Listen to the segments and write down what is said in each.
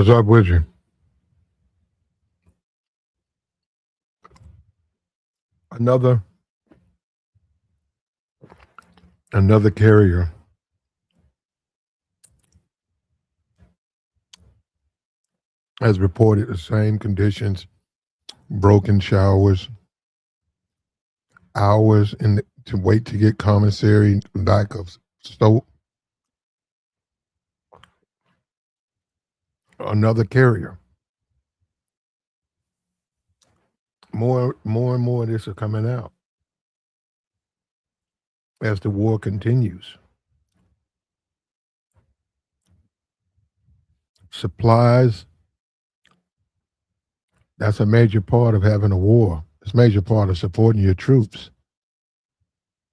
What's up with you? Another another carrier has reported the same conditions, broken showers, hours to wait to get commissary, lack of soap. Another carrier. More and more of this are coming out as the war continues. Supplies, that's a major part of having a war. It's a major part of supporting your troops.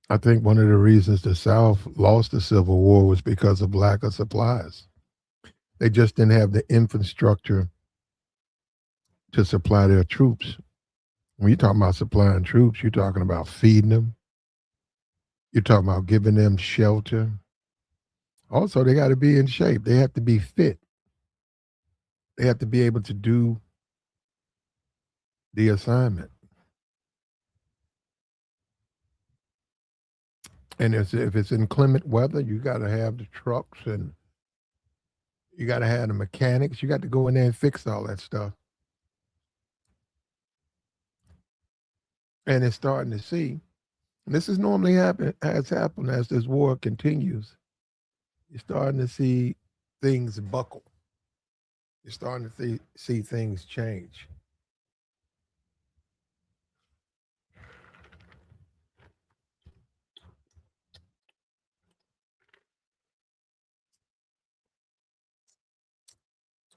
I think one of the reasons the South lost the Civil War was because of lack of supplies. They just didn't have the infrastructure to supply their troops. When you're talking about supplying troops, you're talking about feeding them. You're talking about giving them shelter. Also, they got to be in shape. They have to be fit. They have to be able to do the assignment. And if it's inclement weather, you got to have the trucks and you got to have the mechanics. You got to go in there and fix all that stuff. And it's starting to see. This is normally has happened as this war continues. You're starting to see things buckle. You're starting to see things change.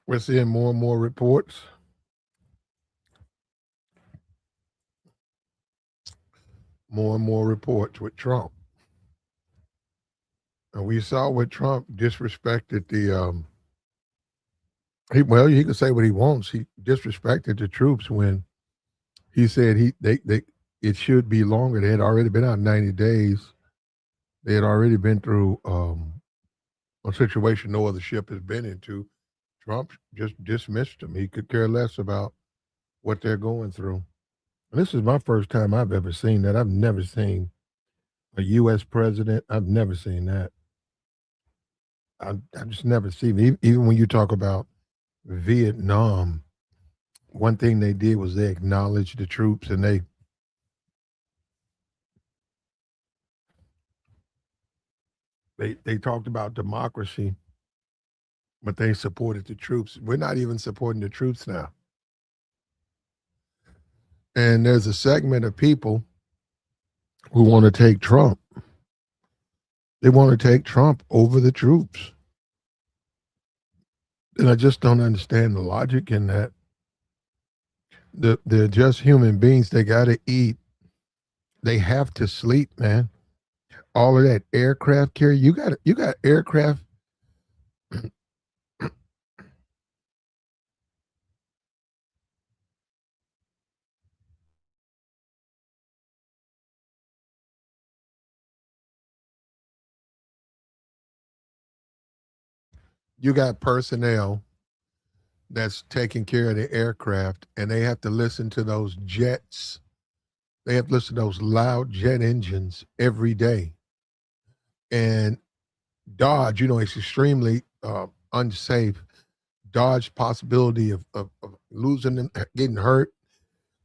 We're seeing more and more reports. More and more reports with Trump. And we saw what Trump disrespected the he can say what he wants. He disrespected the troops when he said it should be longer. They had already been out 90 days. They had already been through a situation no other ship has been into. Trump just dismissed them. He could care less about what they're going through. And this is my first time I've ever seen that. I've never seen a U.S. president. I've never seen that. I've just never seen it. Even when you talk about Vietnam, one thing they did was they acknowledged the troops and they talked about democracy, but they supported the troops. We're not even supporting the troops now. And there's a segment of people who want to take Trump. They want to take Trump over the troops. And I just don't understand the logic in that. They're just human beings. They got to eat. They have to sleep, man. All of that aircraft carrier. You got aircraft. You got personnel that's taking care of the aircraft, and they have to listen to those jets. They have to listen to those loud jet engines every day. And Dodge, it's extremely unsafe. Dodge possibility of losing them, getting hurt.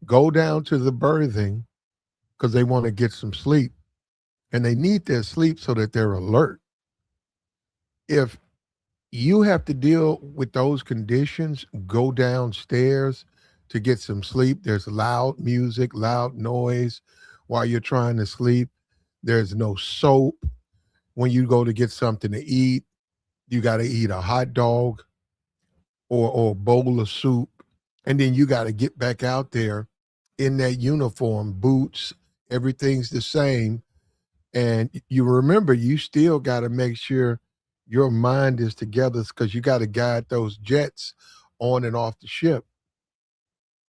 Go down to the berthing because they want to get some sleep, and they need their sleep so that they're alert. If you have to deal with those conditions, go downstairs to get some sleep. There's loud music, loud noise while you're trying to sleep. There's no soap. When you go to get something to eat, you got to eat a hot dog or a bowl of soup. And then you got to get back out there in that uniform, boots, everything's the same. And you remember, you still got to make sure your mind is together because you got to guide those jets on and off the ship.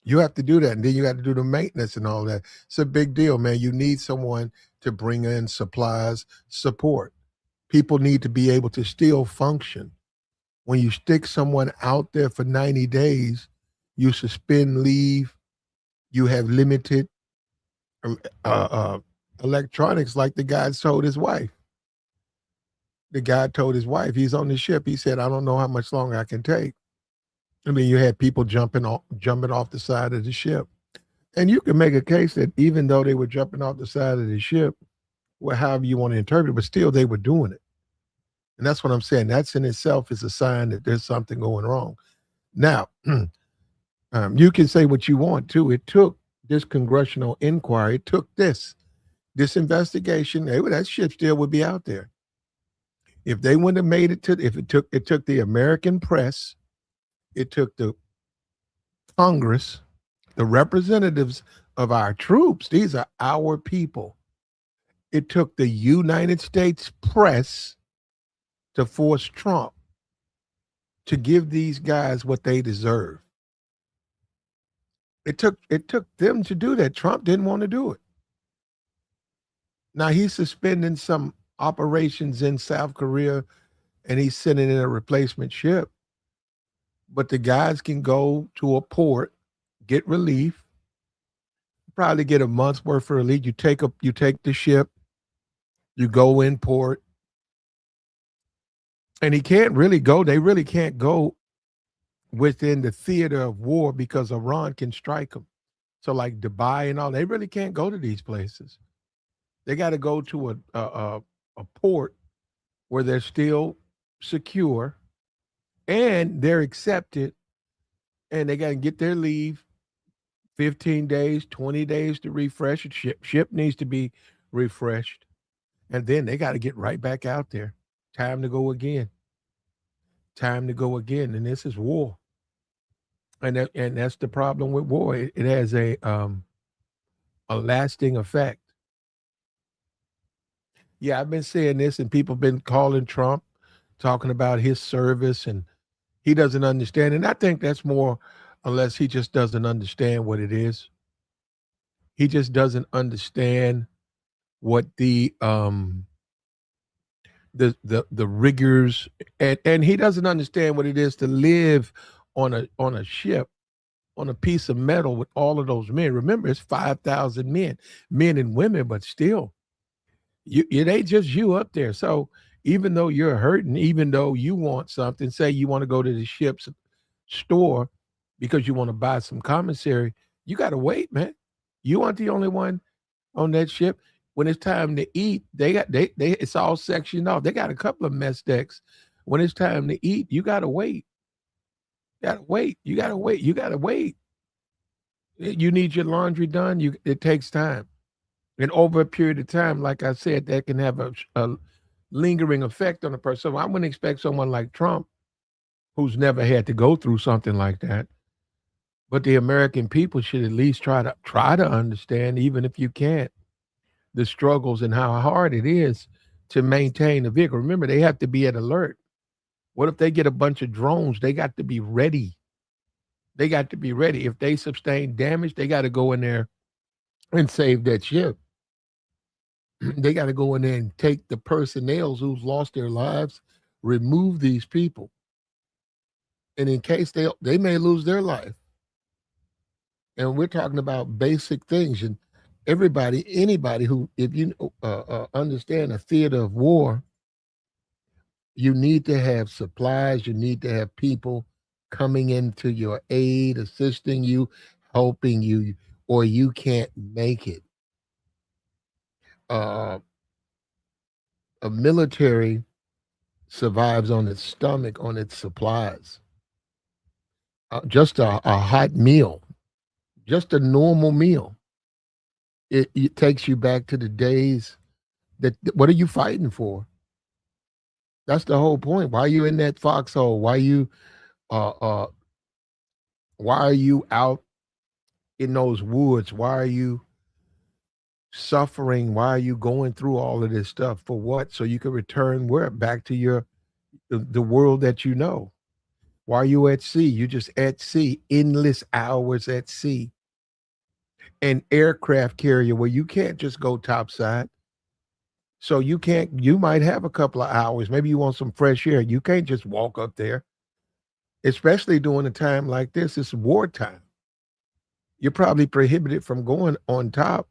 You have to do that. And then you got to do the maintenance and all that. It's a big deal, man. You need someone to bring in supplies, support. People need to be able to still function When you stick someone out there for 90 days, you suspend leave, you have limited uh, uh, electronics, like the guy told his wife. The guy told his wife, he's on the ship. He said, I don't know how much longer I can take. I mean, you had people jumping off the side of the ship. And you can make a case that even though they were jumping off the side of the ship, well, however you want to interpret it, but still they were doing it. And that's what I'm saying. That's in itself is a sign that there's something going wrong. Now, you can say what you want to. It took this congressional inquiry, it took this investigation. That ship still would be out there. If they wouldn't have made it to, if it took the American press, it took the Congress, the representatives of our troops. These are our people. It took the United States press to force Trump to give these guys what they deserve. It took them to do that. Trump didn't want to do it. Now he's suspending some operations in South Korea and he's sending in a replacement ship. But the guys can go to a port, get relief, probably get a month's worth of relief. You take the ship, you go in port, and he can't really go. They really can't go within the theater of war because Iran can strike them. So like Dubai and all, they really can't go to these places. They got to go to a port where they're still secure and they're accepted, and they got to get their leave, 15 days, 20 days to refresh it. Ship needs to be refreshed. And then they got to get right back out there. Time to go again. Time to go again. And this is war. And that's the problem with war. It has a lasting effect. Yeah, I've been saying this, and people have been calling Trump, talking about his service, and he doesn't understand. And I think that's more unless he just doesn't understand what it is. He just doesn't understand what the rigors, and he doesn't understand what it is to live on a ship, on a piece of metal with all of those men. Remember, it's 5,000 men and women, but still, it ain't just you up there. So even though you're hurting, even though you want something, say you want to go to the ship's store because you want to buy some commissary, you got to wait, man. You aren't the only one on that ship. When it's time to eat, it's all sectioned off. They got a couple of mess decks. When it's time to eat, you got to wait. You got to wait. You got to wait. You got to wait. You need your laundry done. It takes time. And over a period of time, like I said, that can have a lingering effect on a person. So I wouldn't expect someone like Trump, who's never had to go through something like that. But the American people should at least try to understand, even if you can't, the struggles and how hard it is to maintain a vehicle. Remember, they have to be at alert. What if they get a bunch of drones? They got to be ready. They got to be ready. If they sustain damage, they got to go in there and save that ship. They got to go in there and take the personnel who's lost their lives, remove these people. And in case they may lose their life. And we're talking about basic things. And anybody who, if you understand a theater of war, you need to have supplies, you need to have people coming into your aid, assisting you, helping you, or you can't make it. A military survives on its stomach, on its supplies. Just a hot meal, just a normal meal. It takes you back to the days what are you fighting for? That's the whole point. Why are you in that foxhole? Why are you out in those woods? Why are you suffering? Why are you going through all of this stuff? For what? So you can return where? Back to the world that you know. Why are you at sea? You just at sea, endless hours at sea. An aircraft carrier where you can't just go topside. So you might have a couple of hours. Maybe you want some fresh air. You can't just walk up there. especially during a time like this. It's wartime. You're probably prohibited from going on top.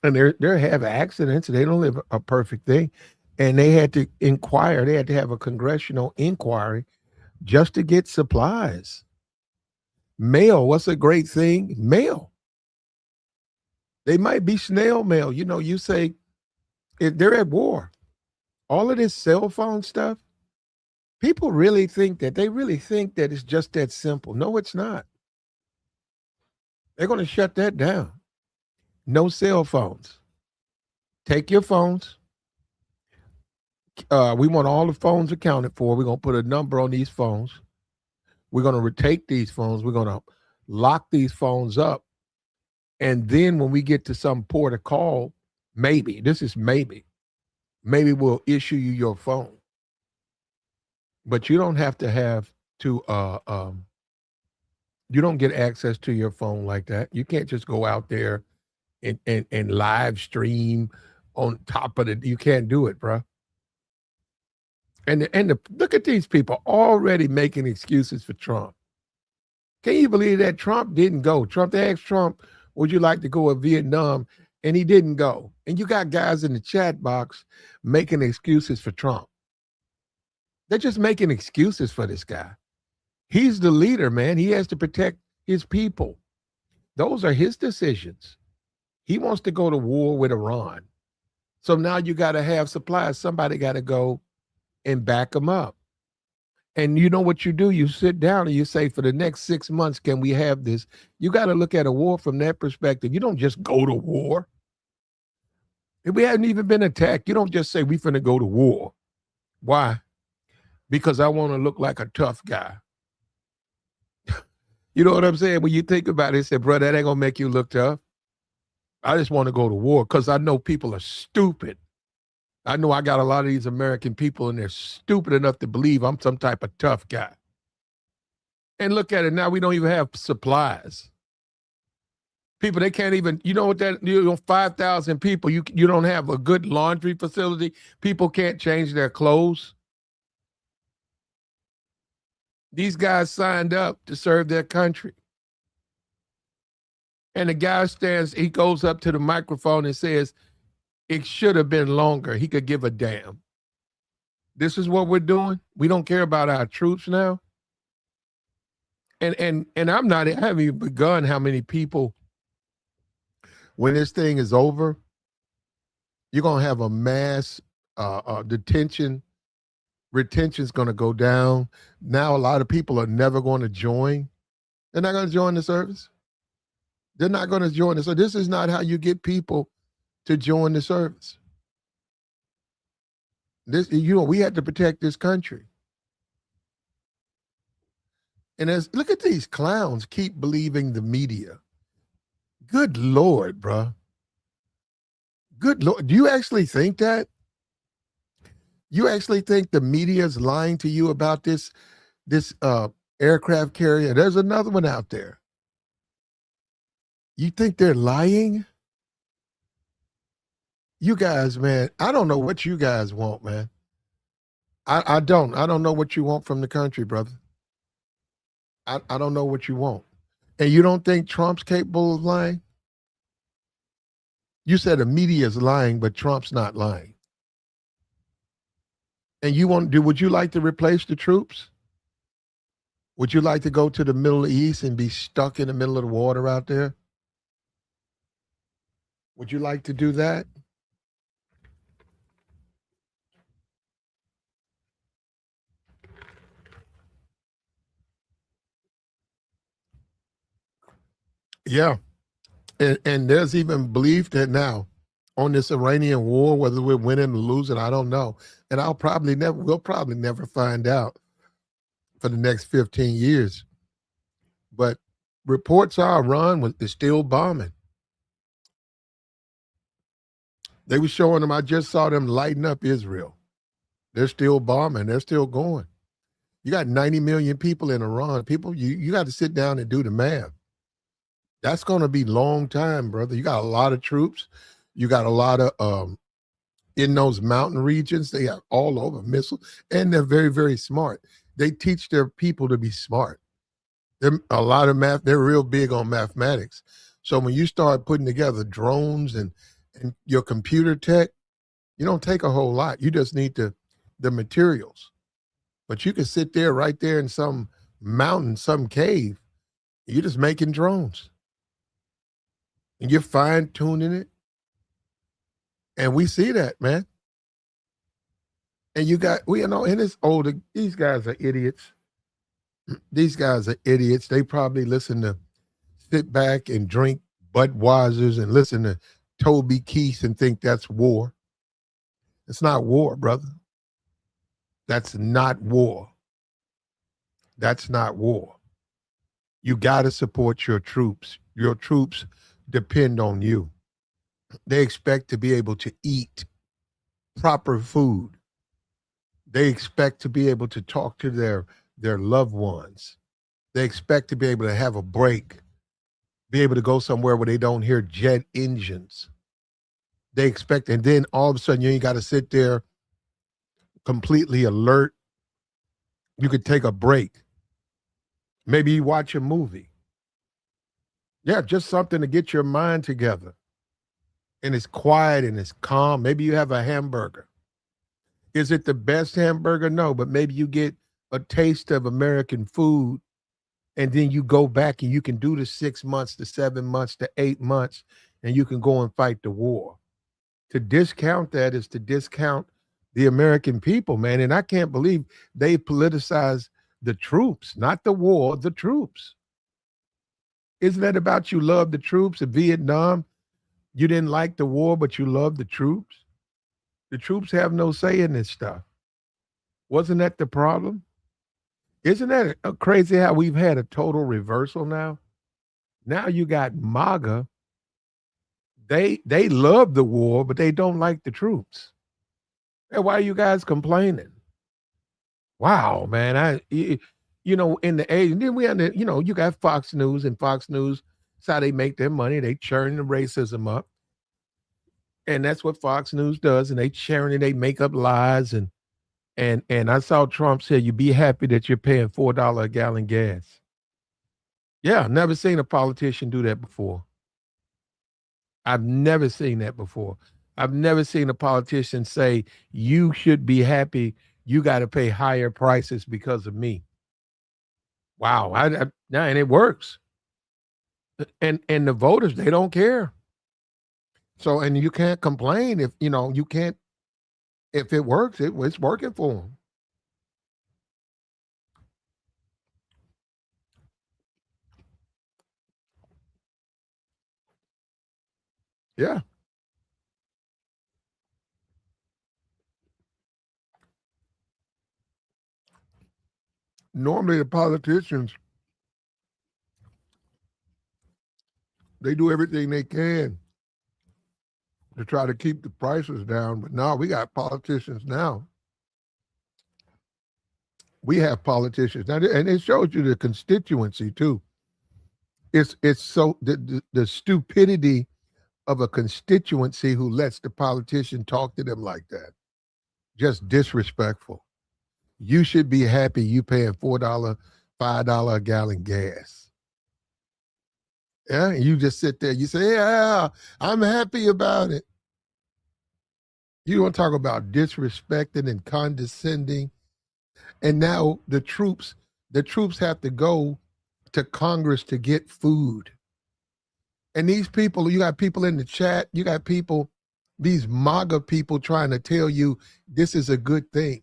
And they're have accidents. They don't live a perfect thing. And they had to inquire. They had to have a congressional inquiry just to get supplies. Mail, what's a great thing? Mail. They might be snail mail. You know, you say if they're at war, all of this cell phone stuff, people really think that it's just that simple. No, it's not. They're going to shut that down. No cell phones. Take your phones. We want all the phones accounted for. We're going to put a number on these phones. We're going to retake these phones. We're going to lock these phones up. And then when we get to some port of call, maybe we'll issue you your phone. But you don't have to have to, you don't get access to your phone like that. You can't just go out there and live stream on top of it. You can't do it, bro. And look at these people already making excuses for Trump. Can you believe that Trump didn't go? They asked Trump, would you like to go to Vietnam? And he didn't go. And you got guys in the chat box making excuses for Trump. They're just making excuses for this guy. He's the leader, man. He has to protect his people. Those are his decisions. He wants to go to war with Iran. So now you got to have supplies. Somebody got to go and back him up. And you know what you do? You sit down and you say, for the next 6 months, can we have this? You got to look at a war from that perspective. You don't just go to war. If we hadn't even been attacked, you don't just say, we finna go to war. Why? Because I want to look like a tough guy. You know what I'm saying? When you think about it, say, bro, that ain't going to make you look tough. I just want to go to war because I know people are stupid. I know I got a lot of these American people and they're stupid enough to believe I'm some type of tough guy. And look at it now, we don't even have supplies. People, they can't even, you know what that, 5,000 people, you don't have a good laundry facility. People can't change their clothes. These guys signed up to serve their country. And the guy he goes up to the microphone and says, it should have been longer. He could give a damn. This is what we're doing. We don't care about our troops now. And I haven't even begun how many people, when this thing is over, you're going to have a mass detention. Retention's going to go down. Now a lot of people are never going to join. They're not going to join the service. They're not going to join it. So this is not how you get people to join the service. This, we had to protect this country. And look at these clowns keep believing the media. Good Lord, bro. Good Lord. Do you actually think that? You actually think the media is lying to you about this aircraft carrier? There's another one out there. You think they're lying? You guys, man, I don't know what you guys want, man. I don't know what you want from the country, brother. I don't know what you want. And you don't think Trump's capable of lying? You said the media is lying, but Trump's not lying. And would you like to replace the troops? Would you like to go to the Middle East and be stuck in the middle of the water out there? Would you like to do that? Yeah. And there's even belief that now on this Iranian war, whether we're winning or losing, I don't know. And we'll probably never find out for the next 15 years. But reports are Iran is still bombing. They were showing them, I just saw them lighting up Israel. They're still bombing. They're still going. You got 90 million people in Iran. People, you got to sit down and do the math. That's going to be long time, brother. You got a lot of troops. You got a lot of, in those mountain regions, they have all over missiles, and they're very, very smart. They teach their people to be smart. A lot of math, they're real big on mathematics. So when you start putting together drones and your computer tech, you don't take a whole lot. You just need the materials. But you can sit there right there in some mountain, some cave. You're just making drones. And you're fine tuning it. And we see that, man. And and it's older. These guys are idiots. These guys are idiots. They probably sit back and drink Budweisers and listen to Toby Keith and think that's war. It's not war, brother. That's not war. That's not war. You got to support your troops. Your troops depend on you. They expect to be able to eat proper food. They expect to be able to talk to their loved ones. They expect to be able to have a break, be able to go somewhere where they don't hear jet engines. They expect, and then all of a sudden you ain't got to sit there completely alert. You could take a break. Maybe you watch a movie. Yeah, just something to get your mind together. And it's quiet and it's calm. Maybe you have a hamburger. Is it the best hamburger? No, but maybe you get a taste of American food and then you go back and you can do the 6 months, the 7 months, the 8 months, and you can go and fight the war. To discount that is to discount the American people, man. And I can't believe they politicize the troops, not the war, the troops. Isn't that about you love the troops in Vietnam? You didn't like the war, but you love the troops? The troops have no say in this stuff. Wasn't that the problem? Isn't that crazy how we've had a total reversal now? Now you got MAGA. They love the war, but they don't like the troops. And why are you guys complaining? Wow, man. In the age, and then we had you got Fox News, and Fox News, that's how they make their money. They churn the racism up. And that's what Fox News does. And they churn it, they make up lies. And I saw Trump say, you be happy that you're paying $4 a gallon gas. Yeah, never seen a politician do that before. I've never seen that before. I've never seen a politician say, you should be happy. You got to pay higher prices because of me. Wow. And it works. And the voters, they don't care. So, and you can't complain if it works, it's working for them. Yeah. Normally the politicians, they do everything they can to try to keep the prices down. But now we got politicians now. We have politicians now, and it shows you the constituency too. It's so the stupidity of a constituency who lets the politician talk to them like that. Just disrespectful. You should be happy you paying $4, $5 a gallon gas. Yeah, and you just sit there. You say, yeah, I'm happy about it. You want to talk about disrespecting and condescending. And now the troops have to go to Congress to get food. And these people, you got people in the chat, you got people, these MAGA people trying to tell you this is a good thing.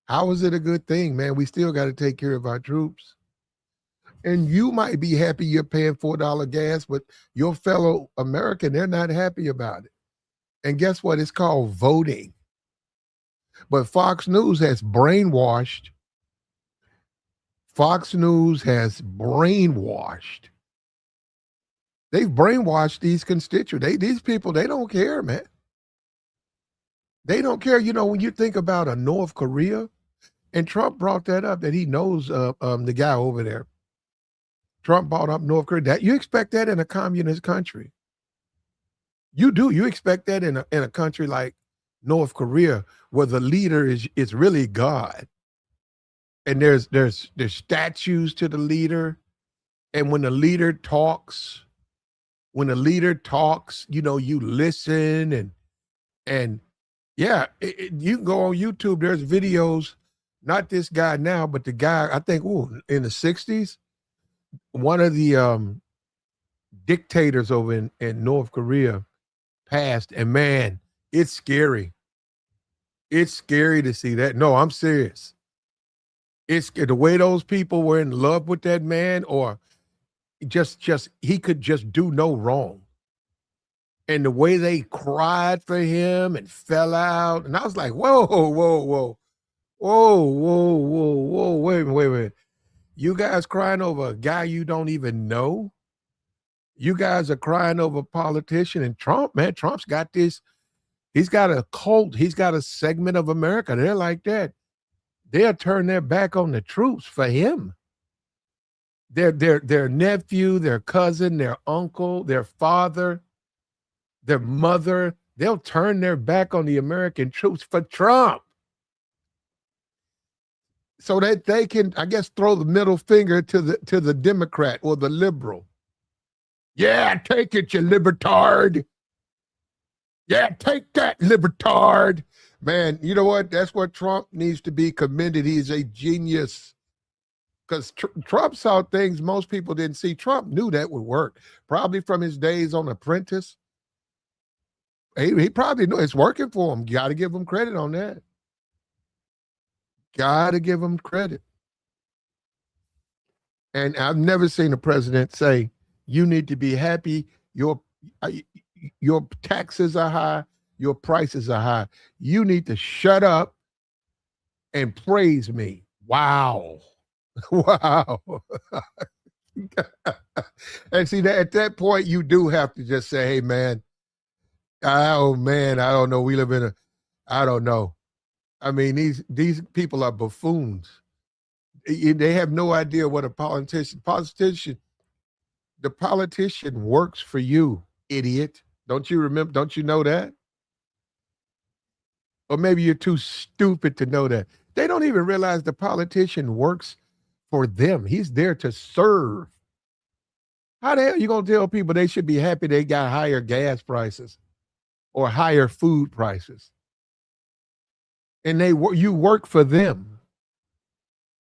How is it a good thing, man? We still got to take care of our troops. And you might be happy you're paying $4 gas, but your fellow American, they're not happy about it. And guess what? It's called voting. But Fox News has brainwashed. Fox News has brainwashed. They've brainwashed these constituents. These people, they don't care, man. They don't care. When you think about a North Korea, and Trump brought that up, that he knows the guy over there. Trump brought up North Korea. You expect that in a communist country. You do. You expect that in a country like North Korea, where the leader is really God. and there's statues to the leader. And when the leader talks, you listen and yeah, you can go on YouTube. There's videos, not this guy now, but the guy I think in the '60s, one of the dictators over in North Korea passed, and man, it's scary. It's scary to see that. No, I'm serious. It's the way those people were in love with that man, or just he could just do no wrong. And the way they cried for him and fell out. And I was like, whoa, whoa, whoa, whoa, whoa, whoa, wait. You guys crying over a guy you don't even know? You guys are crying over a politician. And Trump, man, Trump's got this. He's got a cult. He's got a segment of America. They're like that. They'll turn their back on the troops for him. Their nephew, their cousin, their uncle, their father, their mother, they'll turn their back on the American troops for Trump. So that they can, I guess, throw the middle finger to the Democrat or the liberal. Yeah, take it, you libertard. Yeah, take that, libertard. Man, you know what? That's what Trump needs to be commended. He's a genius. Because Trump saw things most people didn't see. Trump knew that would work. Probably from his days on Apprentice. He probably knew it's working for him. Got to give him credit on that. Got to give him credit. And I've never seen a president say, you need to be happy. Your taxes are high. Your prices are high. You need to shut up and praise me. Wow. Wow. And see, that at that point, you do have to just say, hey, man, I don't know. We live in I don't know. I mean, these people are buffoons. They have no idea what a politician, the politician works for you, idiot. Don't you remember? Don't you know that? Or maybe you're too stupid to know that. They don't even realize the politician works for them. He's there to serve. How the hell are you going to tell people they should be happy they got higher gas prices or higher food prices? And you work for them.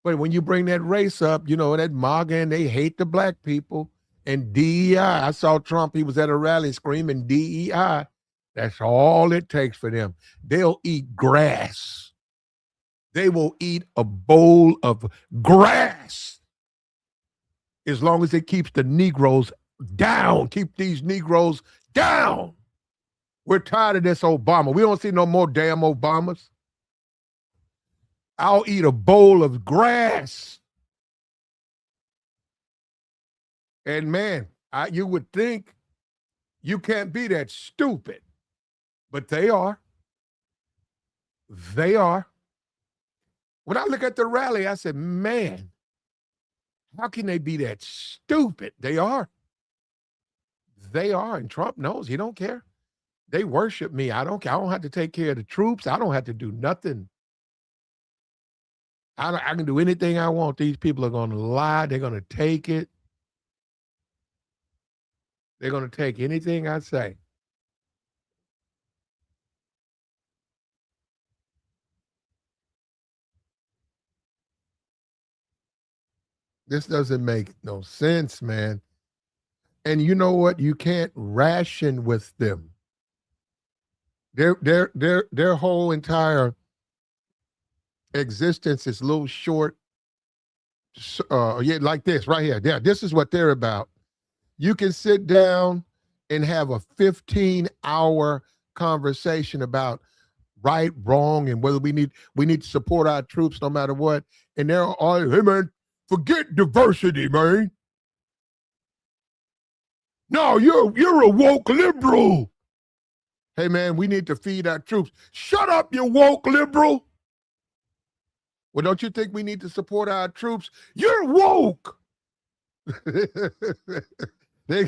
But when you bring that race up, that MAGA, and they hate the black people, and DEI. I saw Trump, he was at a rally screaming DEI. That's all it takes for them. They'll eat grass. They will eat a bowl of grass as long as it keeps the Negroes down. Keep these Negroes down. We're tired of this Obama. We don't see no more damn Obamas. I'll eat a bowl of grass. And man, you would think you can't be that stupid, but they are. They are. When I look at the rally, I said, man, how can they be that stupid? They are. They are. And Trump knows. He don't care. They worship me. I don't care. I don't have to take care of the troops. I don't have to do nothing. I can do anything I want. These people are going to lie. They're going to take it. They're going to take anything I say. This doesn't make no sense, man. And you know what? You can't ration with them. Their whole entire existence is a little short. Like this right here. Yeah, this is what they're about. You can sit down and have a 15-hour conversation about right, wrong, and whether we need to support our troops no matter what. And they're all, hey man, forget diversity, man. No, you're a woke liberal. Hey man, we need to feed our troops. Shut up, you woke liberal. Well, don't you think we need to support our troops? You're woke. They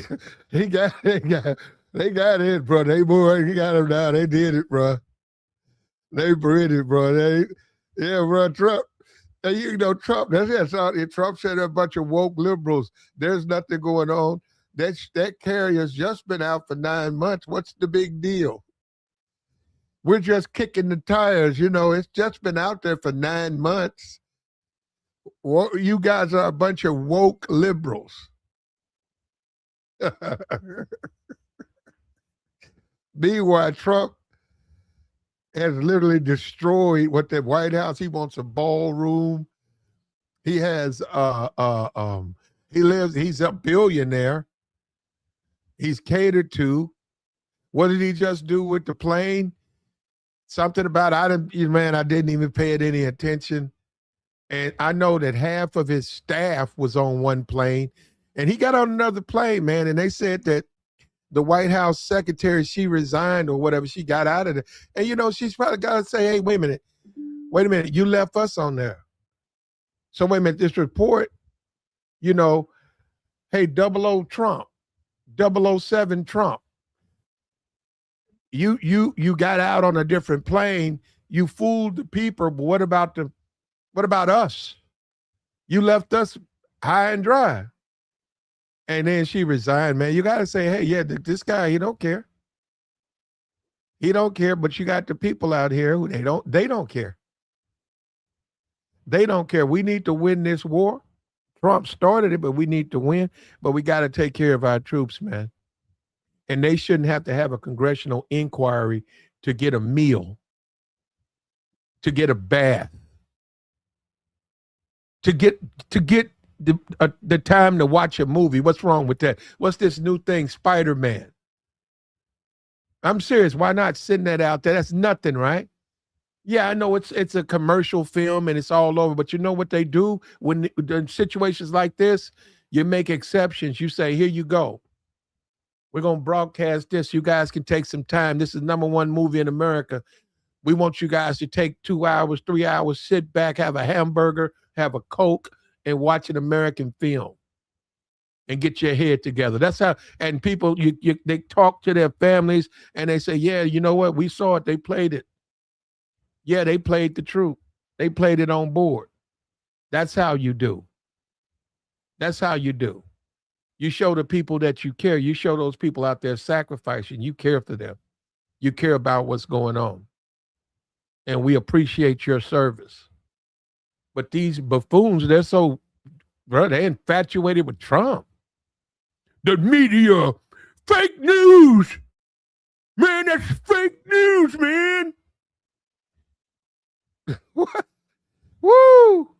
got it, bro. They got him down. They did it, bro. They did it, bro. Bro. And Trump, that's all. Trump said a bunch of woke liberals. There's nothing going on. That carrier's just been out for 9 months. What's the big deal? We're just kicking the tires. It's just been out there for 9 months. Well, you guys are a bunch of woke liberals. Meanwhile, Trump has literally destroyed what the White House. He wants a ballroom. He has he's a billionaire. He's catered to. What did he just do with the plane? Something about I didn't even pay it any attention. And I know that half of his staff was on one plane, and he got on another plane, man. And they said that the White House secretary, she resigned or whatever, she got out of it. And she's probably got to say, hey, wait a minute, you left us on there. So wait a minute, this report, hey, 00 Trump, 007 Trump. You got out on a different plane. You fooled the people, but what about us? You left us high and dry. And then she resigned, man. You got to say, hey, yeah, this guy, he don't care. He don't care, but you got the people out here who they don't care. They don't care. We need to win this war. Trump started it, but we need to win. But we got to take care of our troops, man. And they shouldn't have to have a congressional inquiry to get a meal, to get a bath, to get the time to watch a movie. What's wrong with that? What's this new thing, Spider-Man? I'm serious. Why not send that out there? That's nothing, right? Yeah, I know it's a commercial film and it's all over, but you know what they do when in situations like this? You make exceptions. You say, here you go. We're going to broadcast this. You guys can take some time. This is #1 movie in America. We want you guys to take 2 hours, 3 hours, sit back, have a hamburger, have a Coke, and watch an American film and get your head together. That's how, and people, they talk to their families and they say, yeah, you know what? We saw it. They played it. Yeah, they played the truth. They played it on board. That's how you do. That's how you do. You show the people that you care. You show those people out there sacrificing. You care for them. You care about what's going on. And we appreciate your service. But these buffoons, they're infatuated with Trump. The media, fake news. Man, that's fake news, man. What? Woo!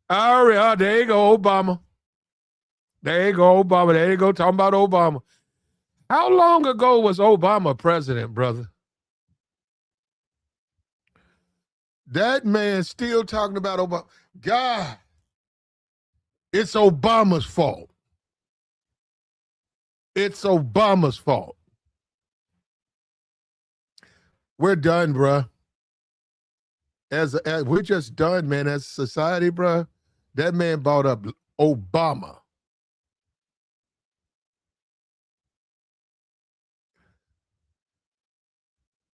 All right, there you go, Obama. There you go, Obama. There you go, talking about Obama. How long ago was Obama president, brother? That man still talking about Obama. God, it's Obama's fault. It's Obama's fault. We're done, bruh. As we're just done, man. As a society, bruh, that man brought up Obama.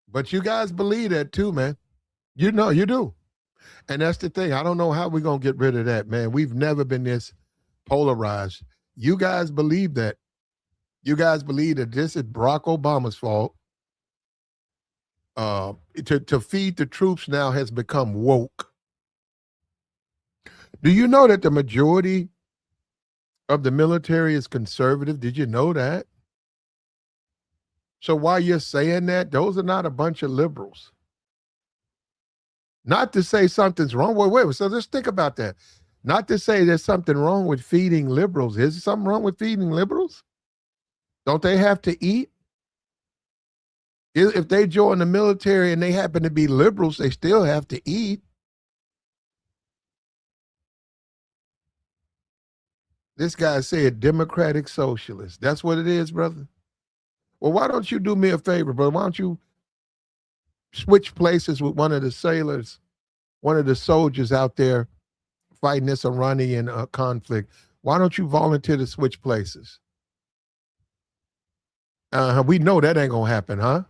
But you guys believe that too, man. You know, you do. And that's the thing. I don't know how we're going to get rid of that, man. We've never been this polarized. You guys believe that. You guys believe that this is Barack Obama's fault. To feed the troops now has become woke. Do you know that the majority of the military is conservative? Did you know that? So while you're saying that, those are not a bunch of liberals. Not to say something's wrong. Wait. So let's think about that. Not to say there's something wrong with feeding liberals. Is there something wrong with feeding liberals? Don't they have to eat? If they join the military and they happen to be liberals, they still have to eat. This guy said democratic socialist. That's what it is, brother. Well, why don't you do me a favor, brother? Why don't you switch places with one of the sailors, one of the soldiers out there fighting this Iranian conflict? Why don't you volunteer to switch places? We know that ain't gonna happen, huh?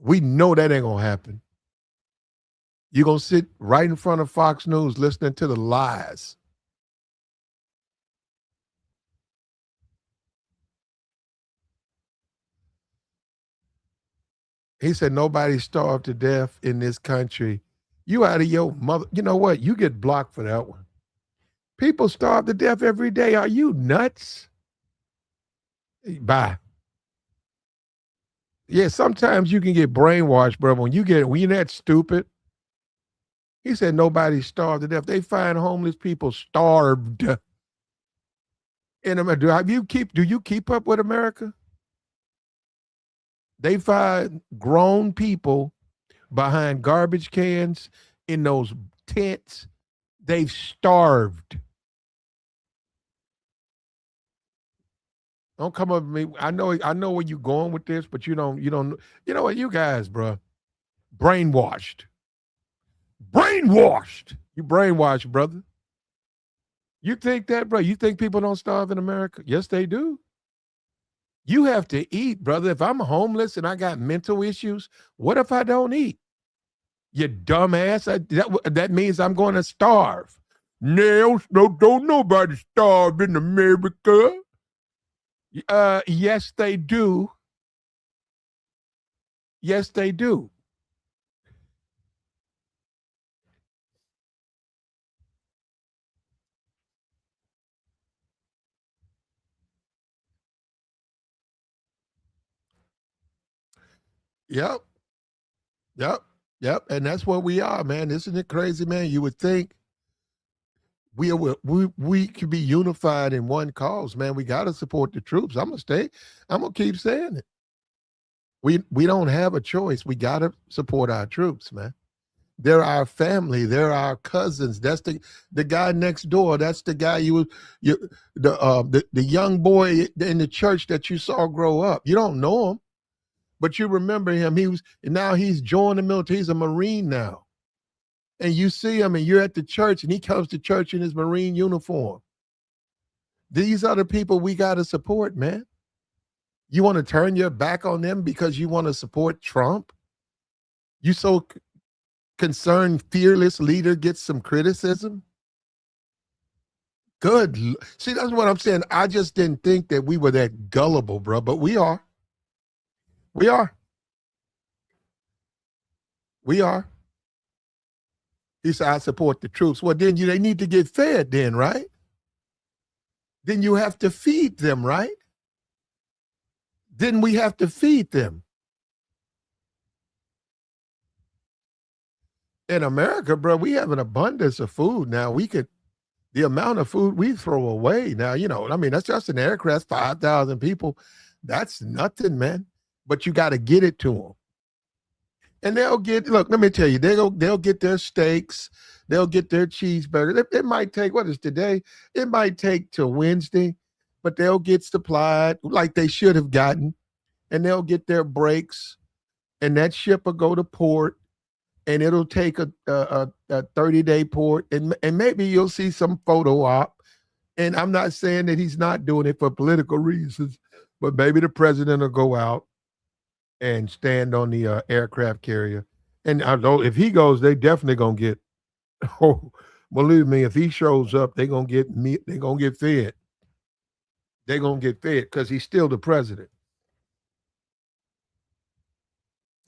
We know that ain't gonna happen. You're going to sit right in front of Fox News listening to the lies. He said nobody starved to death in this country. You out of your mother. You know what? You get blocked for that one. People starve to death every day. Are you nuts? Bye. Yeah, sometimes you can get brainwashed, bro. When you're that stupid, he said nobody starved to death. They find homeless people starved in America. Do you keep up with America? They find grown people behind garbage cans in those tents. They've starved. Don't come up with me. I know where you're going with this, but you don't, you know what, you guys, bro, brainwashed. Brainwashed. You brainwashed, brother. You think that, bro? You think people don't starve in America? Yes, they do. You have to eat, brother. If I'm homeless and I got mental issues, what if I don't eat? You dumbass. That means I'm going to starve. No, don't nobody starve in America. Yes, they do. Yes, they do. Yep. Yep. Yep. And that's what we are, man. Isn't it crazy, man? You would think we could be unified in one cause, man. We got to support the troops. I'm gonna keep saying it. We don't have a choice. We got to support our troops, man. They're our family. They're our cousins. That's the guy next door. That's the guy the young boy in the church that you saw grow up. You don't know him, but you remember him. Now he's joined the military. He's a Marine now. And you see him and you're at the church and he comes to church in his Marine uniform. These are the people we got to support, man. You want to turn your back on them because you want to support Trump? You so concerned fearless leader gets some criticism? Good. See, that's what I'm saying. I just didn't think that we were that gullible, bro, but we are. We are. We are. He said, I support the troops. Well, then they need to get fed then, right? Then you have to feed them, right? Then we have to feed them. In America, bro, we have an abundance of food now. The amount of food we throw away now, that's just an aircraft, 5,000 people. That's nothing, man. But you got to get it to them. And look, let me tell you, they'll get their steaks, they'll get their cheeseburgers. It might take, what is today? It might take till Wednesday, but they'll get supplied like they should have gotten, and they'll get their breaks, and that ship will go to port, and it'll take a 30-day port, and maybe you'll see some photo op. And I'm not saying that he's not doing it for political reasons, but maybe the president will go out and stand on the aircraft carrier. And I know if he goes, they definitely gonna get. Oh, believe me, if he shows up, they gonna get meat. They gonna get fed. They gonna get fed because he's still the president,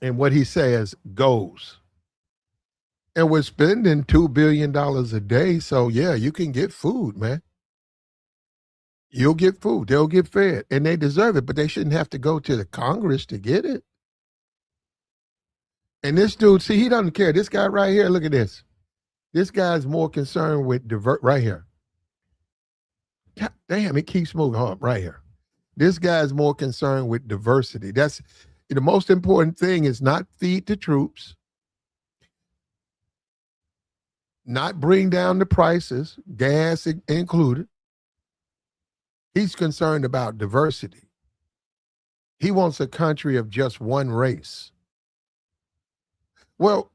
and what he says goes. And we're spending $2 billion a day, so yeah, you can get food, man. You'll get food. They'll get fed, and they deserve it. But they shouldn't have to go to the Congress to get it. And this dude, see, he doesn't care. This guy right here, look at this. This guy's more concerned with right here. God damn, it keeps moving up right here. This guy's more concerned with diversity. That's the most important thing is not feed the troops, not bring down the prices, gas included. He's concerned about diversity. He wants a country of just one race. Well,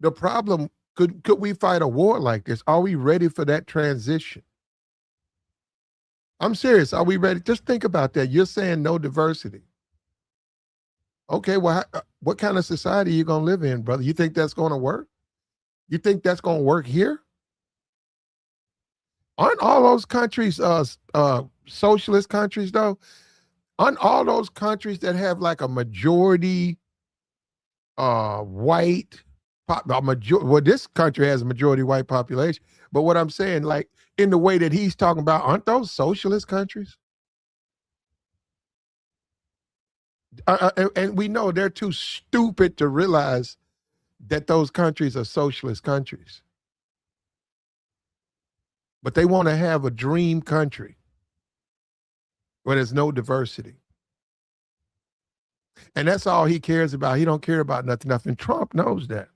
the problem, could we fight a war like this? Are we ready for that transition? I'm serious. Are we ready? Just think about that. You're saying no diversity. Okay, well, what kind of society are you going to live in, brother? You think that's going to work? You think that's going to work here? Aren't all those countries socialist countries though? Aren't all those countries that have like a majority white well, this country has a majority white population, but what I'm saying, like in the way that he's talking about, aren't those socialist countries? And we know they're too stupid to realize that those countries are socialist countries, but they want to have a dream country where there's no diversity. And that's all he cares about. He don't care about nothing else. And Trump knows that.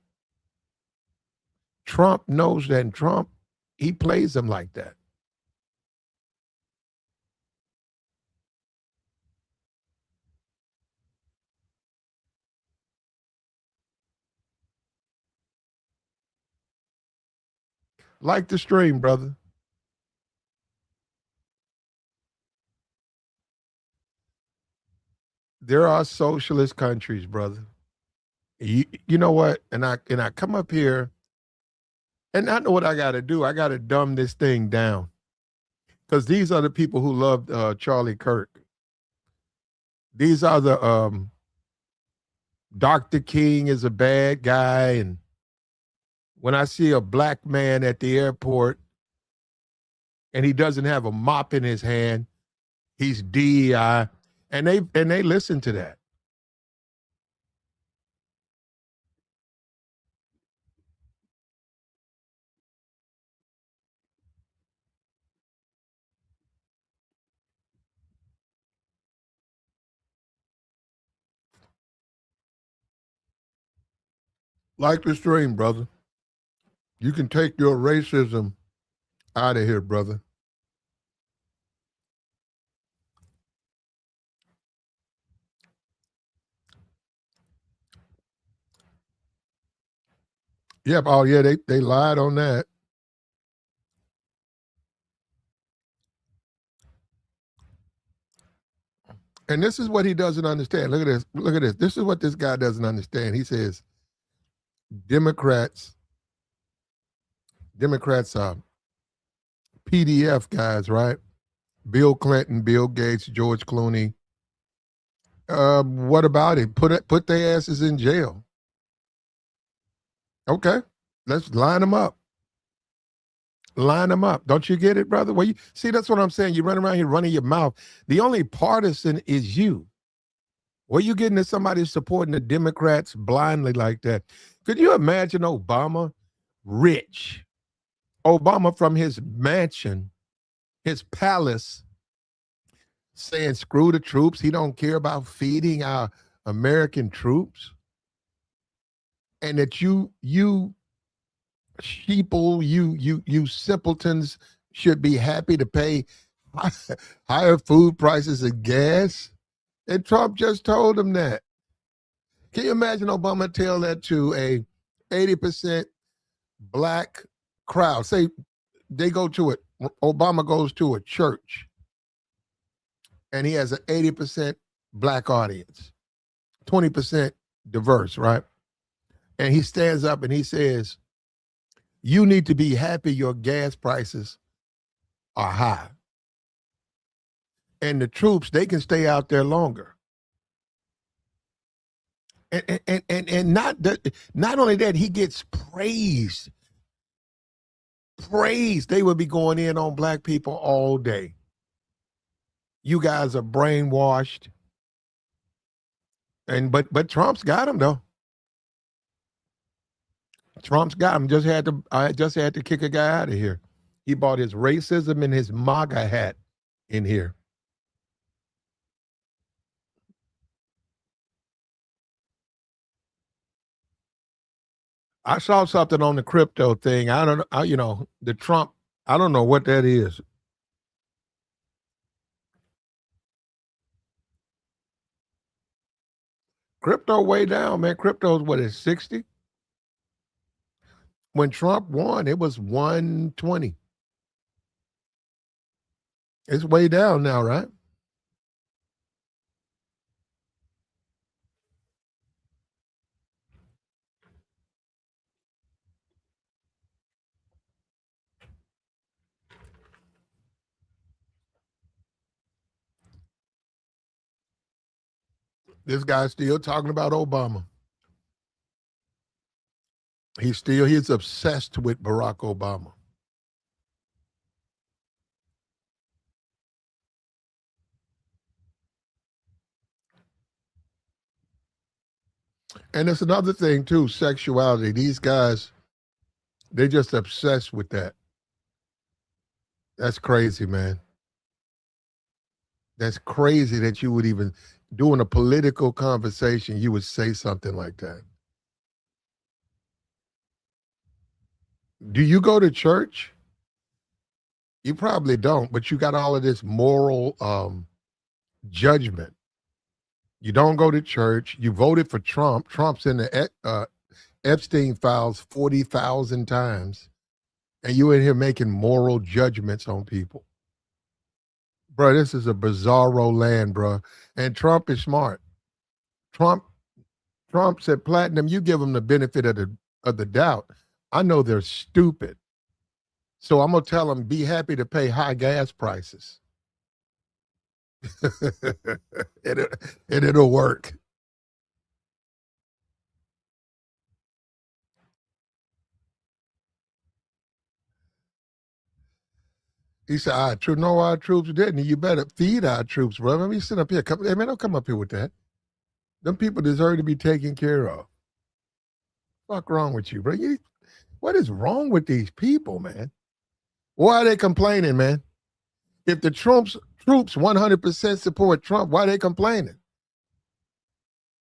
Trump knows that. And Trump, he plays them like that. Like the stream, brother. There are socialist countries, brother. You know what? And I come up here and I know what I got to do. I got to dumb this thing down because these are the people who loved Charlie Kirk. These are the Dr. King is a bad guy, and when I see a black man at the airport and he doesn't have a mop in his hand, he's DEI, and they listen to that. Like the stream, brother. You can take your racism out of here, brother. Yep. Oh yeah, they lied on that. And this is what he doesn't understand. Look at this. Look at this. This is what this guy doesn't understand. He says Democrats, Democrats are PDF guys, right? Bill Clinton, Bill Gates, George Clooney. What about it? Put their asses in jail. Okay, let's line them up. Line them up. Don't you get it, brother? Well, you see, that's what I'm saying. You run around here running your mouth. The only partisan is you. Where you getting to somebody supporting the Democrats blindly like that? Could you imagine Obama rich? Obama from his mansion, his palace, saying screw the troops. He don't care about feeding our American troops. And that you sheeple, you simpletons should be happy to pay higher food prices and gas. And Trump just told him that. Can you imagine Obama tell that to a 80% black crowd? Say they go to it. Obama goes to a church and he has an 80% black audience, 20% diverse, right? And he stands up and he says, you need to be happy your gas prices are high. And the troops, they can stay out there longer. And not that, not only that, he gets praised. Praised. They would be going in on black people all day. You guys are brainwashed. And but Trump's got him though. Trump's got him. I just had to kick a guy out of here. He bought his racism and his MAGA hat in here. I saw something on the crypto thing. I don't know, the Trump, I don't know what that is. Crypto way down, man. Crypto's what is 60? When Trump won, it was 120. It's way down now, right? This guy's still talking about Obama. He's obsessed with Barack Obama. And it's another thing too, sexuality. These guys, they're just obsessed with that. That's crazy, man. That's crazy that you would even doing a political conversation, you would say something like that. Do you go to church? You probably don't, but you got all of this moral judgment. You don't go to church. You voted for Trump. Trump's in the Epstein files 40,000 times, and you in here making moral judgments on people. Bro, this is a bizarro land, bro. And Trump is smart. Trump Trump said, Platinum, you give them the benefit of the doubt. I know they're stupid. So I'm gonna tell them be happy to pay high gas prices. and, it'll work. He said, know our troops didn't. You better feed our troops, brother. Let me sit up here. Hey, man, don't come up here with that. Them people deserve to be taken care of. Fuck wrong with you, bro? What is wrong with these people, man? Why are they complaining, man? If the troops 100% support Trump, why are they complaining?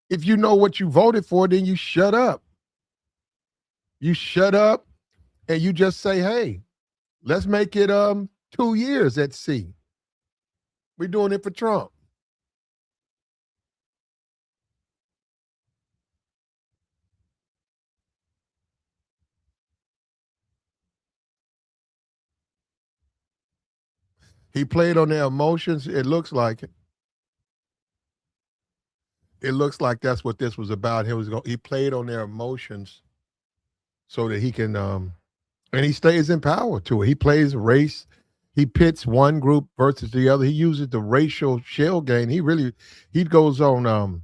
If you know what you voted for, then you shut up. You shut up and you just say, hey, let's make it 2 years at sea. We're doing it for Trump. He played on their emotions. It looks like it. It looks like that's what this was about. He played on their emotions so that he can and he stays in power to it. He plays race. He pits one group versus the other. He uses the racial shell game. He goes on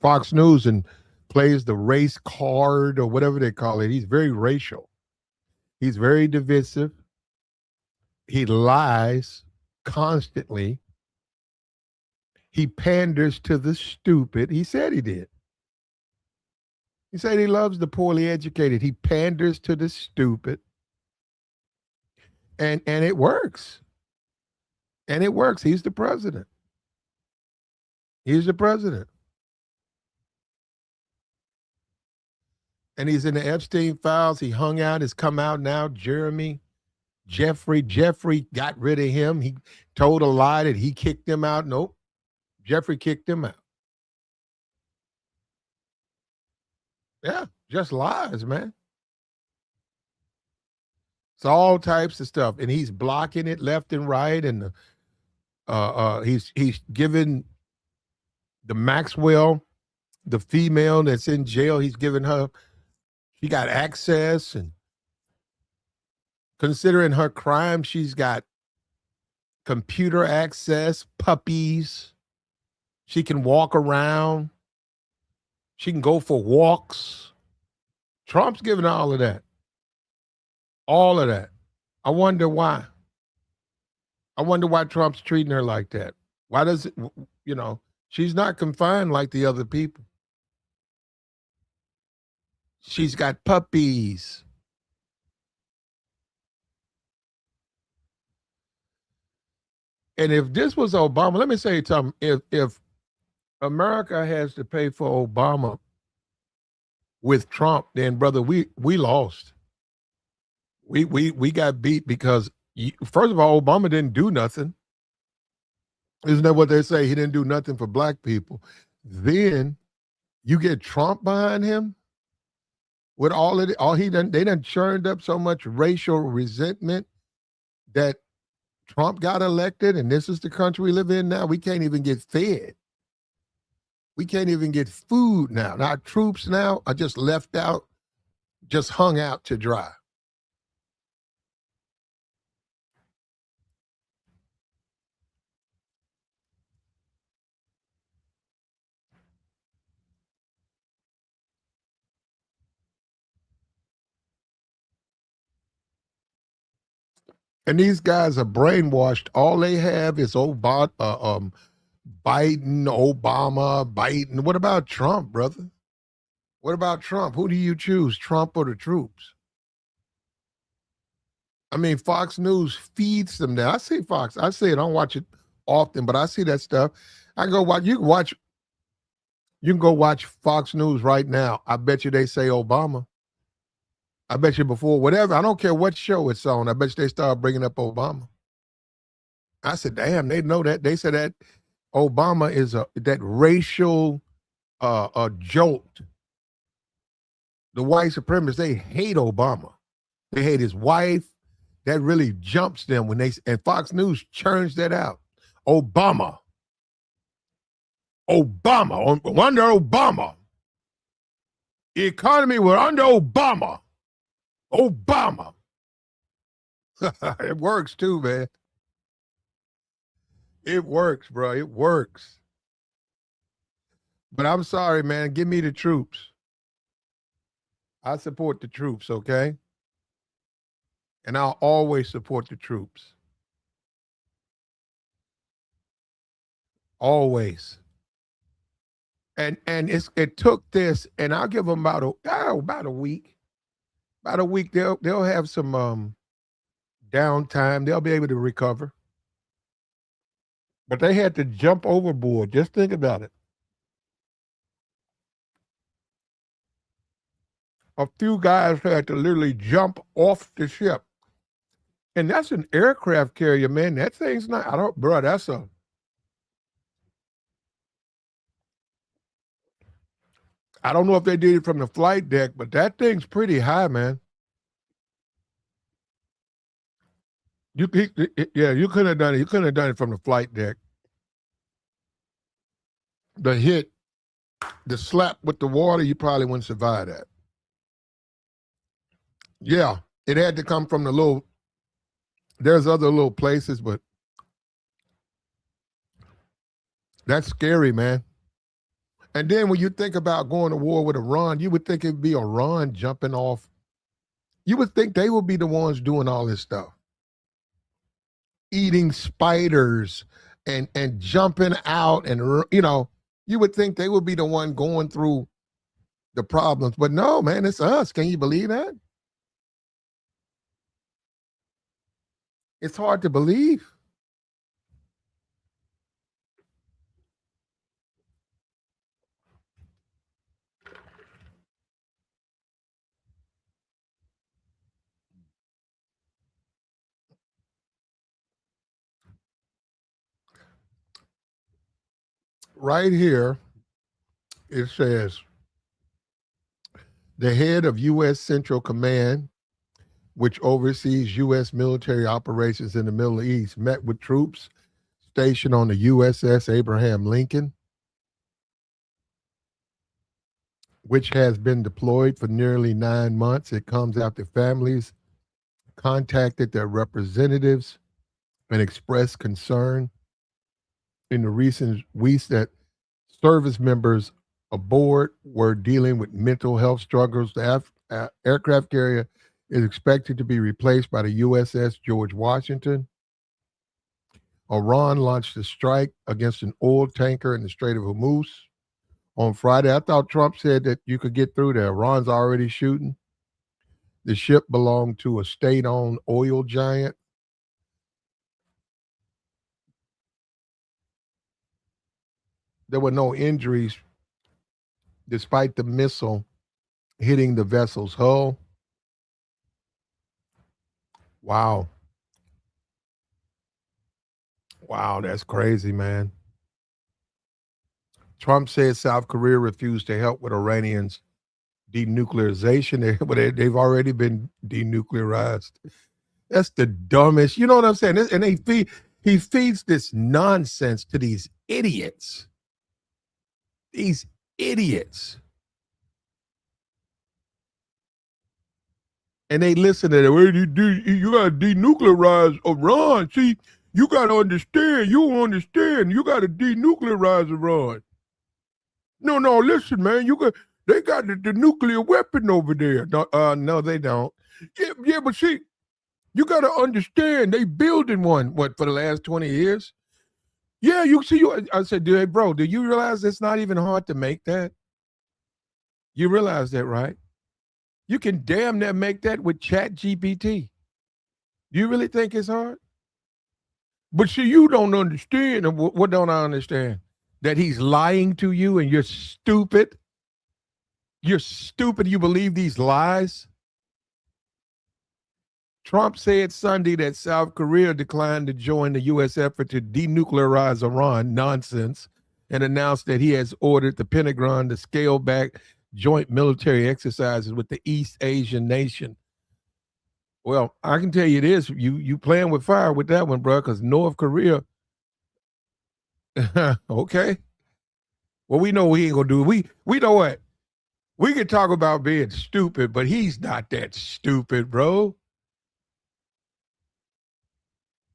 Fox News and plays the race card or whatever they call it. He's very racial. He's very divisive. He lies constantly. He panders to the stupid. He said he did. He said he loves the poorly educated. He panders to the stupid. And it works. And it works. He's the president. He's the president. And he's in the Epstein files. He hung out, has come out now. Jeffrey got rid of him. He told a lie that he kicked him out. Nope. Jeffrey kicked him out. Yeah, just lies, man. It's all types of stuff. And he's blocking it left and right. And he's given the Maxwell, the female that's in jail, he's given her, she got access, and considering her crime, she's got computer access, puppies. She can walk around. She can go for walks. Trump's giving her all of that. All of that. I wonder why. I wonder why Trump's treating her like that. Why does it, she's not confined like the other people. She's got puppies. And if this was Obama, let me say something. If America has to pay for Obama with Trump, then brother, we lost. We got beat because first of all, Obama didn't do nothing. Isn't that what they say? He didn't do nothing for black people. Then you get Trump behind him with all of it. They done churned up so much racial resentment that Trump got elected, and this is the country we live in now. We can't even get fed. We can't even get food now. Our troops now are just left out, just hung out to dry. And these guys are brainwashed. All they have is Biden, Obama, Biden. What about Trump, brother? What about Trump? Who do you choose, Trump or the troops? I mean, Fox News feeds them that. I see Fox. I see it. I don't watch it often, but I see that stuff. I go watch. You can watch. You can go watch Fox News right now. I bet you they say Obama. I bet you before whatever. I don't care what show it's on. I bet you they start bringing up Obama. I said, damn, they know that. They said that Obama is that racial a jolt. The white supremacists, they hate Obama. They hate his wife. That really jumps them when they, and Fox News churns that out. Obama. Under Obama. The economy was under Obama. Obama. It works too, man. It works, bro. It works. But I'm sorry, man. Give me the troops. I support the troops, okay? And I'll always support the troops. Always. And it took this, and I'll give them about a week. About a week, they'll have some downtime. They'll be able to recover. But they had to jump overboard. Just think about it. A few guys had to literally jump off the ship. And that's an aircraft carrier, man. That thing's not, that's I don't know if they did it from the flight deck, but that thing's pretty high, man. You couldn't have done it. You couldn't have done it from the flight deck. The hit, the slap with the water, you probably wouldn't survive that. Yeah, it had to come from there's other little places, but that's scary, man. And then when you think about going to war with Iran, you would think it'd be Iran jumping off. You would think they would be the ones doing all this stuff. Eating spiders and jumping out, and you would think they would be the one going through the problems. But no, man, it's us. Can you believe that? It's hard to believe. Right here, it says, the head of U.S. Central Command, which oversees U.S. military operations in the Middle East, met with troops stationed on the USS Abraham Lincoln, which has been deployed for nearly 9 months. It comes after families contacted their representatives and expressed concern in the recent weeks that service members aboard were dealing with mental health struggles. The aircraft carrier is expected to be replaced by the USS George Washington. Iran launched a strike against an oil tanker in the Strait of Hormuz on Friday. I thought Trump said that you could get through there. Iran's already shooting. The ship belonged to a state-owned oil giant. There were no injuries despite the missile hitting the vessel's hull. Wow. Wow, that's crazy, man. Trump said South Korea refused to help with Iranians' denuclearization, but they've already been denuclearized. That's the dumbest. You know what I'm saying? And he feeds this nonsense to these idiots. These idiots. And they listen to it. Well, you got to denuclearize Iran. See, you got to understand. You don't understand. You got to denuclearize Iran. No, listen, man. They got the nuclear weapon over there. No, they don't. Yeah, but see, You got to understand, they building one, what, for the last 20 years? Yeah, you see, I said, dude, bro, do you realize it's not even hard to make that? You realize that, right? You can damn near make that with Chat GPT. Do you really think it's hard? But see, you don't understand. And what don't I understand? That he's lying to you and you're stupid. You're stupid. You believe these lies? Trump said Sunday that South Korea declined to join the U.S. effort to denuclearize Iran, nonsense, and announced that he has ordered the Pentagon to scale back joint military exercises with the East Asian nation. Well, I can tell you this: you playing with fire with that one, bro. Because North Korea, okay. Well, we know we ain't gonna do it. We know what we can talk about being stupid, but he's not that stupid, bro.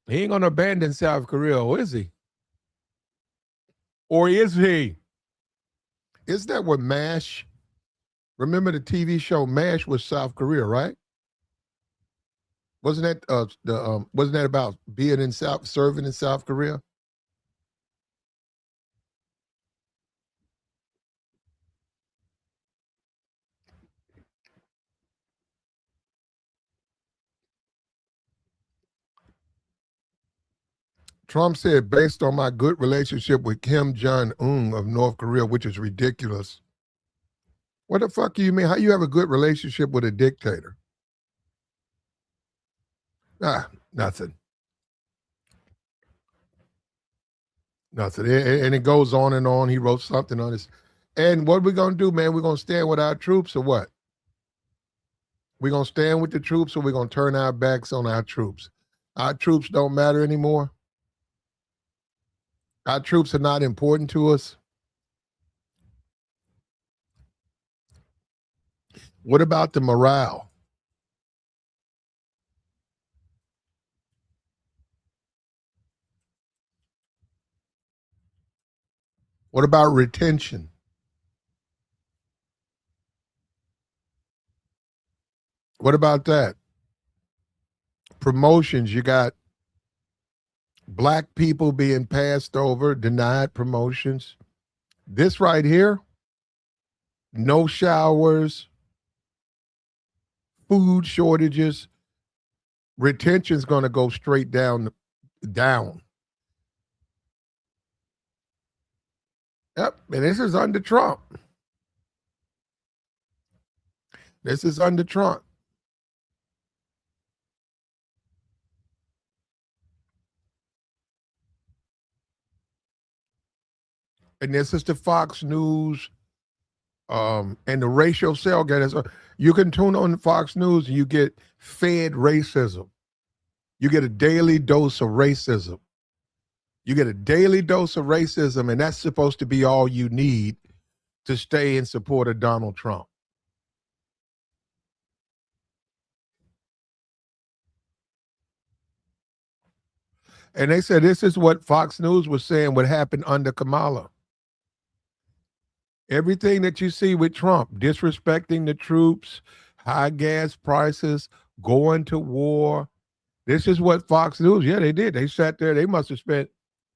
He ain't gonna abandon South Korea, or is he? Or is he? Is that what MASH? Remember the TV show MASH was South Korea, right? Wasn't that wasn't that about being in serving in South Korea? Trump said, based on my good relationship with Kim Jong-un of North Korea, which is ridiculous. What the fuck do you mean? How you have a good relationship with a dictator? Ah, nothing. Nothing. And it goes on and on. He wrote something on this. And what are we going to do, man? We're going to stand with our troops or what? We're going to stand with the troops or we're going to turn our backs on our troops? Our troops don't matter anymore. Our troops are not important to us. What about the morale? What about retention? What about that? Promotions, you got black people being passed over, denied promotions. This right here, no showers, food shortages, retention's going to go straight down. Yep, and this is under Trump. This is under Trump. And this is the Fox News and the racial cell getters. You can tune on Fox News and you get fed racism. You get a daily dose of racism. You get a daily dose of racism, and that's supposed to be all you need to stay in support of Donald Trump. And they said this is what Fox News was saying would happen under Kamala. Everything that you see with Trump, disrespecting the troops, high gas prices, going to war. This is what Fox News, yeah, they did. They sat there, they must have spent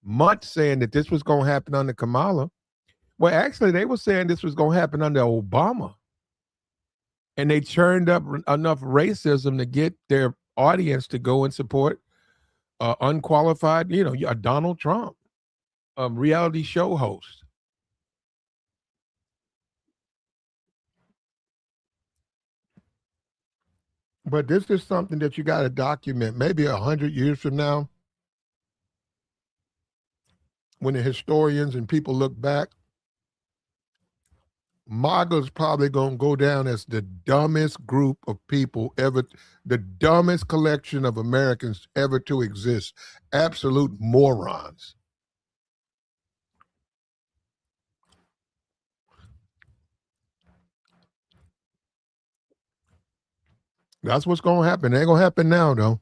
months saying that this was going to happen under Kamala. Well, actually, they were saying this was going to happen under Obama. And they churned up enough racism to get their audience to go and support unqualified, a Donald Trump, a reality show host. But this is something that you got to document. Maybe 100 years from now, when the historians and people look back, MAGA's probably going to go down as the dumbest group of people ever, the dumbest collection of Americans ever to exist. Absolute morons. That's what's going to happen. It ain't going to happen now, though.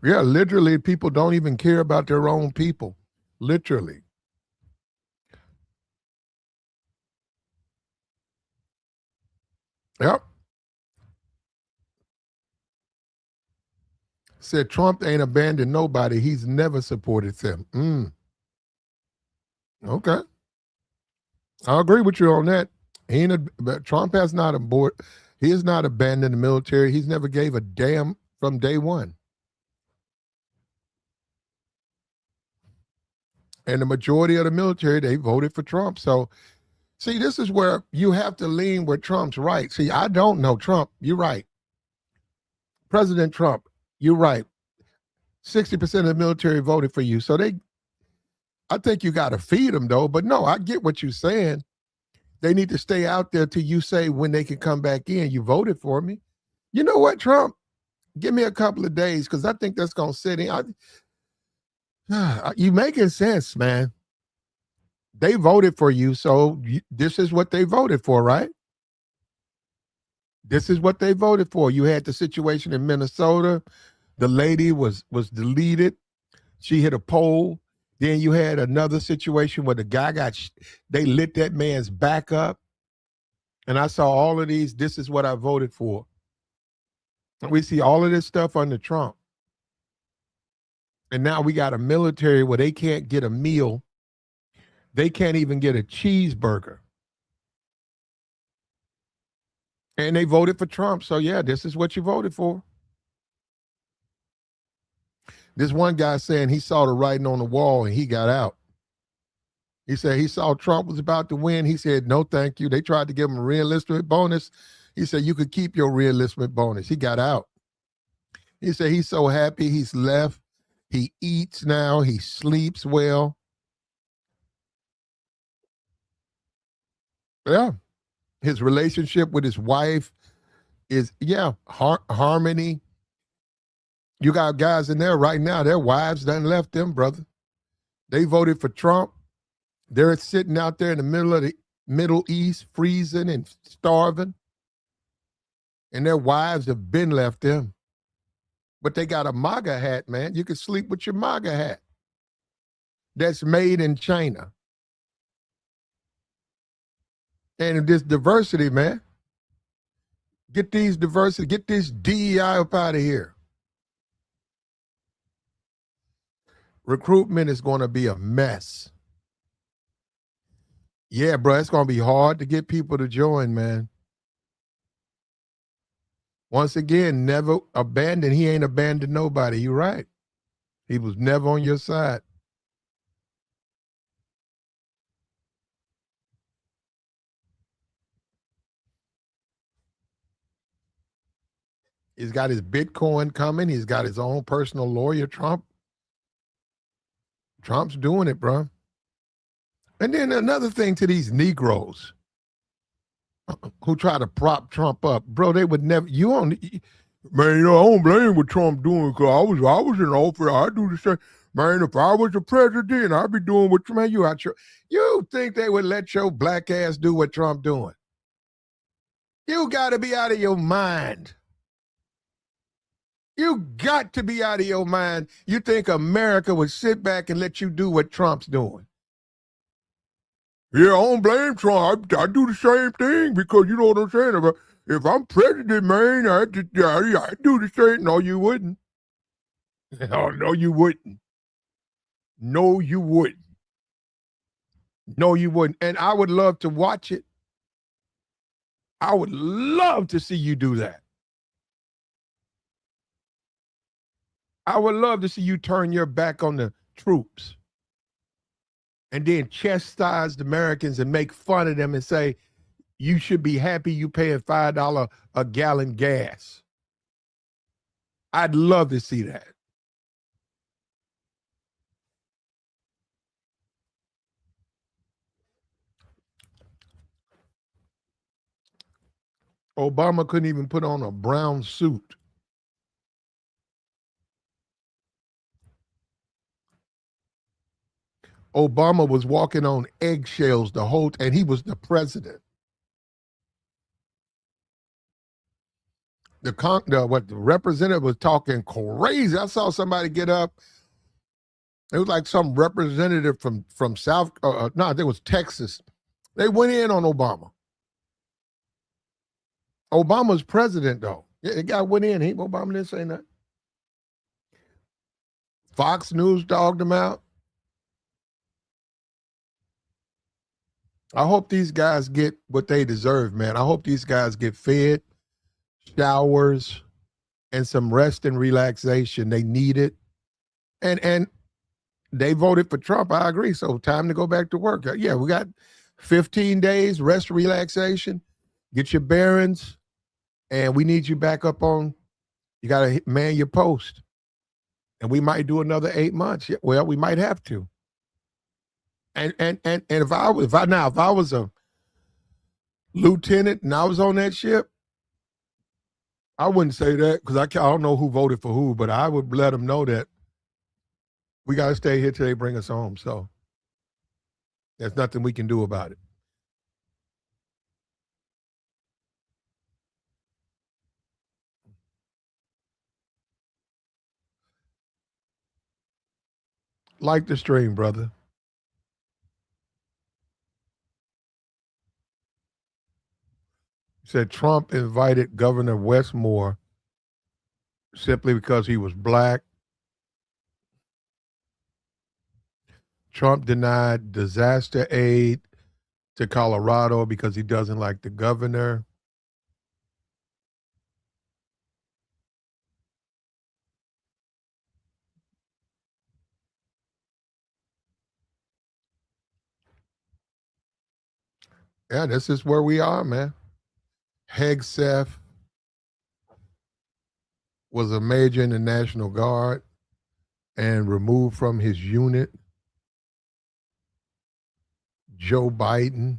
Yeah, literally, people don't even care about their own people. Literally. Yep. Said Trump ain't abandoned nobody. He's never supported them. Okay. I agree with you on that. But Trump has not he has not abandoned the military. He's never gave a damn from day one. And the majority of the military, they voted for Trump. So, see, this is where you have to lean where Trump's right. See, I don't know Trump. You're right. President Trump, you're right. 60% of the military voted for you. So I think you got to feed them, though. But no, I get what you're saying. They need to stay out there till you say when they can come back in. You voted for me. You know what, Trump? Give me a couple of days because I think that's going to sit in. You making sense, man. They voted for you, so this is what they voted for, right? This is what they voted for. You had the situation in Minnesota. The lady was deleted. She hit a pole. Then you had another situation where the guy they lit that man's back up. And I saw all of these. This is what I voted for. We see all of this stuff under Trump. And now we got a military where they can't get a meal. They can't even get a cheeseburger. And they voted for Trump. So, yeah, this is what you voted for. This one guy saying he saw the writing on the wall and he got out. He said he saw Trump was about to win. He said, no, thank you. They tried to give him a reenlistment bonus. He said, you could keep your reenlistment bonus. He got out. He said he's so happy he's left. He eats now. He sleeps well. Yeah. His relationship with his wife is, harmony. You got guys in there right now, their wives done left them, brother. They voted for Trump. They're sitting out there in the middle of the Middle East, freezing and starving. And their wives have been left them. But they got a MAGA hat, man. You can sleep with your MAGA hat. That's made in China. And this diversity, man. Get these diversity, get this DEI up out of here. Recruitment is going to be a mess. Yeah, bro, it's going to be hard to get people to join, man. Once again, never abandoned. He ain't abandoned nobody. You're right. He was never on your side. He's got his Bitcoin coming. He's got his own personal lawyer, Trump. Trump's doing it, bro. And then another thing to these Negroes who try to prop Trump up, bro, they would never, man, I don't blame what Trump doing because I was in office. I'd do the same. Man, if I was the president, I'd be doing what, man, you think they would let your black ass do what Trump doing? You got to be out of your mind. You got to be out of your mind. You think America would sit back and let you do what Trump's doing? Yeah, I don't blame Trump. I do the same thing because you know what I'm saying. If I'm president, man, I do the same. No, you wouldn't. Oh, no, you wouldn't. No, you wouldn't. No, you wouldn't. And I would love to watch it. I would love to see you do that. I would love to see you turn your back on the troops and then chastise the Americans and make fun of them and say, you should be happy you paying $5 a gallon gas. I'd love to see that. Obama couldn't even put on a brown suit. Obama was walking on eggshells the whole time, and he was the president. The representative was talking crazy. I saw somebody get up. It was like some representative from South. No, I think it was Texas. They went in on Obama. Obama's president, though. Yeah, the guy went in. Obama didn't say nothing. Fox News dogged him out. I hope these guys get what they deserve, man. I hope these guys get fed, showers, and some rest and relaxation. They need it. And they voted for Trump. I agree. So time to go back to work. Yeah, we got 15 days, rest, relaxation, get your bearings, and we need you back up on, you got to man your post. And we might do another 8 months. Yeah, well, we might have to. And if I was a lieutenant and I was on that ship, I wouldn't say that because I don't know who voted for who, but I would let them know that we got to stay here till they bring us home. So there's nothing we can do about it. Like the stream, brother. Said Trump invited Governor Westmore simply because he was black. Trump denied disaster aid to Colorado because he doesn't like the governor. Yeah, this is where we are, man. Hegseth was a major in the National Guard and removed from his unit. Joe Biden.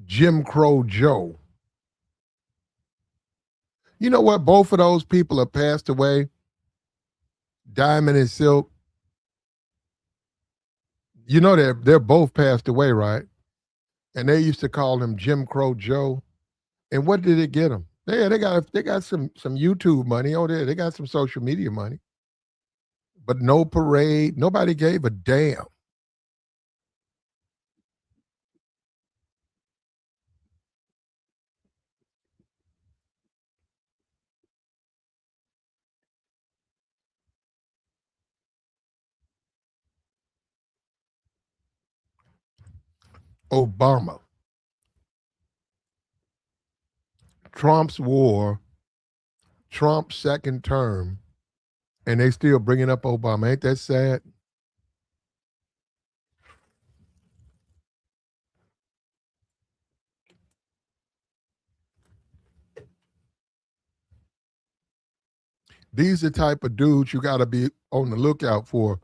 Jim Crow Joe. You know what? Both of those people have passed away. Diamond and Silk. You know they're both passed away, right? And they used to call him Jim Crow Joe. And what did it get them? They got some YouTube money. Oh, they got some social media money. But no parade. Nobody gave a damn. Obama. Trump's war, Trump's second term, and they still bringing up Obama. Ain't that sad? These are the type of dudes you got to be on the lookout for.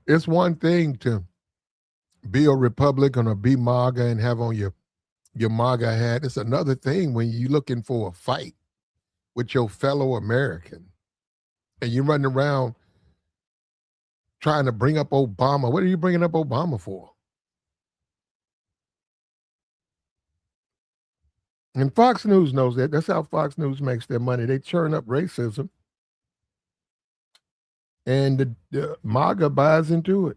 It's one thing to be a Republican or be MAGA and have on your MAGA hat. It's another thing when you're looking for a fight with your fellow American and you're running around trying to bring up Obama. What are you bringing up Obama for? And Fox News knows that. That's how Fox News makes their money. They churn up racism, and the MAGA buys into it.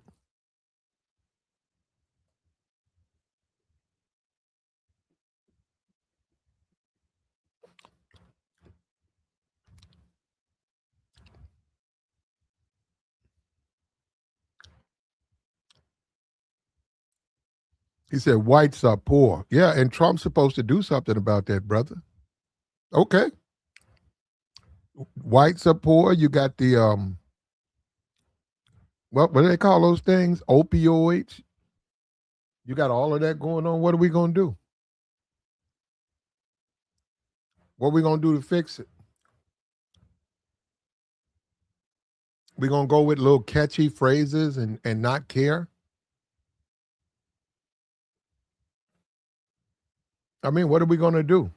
He said whites are poor. Yeah, and Trump's supposed to do something about that, brother. Okay. Whites are poor. You got the what do they call those things? Opioids. You got all of that going on. What are we gonna do? What are we gonna do to fix it? We gonna go with little catchy phrases and not care? I mean, what are we gonna do?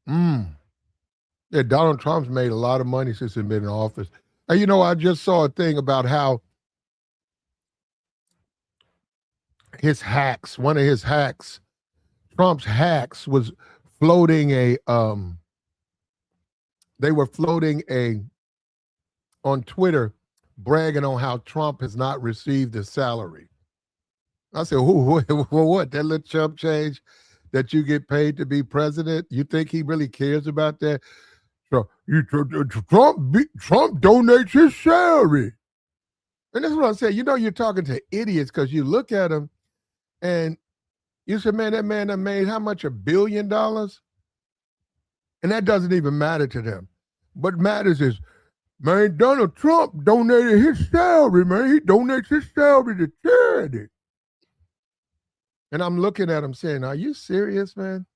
Yeah, Donald Trump's made a lot of money since he's been in office. And you know, I just saw a thing about how his hacks, one of his hacks, Trump's hacks was floating a they were floating a on Twitter bragging on how Trump has not received a salary. I said, what? That little chump change that you get paid to be president? You think he really cares about that? So Trump donates his salary. And that's what I'm saying. You know, you're talking to idiots because you look at them and you say, man, that man that made how much? $1 billion? And that doesn't even matter to them. What matters is, man, Donald Trump donated his salary, man. He donates his salary to charity. And I'm looking at him saying, are you serious, man?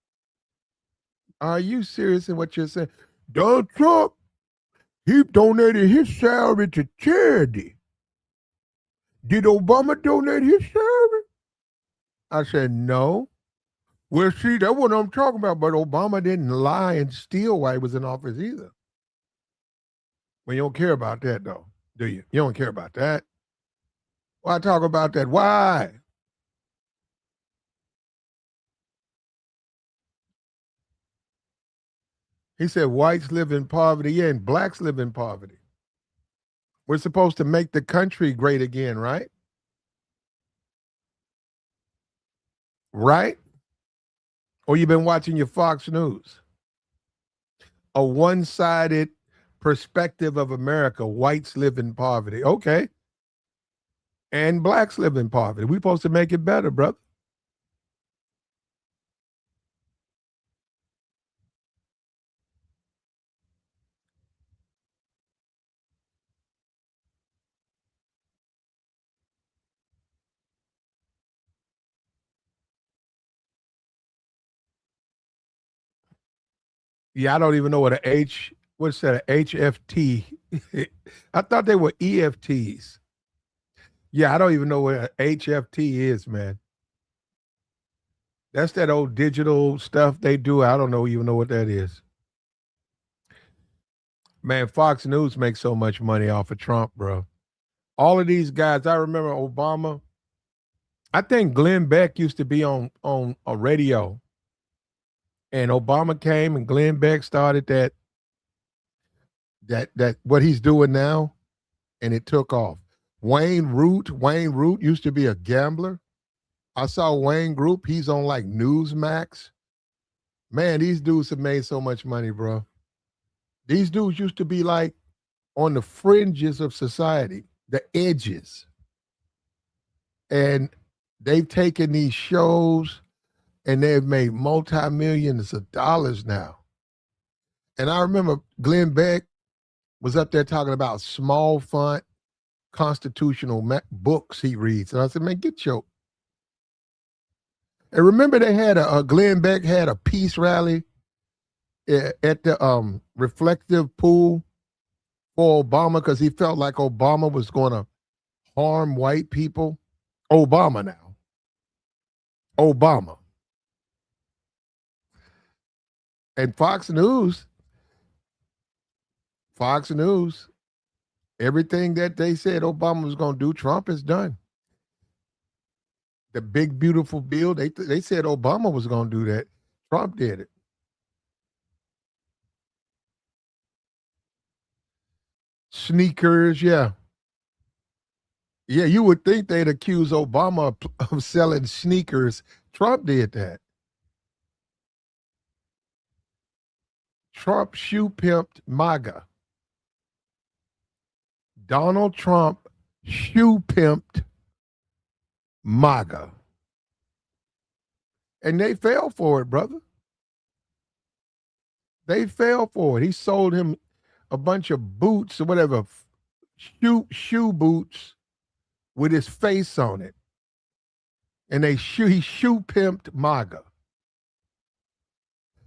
Are you serious in what you're saying? Donald Trump, he donated his salary to charity. Did Obama donate his salary? I said, no. Well, see, that's what I'm talking about. But Obama didn't lie and steal while he was in office either. Well, you don't care about that, though, do you? You don't care about that. Why talk about that? Why? He said whites live in poverty, yeah, and blacks live in poverty. We're supposed to make the country great again, right? Right? Or you've been watching your Fox News. A one-sided perspective of America. Whites live in poverty. Okay. And blacks live in poverty. We're supposed to make it better, brother. Yeah, I don't even know what what's that, a HFT? I thought they were EFTs. Yeah, I don't even know what a HFT is, man. That's that old digital stuff they do. I don't know even know what that is. Man, Fox News makes so much money off of Trump, bro. All of these guys, I remember Obama. I think Glenn Beck used to be on a radio, and Obama came, and Glenn Beck started that what he's doing now, and it took off. Wayne Root used to be a gambler. I saw Wayne Group. He's on like Newsmax. Man, these dudes have made so much money, bro. These dudes used to be like on the fringes of society, the edges. And they've taken these shows and they've made multi-millions of dollars now. And I remember Glenn Beck was up there talking about small font constitutional books he reads. And I said, man, get your. And remember they had a Glenn Beck had a peace rally at the reflective pool for Obama because he felt like Obama was going to harm white people. Obama now. Obama. And Fox News, everything that they said Obama was going to do, Trump has done. The big, beautiful bill, they said Obama was going to do that. Trump did it. Sneakers, yeah. Yeah, you would think they'd accuse Obama of selling sneakers. Trump did that. Trump shoe pimped MAGA. Donald Trump shoe pimped MAGA. And they fell for it, brother. They fell for it. He sold him a bunch of boots or whatever, shoe boots with his face on it. And he shoe pimped MAGA.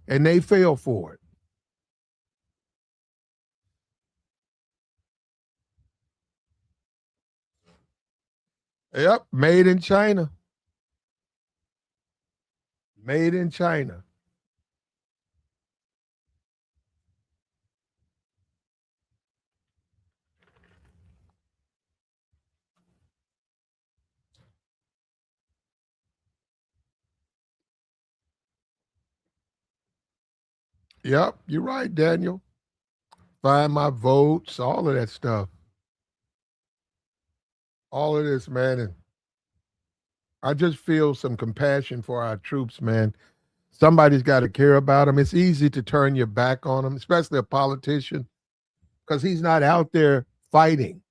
And they fell for it. Yep, made in China. Made in China. Yep, you're right, Daniel. Find my votes, all of that stuff. All of this, man. And I just feel some compassion for our troops, man. Somebody's got to care about them. It's easy to turn your back on them, especially a politician, because he's not out there fighting.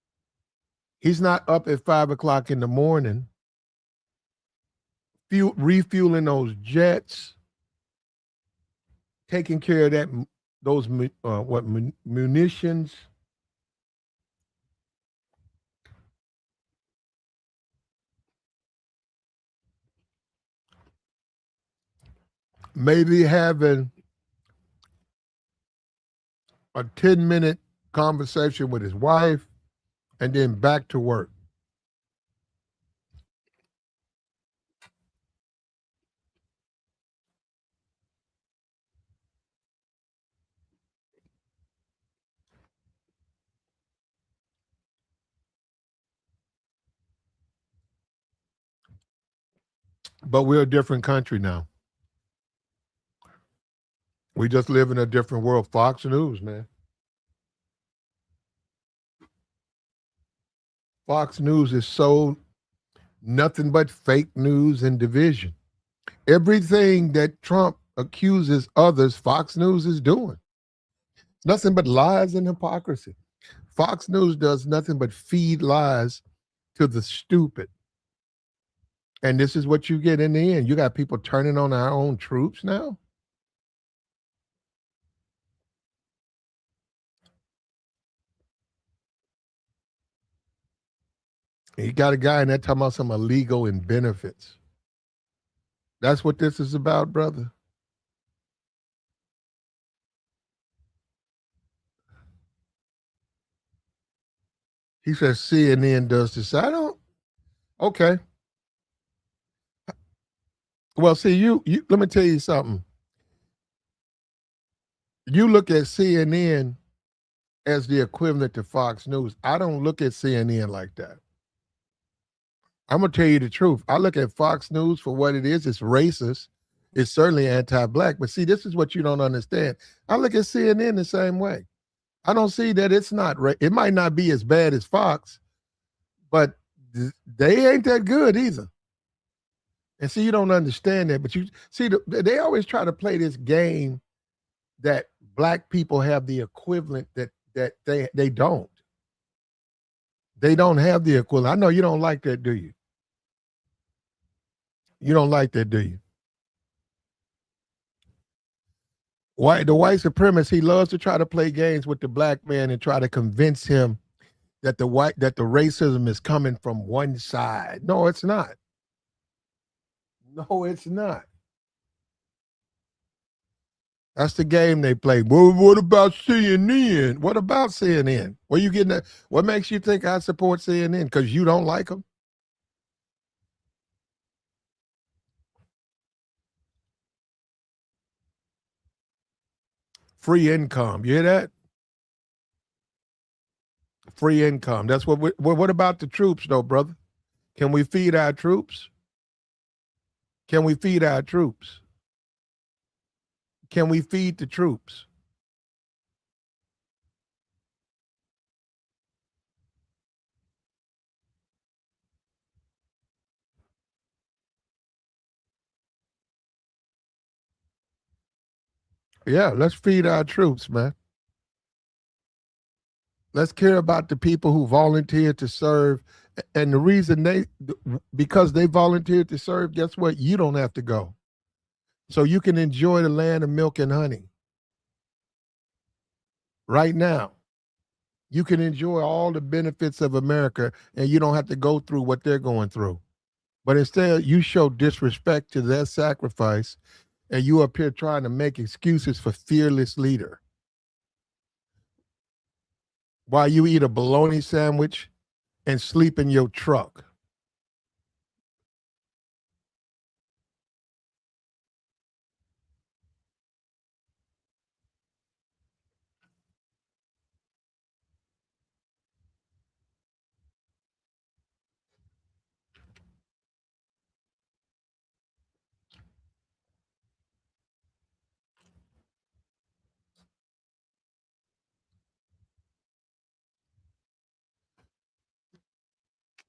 He's not up at 5 o'clock in the morning, refueling those jets, taking care of those munitions. Maybe having a 10-minute conversation with his wife and then back to work. But we're a different country now. We just live in a different world. Fox News, man. Fox News is so nothing but fake news and division. Everything that Trump accuses others, Fox News is doing. Nothing but lies and hypocrisy. Fox News does nothing but feed lies to the stupid. And this is what you get in the end. You got people turning on our own troops now. You got a guy in there talking about some illegal and benefits. That's what this is about, brother. He says CNN does this. I don't. Okay. Well, see, you. Let me tell you something. You look at CNN as the equivalent to Fox News. I don't look at CNN like that. I'm gonna tell you the truth. I look at Fox News for what it is. It's racist. It's certainly anti-black. But see, this is what you don't understand. I look at CNN the same way. I don't see that it's not. It might not be as bad as Fox, but they ain't that good either. And see, you don't understand that. But you see, they always try to play this game that black people have the equivalent that they don't. They don't have the equivalent. I know you don't like that, do you? You don't like that, do you? The white supremacist, he loves to try to play games with the black man and try to convince him that the racism is coming from one side. No, it's not. No, it's not. That's the game they play. Well, what about CNN? What about CNN? Where you getting that? What makes you think I support CNN? Because you don't like them? Free income. You hear that? Free income. That's what about the troops, though, brother? Can we feed our troops? Can we feed our troops? Can we feed the troops? Yeah, let's feed our troops, man. Let's care about the people who volunteered to serve. And the reason because they volunteered to serve, guess what? You don't have to go. So you can enjoy the land of milk and honey right now. You can enjoy all the benefits of America and you don't have to go through what they're going through. But instead, you show disrespect to their sacrifice and you up here trying to make excuses for fearless leader. While you eat a bologna sandwich and sleep in your truck.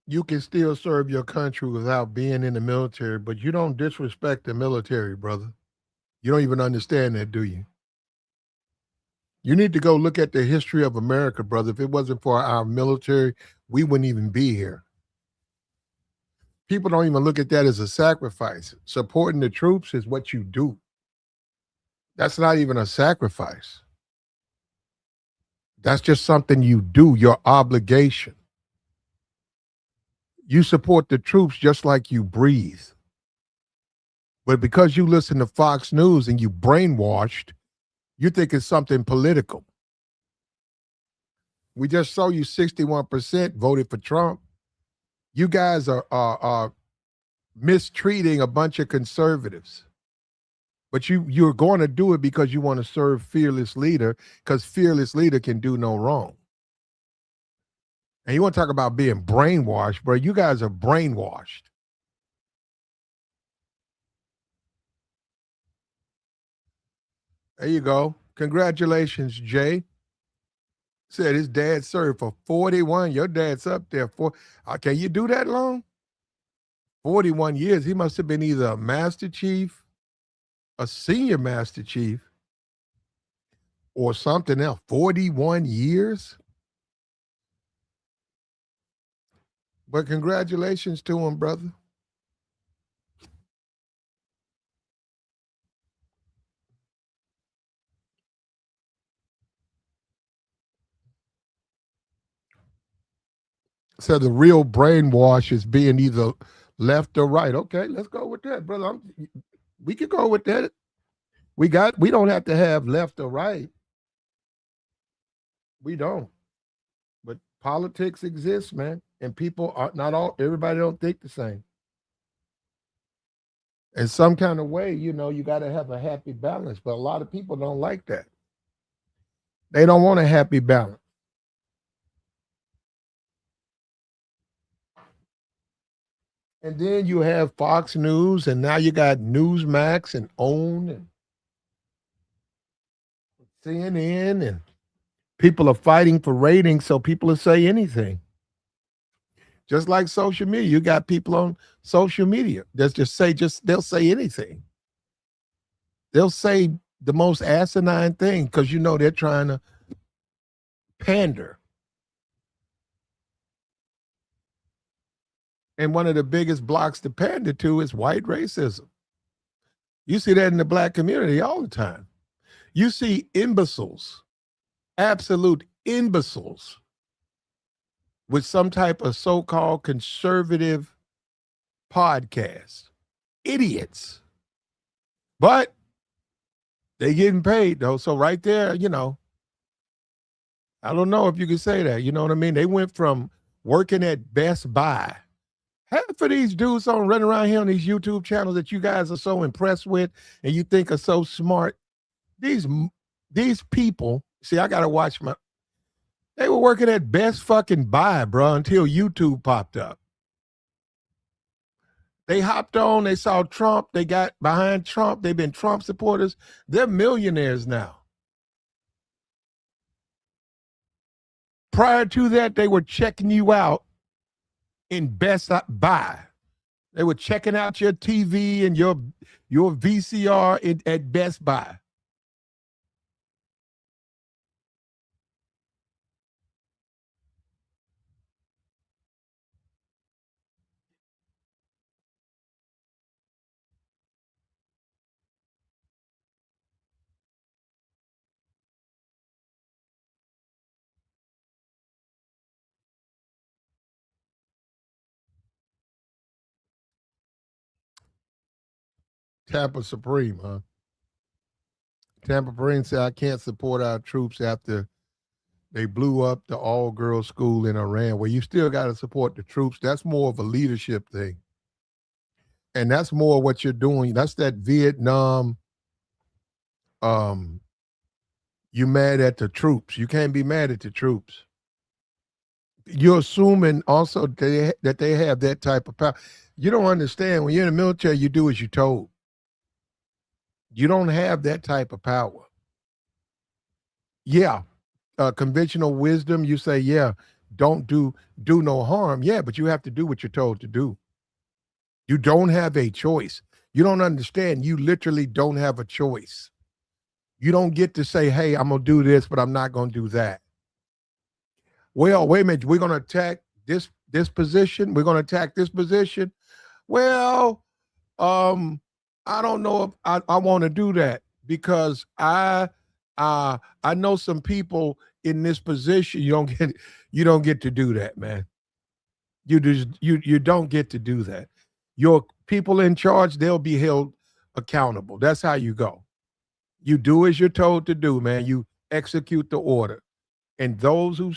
You can still serve your country without being in the military, but you don't disrespect the military, brother. You don't even understand that, do you? You need to go look at the history of America, brother. If it wasn't for our military, we wouldn't even be here. People don't even look at that as a sacrifice. Supporting the troops is what you do. That's not even a sacrifice. That's just something you do, your obligation. You support the troops just like you breathe. But because you listen to Fox News and you brainwashed, you think it's something political. We just saw you 61% voted for Trump. You guys are mistreating a bunch of conservatives. But you're going to do it because you want to serve fearless leader, because fearless leader can do no wrong. And you want to talk about being brainwashed, bro. You guys are brainwashed. There you go. Congratulations, Jay. Said his dad served for 41. Your dad's up there for. Can you do that long? 41 years. He must have been either a master chief, a senior master chief, or something else. 41 years? But congratulations to him, brother. So the real brainwash is being either left or right. Okay, let's go with that, brother. We could go with that. We don't have to have left or right. We don't. But politics exists, man. And people are not all, everybody don't think the same. In some kind of way, you got to have a happy balance. But a lot of people don't like that. They don't want a happy balance. And then you have Fox News, and now you got Newsmax and OWN and CNN, and people are fighting for ratings, so people will say anything. Just like social media, you got people on social media that they'll say anything. They'll say the most asinine thing because they're trying to pander. And one of the biggest blocks to pander to is white racism. You see that in the black community all the time. You see imbeciles, absolute imbeciles, with some type of so-called conservative podcast. Idiots. But they getting paid, though. So right there, I don't know if you can say that. You know what I mean? They went from working at Best Buy. Half of these dudes on running around here on these YouTube channels that you guys are so impressed with and you think are so smart, these people, see, I got to watch they were working at Best fucking Buy, bro, until YouTube popped up. They hopped on, they saw Trump, they got behind Trump, they've been Trump supporters. They're millionaires now. Prior to that, they were checking you out in Best Buy. They were checking out your TV and your VCR at Best Buy. Tampa Supreme, huh? Tampa Supreme said, I can't support our troops after they blew up the all-girls school in Iran. Well, you still got to support the troops. That's more of a leadership thing. And that's more what you're doing. That's that Vietnam, you mad at the troops. You can't be mad at the troops. You're assuming also that they have that type of power. You don't understand. When you're in the military, you do as you're told. You don't have that type of power. Yeah. Conventional wisdom, you say, yeah, don't do no harm. Yeah, but you have to do what you're told to do. You don't have a choice. You don't understand. You literally don't have a choice. You don't get to say, "Hey, I'm gonna do this, but I'm not gonna do that." Well, wait a minute. We're gonna attack this position. We're gonna attack this position. Well, um, I don't know if I want to do that because I know some people in this position. You don't get to do that, man. You don't get to do that. Your people in charge, they'll be held accountable. That's how you go. You do as you're told to do, man. You execute the order. And those who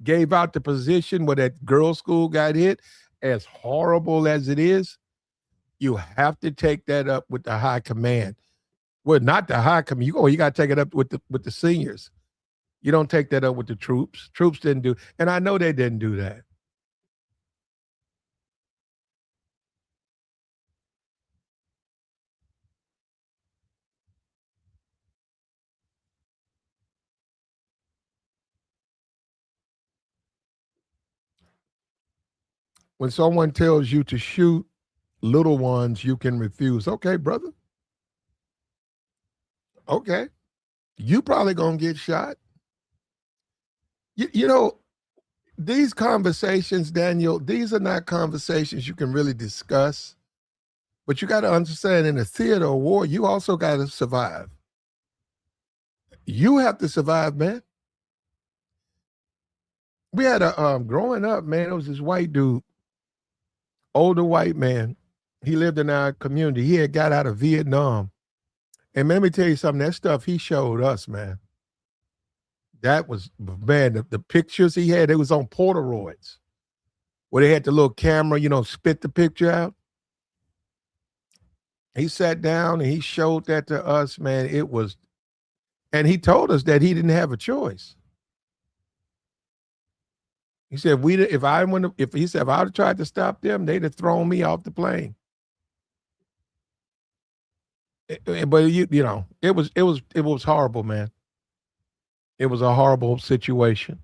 gave out the position where that girls' school got hit, as horrible as it is, you have to take that up with the high command. Well, not the high command. You got to take it up with the seniors. You don't take that up with the troops. Troops didn't do, and I know they didn't do that. When someone tells you to shoot little ones, you can refuse. Okay, brother. Okay, you probably gonna get shot. You know, these conversations, Daniel, these are not conversations you can really discuss. But you got to understand in a theater of war, you also got to survive. You have to survive, man. We had a growing up, man, it was this white dude, older white man. He lived in our community. He had got out of Vietnam. And let me tell you something, that stuff he showed us, man. That was man, the pictures he had, it was on Polaroids where they had the little camera, spit the picture out. He sat down and he showed that to us, man. It was, and he told us that he didn't have a choice. He said, if he said, if I'd have tried to stop them, they'd have thrown me off the plane. But it was horrible, man. It was a horrible situation.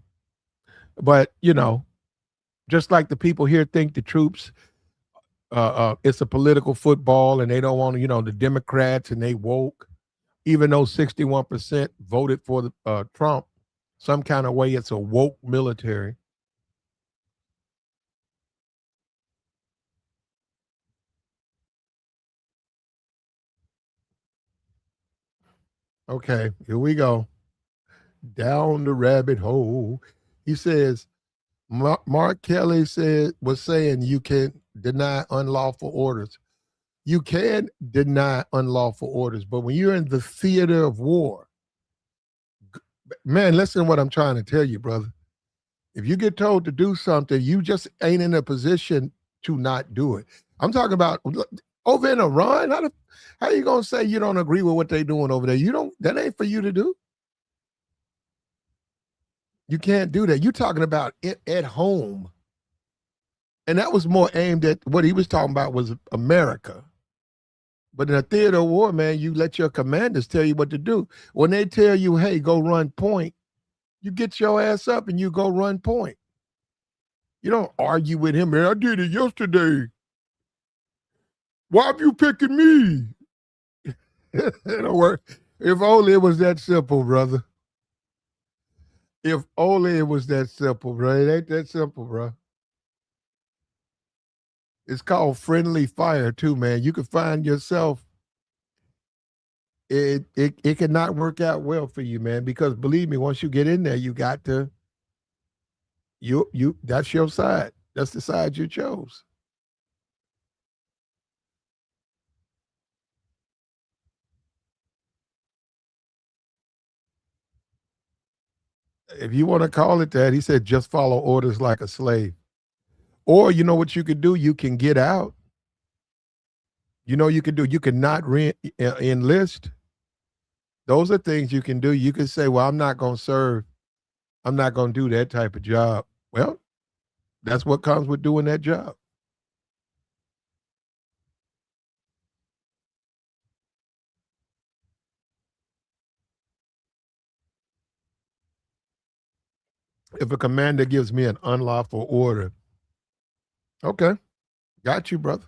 But just like the people here think the troops, it's a political football, and they don't want to, the Democrats and they woke, even though 61% voted for Trump, some kind of way it's a woke military. Okay, here we go. Down the rabbit hole. He says, Mark Kelly was saying you can deny unlawful orders. You can deny unlawful orders, but when you're in the theater of war, man, listen to what I'm trying to tell you, brother. If you get told to do something, you just ain't in a position to not do it. I'm talking about over in Iran. How you gonna say you don't agree with what they're doing over there? You don't. That ain't for you to do. You can't do that. You're talking about it at home, and that was more aimed at what he was talking about was America. But in a theater of war, man, you let your commanders tell you what to do. When they tell you, "Hey, go run point," you get your ass up and you go run point. You don't argue with him, man. I did it yesterday. Why are you picking me? It don't work. If only it was that simple, brother. If only it was that simple, bro. It ain't that simple, bro. It's called friendly fire, too, man. You can find yourself. It cannot work out well for you, man. Because believe me, once you get in there, you got to you. That's your side. That's the side you chose. If you want to call it that, he said, just follow orders like a slave. Or you know what you could do? You can get out. You know you can do. You can not enlist. Those are things you can do. You can say, "Well, I'm not going to serve. I'm not going to do that type of job." Well, that's what comes with doing that job. If a commander gives me an unlawful order, okay, got you, brother.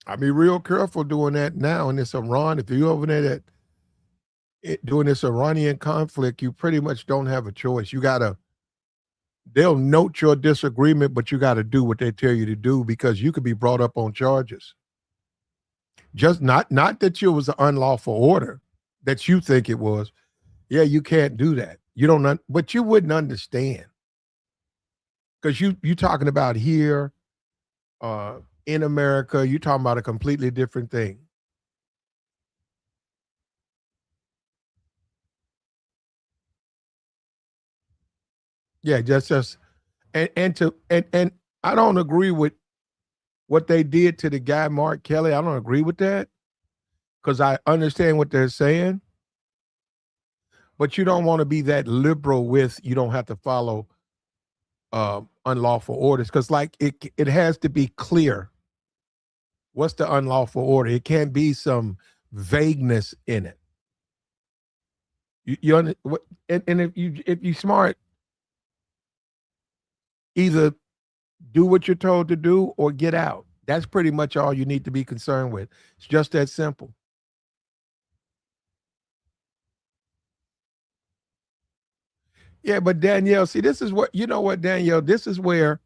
I be real careful doing that now in this Iran. If you're over there doing this Iranian conflict, you pretty much don't have a choice. You gotta they'll note your disagreement, but you gotta do what they tell you to do because you could be brought up on charges. Just not that you was an unlawful order that you think it was. Yeah, you can't do that. You don't, but you wouldn't understand because you talking about here uh, in America. You talking about a completely different thing. Yeah, just and I don't agree with what they did to the guy Mark Kelly. I don't agree with that because I understand what they're saying, but you don't want to be that liberal with you don't have to follow unlawful orders because like it has to be clear what's the unlawful order. It can't be some vagueness in it. And if you smart, either do what you're told to do or get out. That's pretty much all you need to be concerned with. It's just that simple. Yeah, but Danielle, see, this is what you know what, Danielle, this is where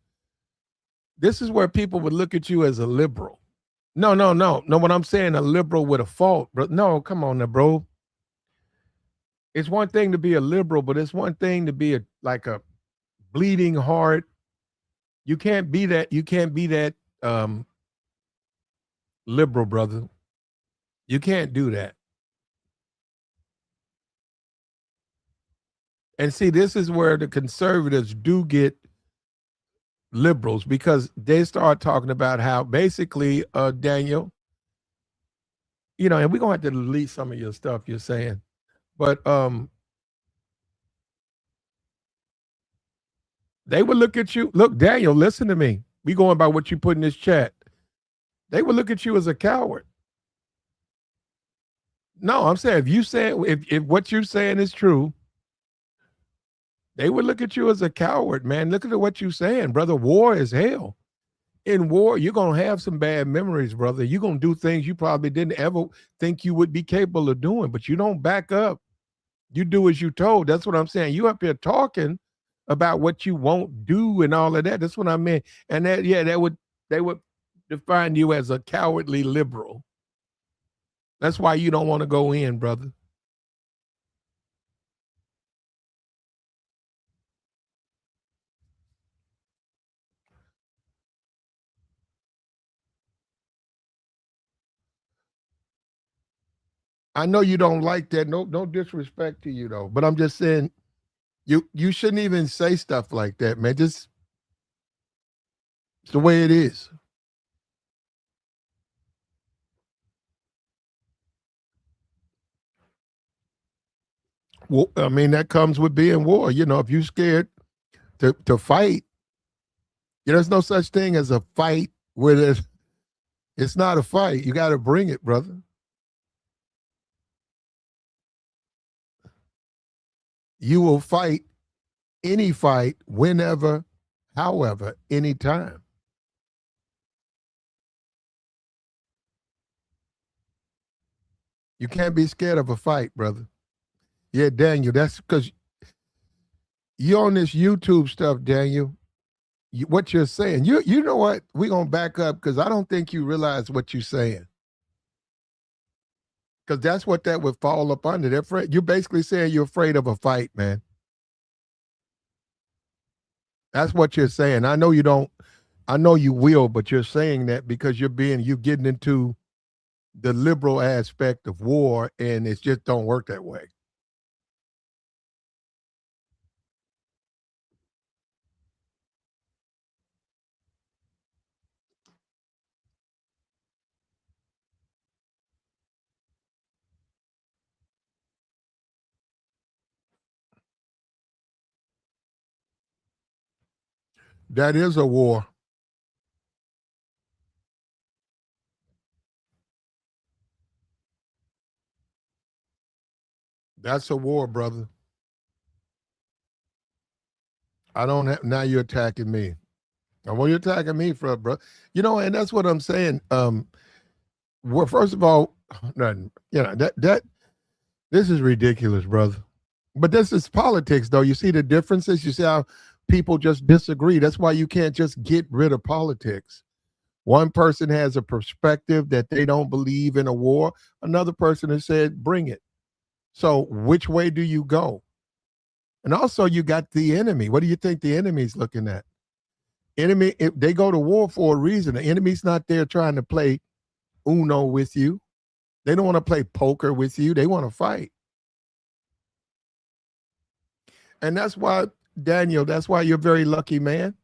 people would look at you as a liberal. No, no, no. No, what I'm saying, a liberal with a fault, bro. No, come on now, bro. It's one thing to be a liberal, but it's one thing to be a bleeding heart. You can't be that, um liberal, brother. You can't do that. And see, this is where the conservatives do get liberals because they start talking about how basically, Daniel, and we're gonna have to delete some of your stuff you're saying. But they would look at you. Look, Daniel, listen to me. We going by what you put in this chat. They would look at you as a coward. No, I'm saying if what you're saying is true, they would look at you as a coward, man. Look at what you're saying, brother. War is hell. In war, you're gonna have some bad memories, brother. You're gonna do things you probably didn't ever think you would be capable of doing, but you don't back up. You do as you told. That's what I'm saying. You up here talking about what you won't do and all of that. That's what I meant. And that, yeah, they would define you as a cowardly liberal. That's why you don't want to go in, brother. I know you don't like that. No disrespect to you though. But I'm just saying you shouldn't even say stuff like that, man. Just it's the way it is. Well, I mean, that comes with being war. If you're scared to fight, there's no such thing as a fight where it's not a fight. You got to bring it, brother. You will fight any fight, whenever, however, anytime. You can't be scared of a fight, brother. Yeah, Daniel, that's because you on this YouTube stuff, Daniel. What you're saying, you know what? We're gonna back up because I don't think you realize what you're saying. Because that's what that would fall up under. You're basically saying you're afraid of a fight, man. That's what you're saying. I know you don't. I know you will, but you're saying that because you're getting into the liberal aspect of war, and it just don't work that way. That is a war. That's a war, brother. I don't have, now you're attacking me. And what you're attacking me for, bro? You know, and that's what I'm saying. Well, first of all, nothing. You know that this is ridiculous, brother. But this is politics, though. You see the differences. You see how people just disagree. That's why you can't just get rid of politics. One person has a perspective that they don't believe in a war. Another person has said, "Bring it." So, which way do you go? And also, you got the enemy. What do you think the enemy's looking at? Enemy, if they go to war for a reason. The enemy's not there trying to play Uno with you. They don't want to play poker with you. They want to fight. And that's why, Daniel, that's why you're a very lucky man.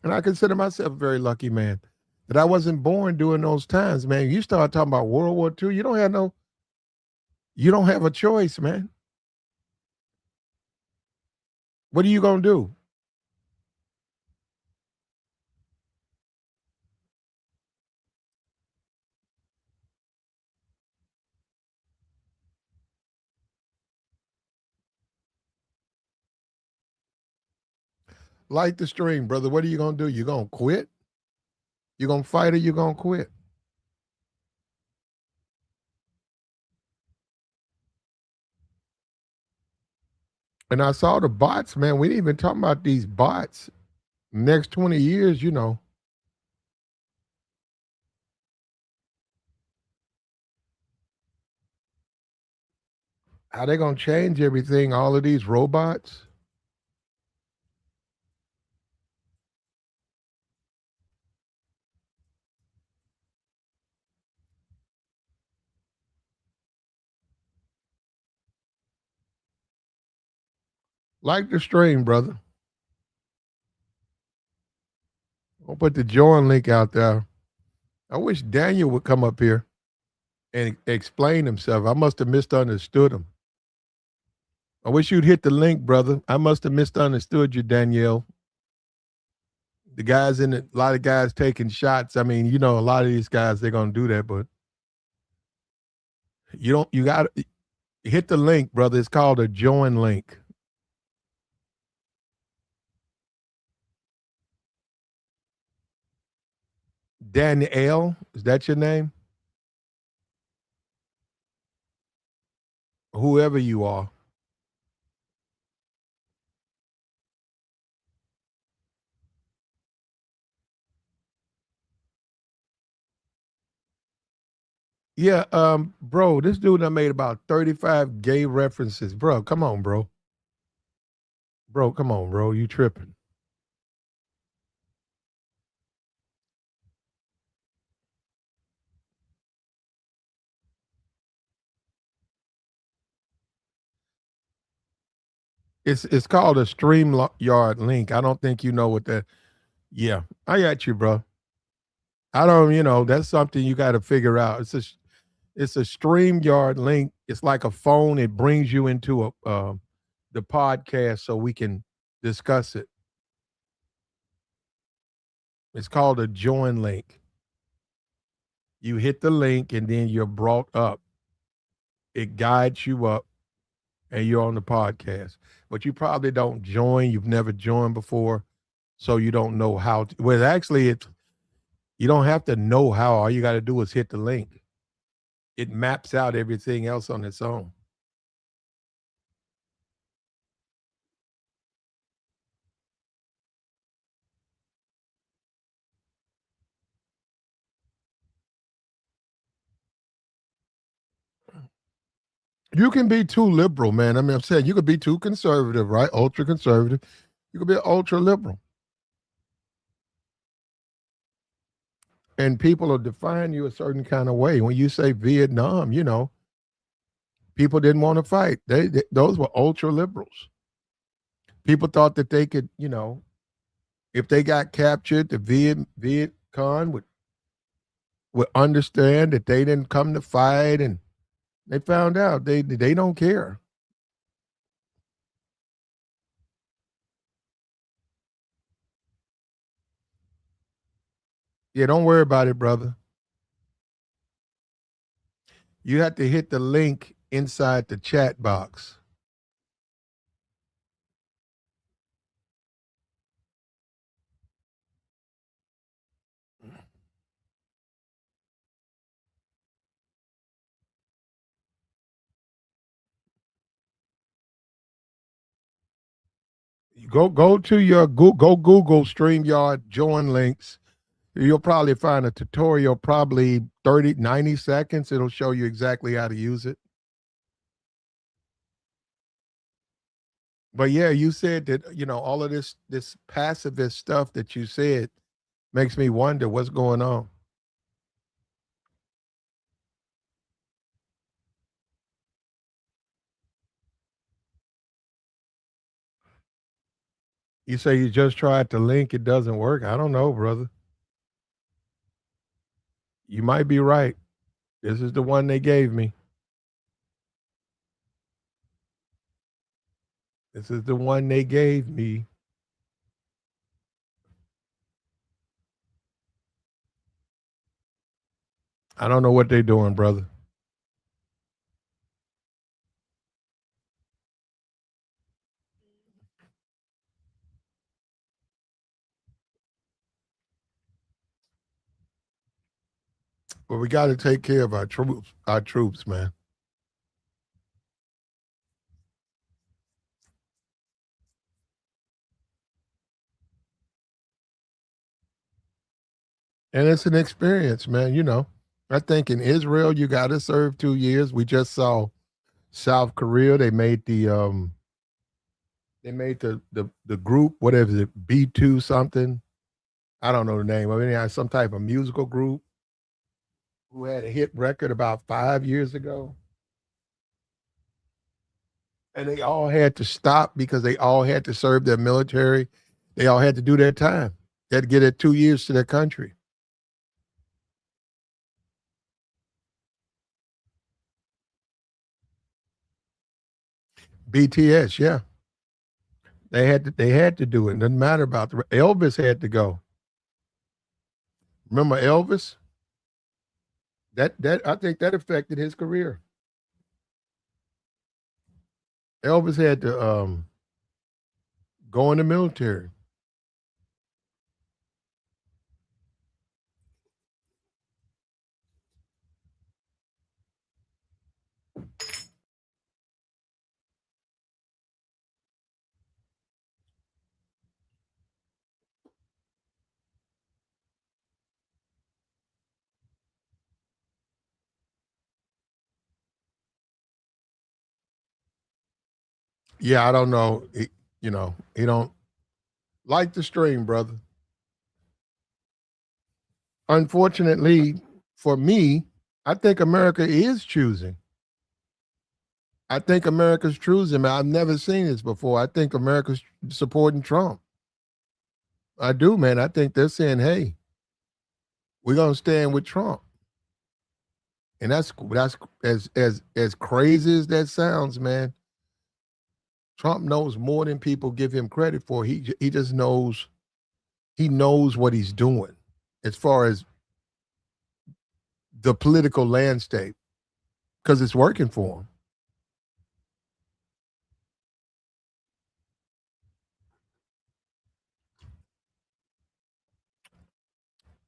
And I consider myself a very lucky man that I wasn't born during those times, man. You start talking about World War II, you don't have a choice, man. What are you going to do? Light the stream, brother. What are you going to do? You going to quit? You going to fight or you going to quit? And I saw the bots, man. We didn't even talk about these bots. Next 20 years, how they going to change everything, all of these robots? Like the stream, brother. I'll put the join link out there. I wish Daniel would come up here and explain himself. I must have misunderstood him. I wish you'd hit the link, brother. I must have misunderstood you, Danielle. The guys a lot of guys taking shots. I mean, a lot of these guys, they're going to do that, but you got to hit the link, brother. It's called a join link. Danielle, is that your name? Whoever you are. Yeah, bro, this dude I made about 35 gay references. Bro, come on, bro. Bro, come on, bro. You tripping. It's called a StreamYard link. I don't think you know what that. Yeah, I got you, bro. I don't. That's something you got to figure out. It's a StreamYard link. It's like a phone. It brings you into the podcast so we can discuss it. It's called a join link. You hit the link and then you're brought up. It guides you up and you're on the podcast. But you probably don't join. You've never joined before, so you don't know how to. Well, actually, you don't have to know how. All you got to do is hit the link. It maps out everything else on its own. You can be too liberal, man. I mean, I'm saying you could be too conservative, right? Ultra conservative. You could be ultra liberal. And people will define you a certain kind of way. When you say Vietnam, people didn't want to fight. Those were ultra liberals. People thought that they could, if they got captured, the Viet Cong would understand that they didn't come to fight, and they found out they don't care. Yeah, don't worry about it, brother. You have to hit the link inside the chat box. Go to your go Google StreamYard join links. You'll probably find a tutorial, probably 30, 90 seconds. It'll show you exactly how to use it. But yeah, you said that, all of this pacifist stuff that you said makes me wonder what's going on. You say you just tried to link, it doesn't work. I don't know, brother. You might be right. This is the one they gave me. This is the one they gave me. I don't know what they're doing, brother. But we got to take care of our troops, man. And it's an experience, man. I think in Israel you got to serve 2 years. We just saw South Korea. They made the group, whatever is it, B2 something. I don't know the name. I mean, they had some type of musical group who had a hit record about 5 years ago. And they all had to stop because they all had to serve their military. They all had to do their time. They had to get their 2 years to their country. BTS, yeah. They had to do it. It doesn't matter about Elvis had to go. Remember Elvis? That I think that affected his career. Elvis had to go in the military. Yeah, I don't know. He don't like the stream, brother. Unfortunately for me, I think America is choosing. I think America's choosing. Man, I've never seen this before. I think America's supporting Trump. I do, man. I think they're saying, "Hey, we're gonna stand with Trump," and that's as crazy as that sounds, man. Trump knows more than people give him credit for. He just knows what he's doing as far as the political landscape because it's working for him.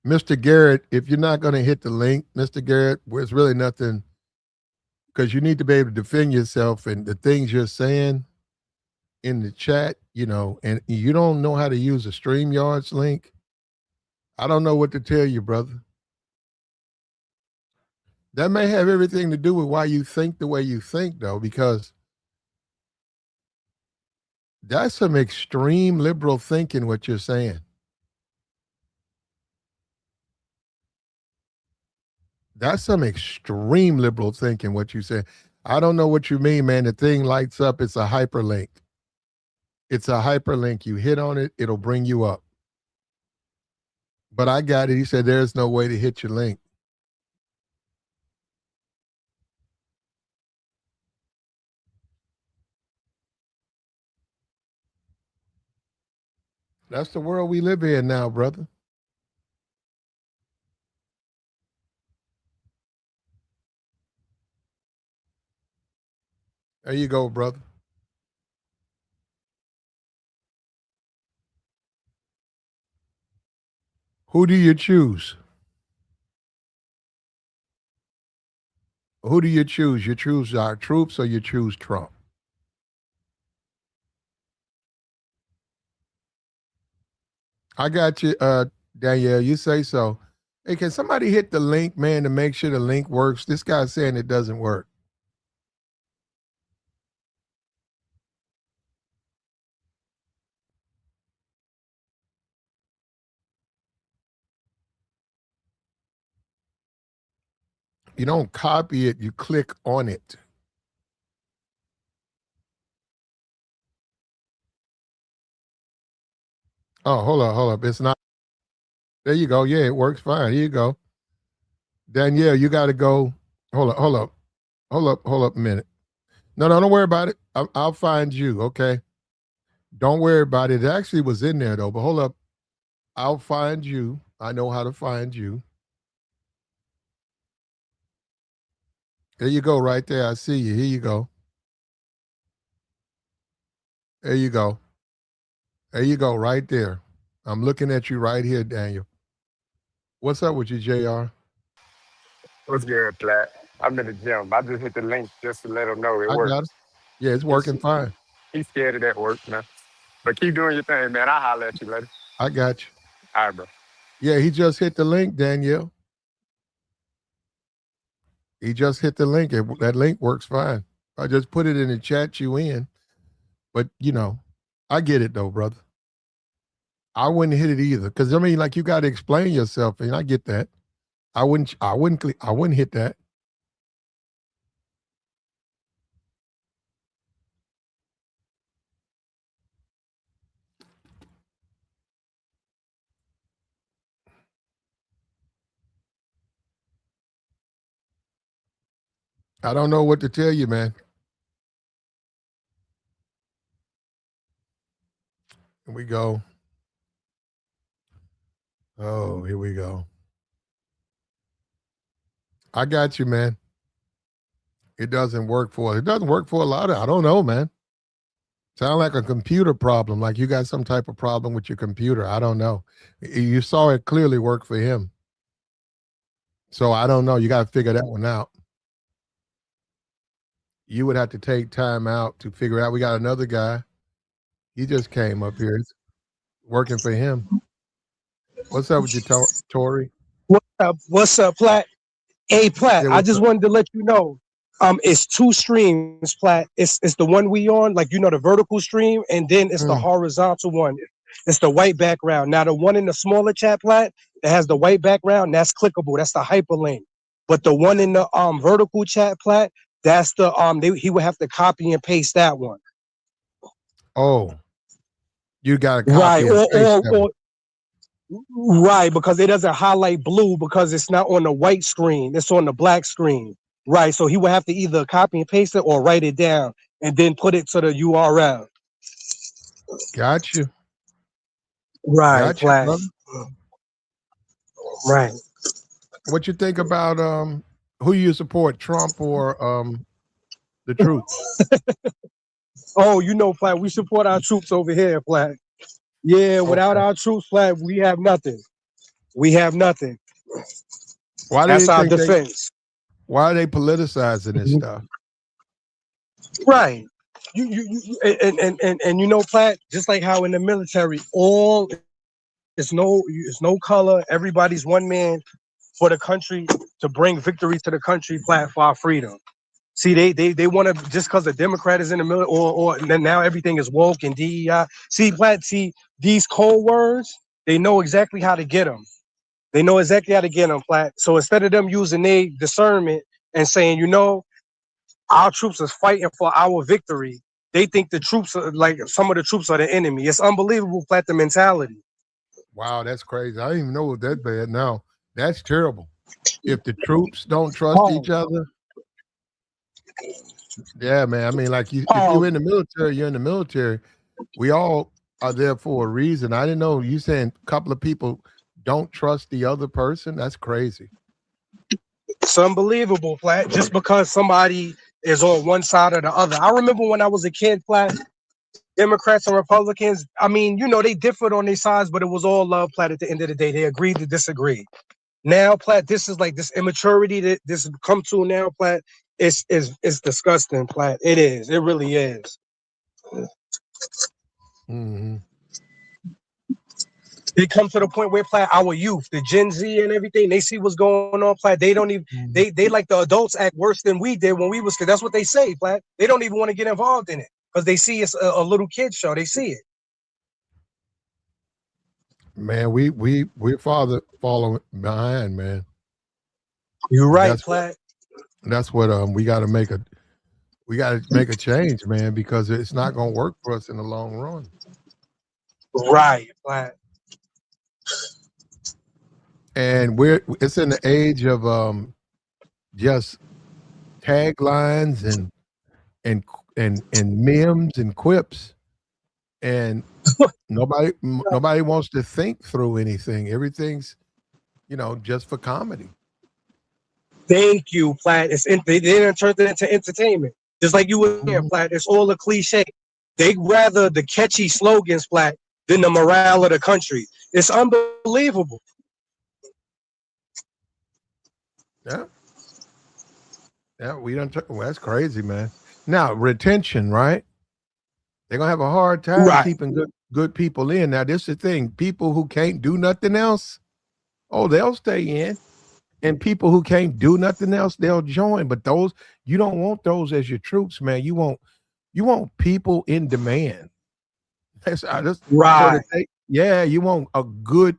Mr. Garrett, if you're not going to hit the link, Mr. Garrett, there's really nothing because you need to be able to defend yourself and the things you're saying in the chat, and you don't know how to use a StreamYards link. I don't know what to tell you, brother. That may have everything to do with why you think the way you think, though, because that's some extreme liberal thinking, what you're saying. That's some extreme liberal thinking, what you say. I don't know what you mean, man. The thing lights up. It's a hyperlink. It's a hyperlink. You hit on it, it'll bring you up. But I got it. He said there's no way to hit your link. That's the world we live in now, brother. There you go, brother. Who do you choose? Who do you choose? You choose our troops or you choose Trump? I got you, Danielle. You say so. Hey, can somebody hit the link, man, to make sure the link works? This guy's saying it doesn't work. You don't copy it, you click on it. Oh, hold up. It's not. There you go. Yeah, it works fine. Here you go. Danielle, you got to go. Hold up a minute. No, don't worry about it. I'll find you, okay? Don't worry about it. It actually was in there, though, but hold up. I'll find you. I know how to find you. There you go, right there. I see you. Here you go. There you go. There you go, right there. I'm looking at you right here, Daniel. What's up with you, JR? What's good, Flat? I'm in the gym. I just hit the link just to let him know it I got it. works. Yeah, it's He's, working fine. he's scared of that work, man. But keep doing your thing, man. I'll holler at you later. I got you. All right, bro. Yeah, he just hit the link, Danielle. He just hit the link. That link works fine. I just put it in the chat you in. But, I get it, though, brother. I wouldn't hit it either. Because, I mean, like, you got to explain yourself, and I get that. I wouldn't hit that. I don't know what to tell you, man. Here we go. Oh, here we go. I got you, man. It doesn't work for it. It doesn't work for a lot of. I don't know, man. Sound like a computer problem. Like you got some type of problem with your computer. I don't know. You saw it clearly work for him. So I don't know. You got to figure that one out. You would have to take time out to figure out. We got another guy. He just came up here. It's working for him. What's up with you, Tori? What's up? What's up, Platt? Hey, Platt, Yeah, I what's just up? wanted to let you know. It's two streams, Platt. It's the one we on, like the vertical stream, and then it's the Mm. horizontal one. It's the white background. Now the one in the smaller chat, Platt, that has the white background, that's clickable. That's the hyperlink. But the one in the vertical chat, Platt, that's the he would have to copy and paste that one. Oh, you got to Right. copy and paste that one. Right, because it doesn't highlight blue because it's not on the white screen. It's on the black screen. Right. So he would have to either copy and paste it or write it down and then put it to the URL. Got you. Right, Got you, Platt. brother. Right. What you think about who you support, Trump or the troops? Oh, Platt, we support our troops over here, Platt. Yeah, without Okay. our troops, Platt, we have nothing. We have nothing. Why do That's you our think defense. why are they politicizing this stuff? Right. And Platt, just like how in the military, all it's no color. Everybody's one man for the country to bring victory to the country, Platt, for our freedom. See, they want to just because the Democrat is in the middle, or then now everything is woke and DEI. See, Platt, these cold words, they know exactly how to get them. They know exactly how to get them, Platt. So instead of them using their discernment and saying, our troops is fighting for our victory, they think the troops are like some of the troops are the enemy. It's unbelievable, Platt, the mentality. Wow, that's crazy. I didn't even know it was that bad. Now, that's terrible. If the troops don't trust Oh, each other, yeah, man. I mean, like if oh, you're in the military, you're in the military. We all are there for a reason. I didn't know you saying a couple of people don't trust the other person. That's crazy. it's unbelievable, Platt. Just because somebody is on one side or the other. I remember when I was a kid, Platt, Democrats and Republicans, I mean, you know, they differed on their sides, but it was all love, Platt. At the end of the day, they agreed to disagree. Now, Platt, this is like this immaturity that this has come to now, Platt. It's disgusting, Platt. It is. It really is. Mm-hmm. It comes to the point where, Platt, our youth, the Gen Z and everything, they see what's going on, Platt. They don't even they like the adults act worse than we did when we was kids. That's what they say, Platt. They don't even want to get involved in it because they see it's a little kid show. They see it. Man, we're following behind, man. You're right, Platt. That's what we got to make a change, man, because it's not going to work for us in the long run. Right, Platt. And it's in the age of just taglines and memes and quips, and nobody wants to think through anything. Everything's, just for comedy. Thank you, Platt. They didn't turn it into entertainment. Just like you were here, Platt. It's all a cliche. They'd rather the catchy slogans, Platt, than the morale of the country. It's unbelievable. Yeah, that's crazy, man. Now, retention, right? They're gonna have a hard time keeping good people in. Now, this is the thing: people who can't do nothing else, they'll stay in, and people who can't do nothing else, they'll join. But those, you don't want those as your troops, man. You want people in demand. Right. You want a good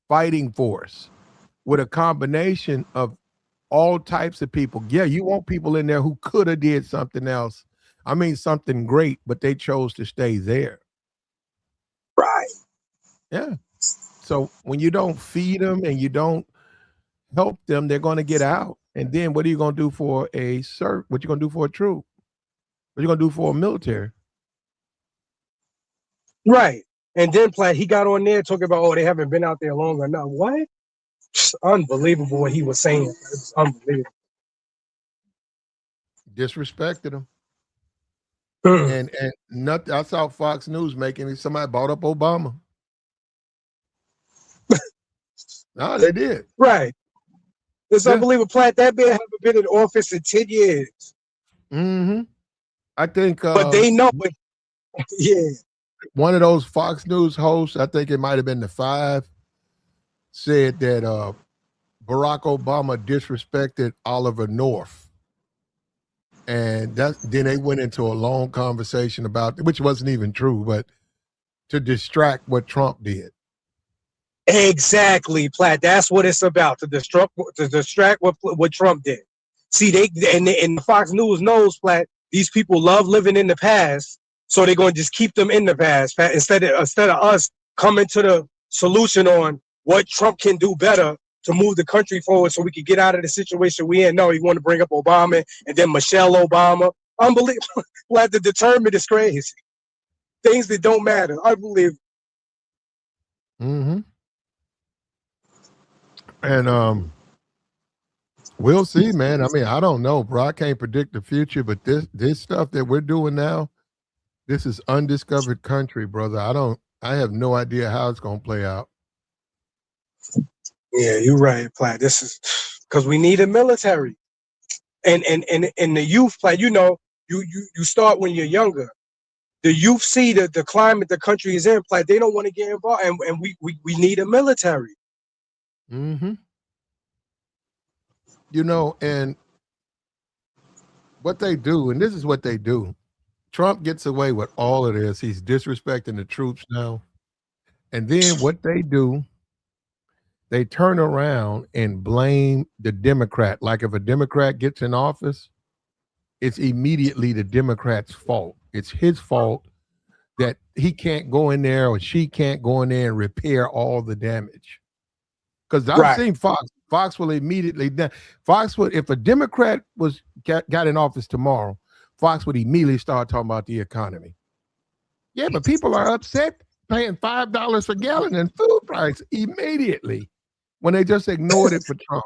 fighting force with a combination of all types of people. Yeah, you want people in there who could have did something else. I mean, something great, but they chose to stay there. Right. Yeah. So when you don't feed them and you don't help them, they're going to get out. And then what are you going to do for what you going to do for a troop? What you going to do for a military? Right. And then Platt, he got on there talking about, they haven't been out there long enough. What? It's unbelievable what he was saying. It was unbelievable. Disrespected him. And nothing. I saw Fox News somebody bought up Obama. No, they did. Right. It's unbelievable. Platt, that man haven't been in office in 10 years. Mm-hmm. I think but they know it. Yeah. One of those Fox News hosts, I think it might have been the 5, said that Barack Obama disrespected Oliver North. And then they went into a long conversation about, which wasn't even true, but to distract what Trump did. Exactly, Platt. That's what it's about, to distract what Trump did. See, and the Fox News knows, Platt, these people love living in the past, so they're going to just keep them in the past, Platt, instead of us coming to the solution on what Trump can do better to move the country forward so we can get out of the situation we in. No, you want to bring up Obama and then Michelle Obama. Unbelievable. Platt, the determined is crazy. Things that don't matter. Unbelievable. Mm-hmm. And we'll see, man. I mean, I don't know, bro. I can't predict the future, but this stuff that we're doing now, this is undiscovered country, brother. I have no idea how it's gonna play out. Yeah, you're right, Platt. This is because we need a military, and the youth, Platt. You start when you're younger. The youth see the climate the country is in, Platt. They don't want to get involved, and we need a military. Mm-hmm. And what they do, and this is what they do. Trump gets away with all of this. He's disrespecting the troops now. And then what they do, they turn around and blame the Democrat. Like if a Democrat gets in office, it's immediately the Democrat's fault. It's his fault that he can't go in there or she can't go in there and repair all the damage. Because I've seen Fox will immediately, if a Democrat got in office tomorrow, Fox would immediately start talking about the economy. Yeah, but people are upset paying $5 a gallon in food price immediately when they just ignored it for Trump.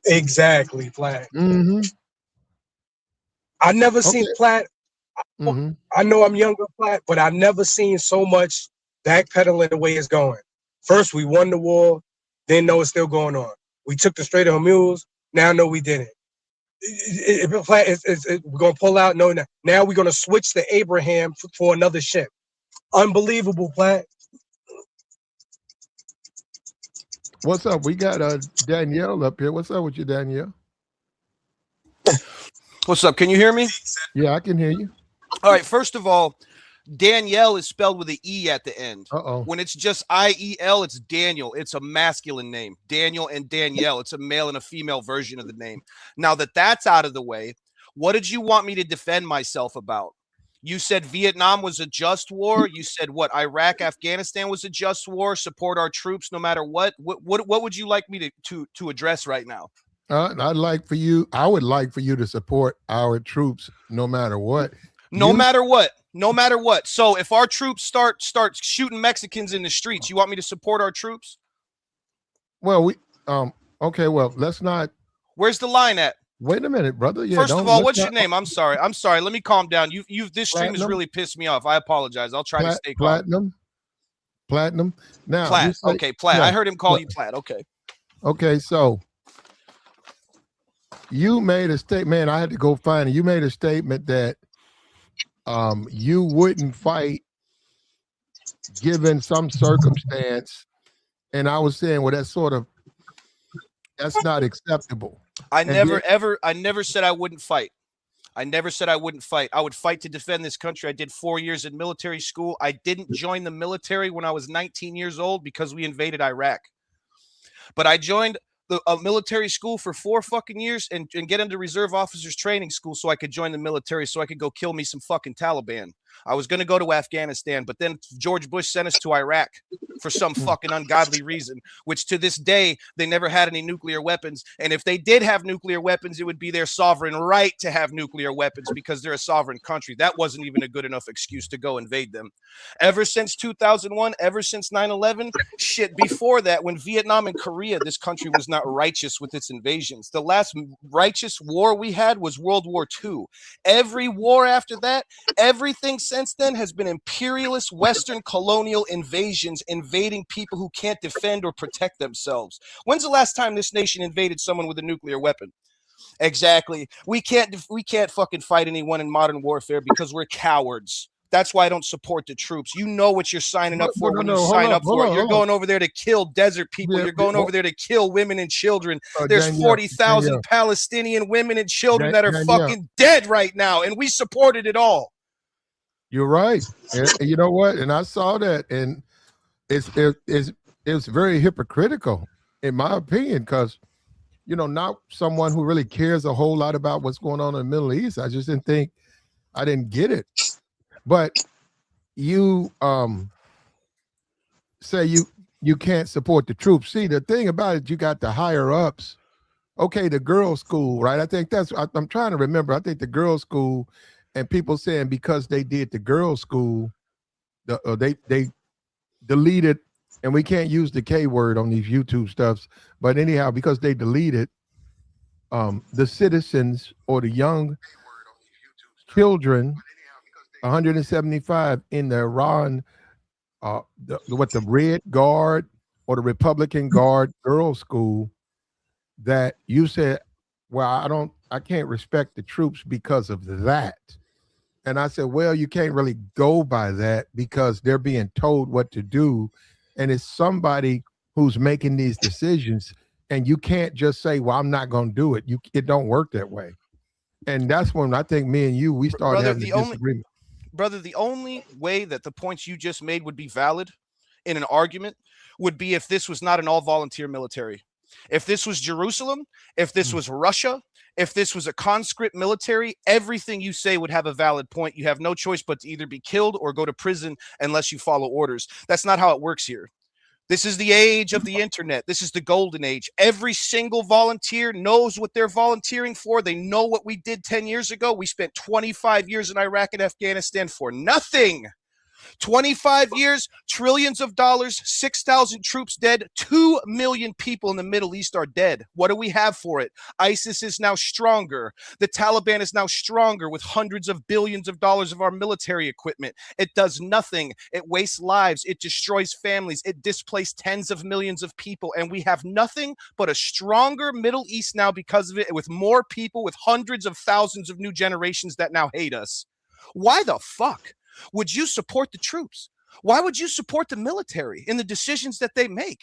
Exactly, Platt. Mm-hmm. I never Okay. seen Platt. Mm-hmm. I know I'm younger, Platt, but I never seen so much backpedaling the way it's going. First, we won the war, then know it's still going on. We took the Strait of Hormuz, now know we didn't. We're gonna pull out. No, now we're gonna switch to Abraham for another ship. Unbelievable, Platt. What's up? We got Danielle up here. What's up with you, Danielle? What's up? Can you hear me? Yeah, I can hear you. All right. First of all, Danielle is spelled with an E at the end. Uh-oh. When it's just IEL, it's Daniel. It's a masculine name. Daniel and Danielle. It's a male and a female version of the name. Now that that's out of the way, what did you want me to defend myself about? You said Vietnam was a just war. You said what? Iraq, Afghanistan was a just war. Support our troops no matter what. What would you like me to address right now? I would like for you to support our troops no matter what. No matter what. No matter what. So if our troops start shooting Mexicans in the streets, you want me to support our troops? Well, okay, well, let's not. Where's the line at? Wait a minute, brother. Yeah, First of all, what's your name? I'm sorry. Let me calm down. This stream has Platinum? really pissed me off. I apologize. I'll try to stay calm. Platinum. Now, Platt. say, Okay, Platt. yeah, I heard him call you Platt. Okay. Okay, so you made a statement. I had to go find it. You made a statement that you wouldn't fight given some circumstance, and I was saying, well, that's not acceptable. I never said I wouldn't fight. I never said I wouldn't fight. I would fight to defend this country. I did 4 years in military school. I didn't join the military when I was 19 years old because we invaded Iraq. But I joined a military school for 4 fucking years and get into reserve officers training school so I could join the military so I could go kill me some fucking Taliban. I was going to go to Afghanistan, but then George Bush sent us to Iraq for some fucking ungodly reason, which to this day, they never had any nuclear weapons. And if they did have nuclear weapons, it would be their sovereign right to have nuclear weapons because they're a sovereign country. That wasn't even a good enough excuse to go invade them. Ever since 2001, ever since 9/11, shit, before that, when Vietnam and Korea, this country was not righteous with its invasions. The last righteous war we had was World War II. Every war after that, everything since then has been imperialist Western colonial invasions, invading people who can't defend or protect themselves. When's the last time this nation invaded someone with a nuclear weapon? Exactly. We can't fucking fight anyone in modern warfare because we're cowards. That's why I don't support the troops. You know what you're signing up for when you sign up for it. You're going over there to kill desert people. You're going over there to kill women and children. There's 40,000 Palestinian women and children that are fucking dead right now, and we supported it all. You're right. And you know what? And I saw that, and it's very hypocritical, in my opinion, because, you know, not someone who really cares a whole lot about what's going on in the Middle East. I just didn't get it. But you say you can't support the troops. See, the thing about it, you got the higher ups. Okay, the girls' school, right? I think I'm trying to remember. I think the girls' school, and people saying because they did the girls' school, they deleted, and we can't use the K word on these YouTube stuffs. But anyhow, because they deleted the citizens or the young children, 175 in the Iran, the Red Guard or the Republican Guard girls' school, that you said, well, I can't respect the troops because of that. And I said, well, you can't really go by that because they're being told what to do. And it's somebody who's making these decisions. And you can't just say, well, I'm not going to do it. It don't work that way. And that's when I think me and you, we started having a disagreement. Brother, the only way that the points you just made would be valid in an argument would be if this was not an all-volunteer military. If this was Jerusalem, if this was Russia, if this was a conscript military, everything you say would have a valid point. You have no choice but to either be killed or go to prison unless you follow orders. That's not how it works here. This is the age of the internet. This is the golden age. Every single volunteer knows what they're volunteering for. They know what we did 10 years ago. We spent 25 years in Iraq and Afghanistan for nothing. 25 years, trillions of dollars, 6,000 troops dead, 2 million people in the Middle East are dead. What do we have for it? ISIS is now stronger. The Taliban is now stronger with hundreds of billions of dollars of our military equipment. It does nothing. It wastes lives. It destroys families. It displaced tens of millions of people. And we have nothing but a stronger Middle East now because of it, with more people, with hundreds of thousands of new generations that now hate us. Why the fuck would you support the troops? Why would you support the military in the decisions that they make?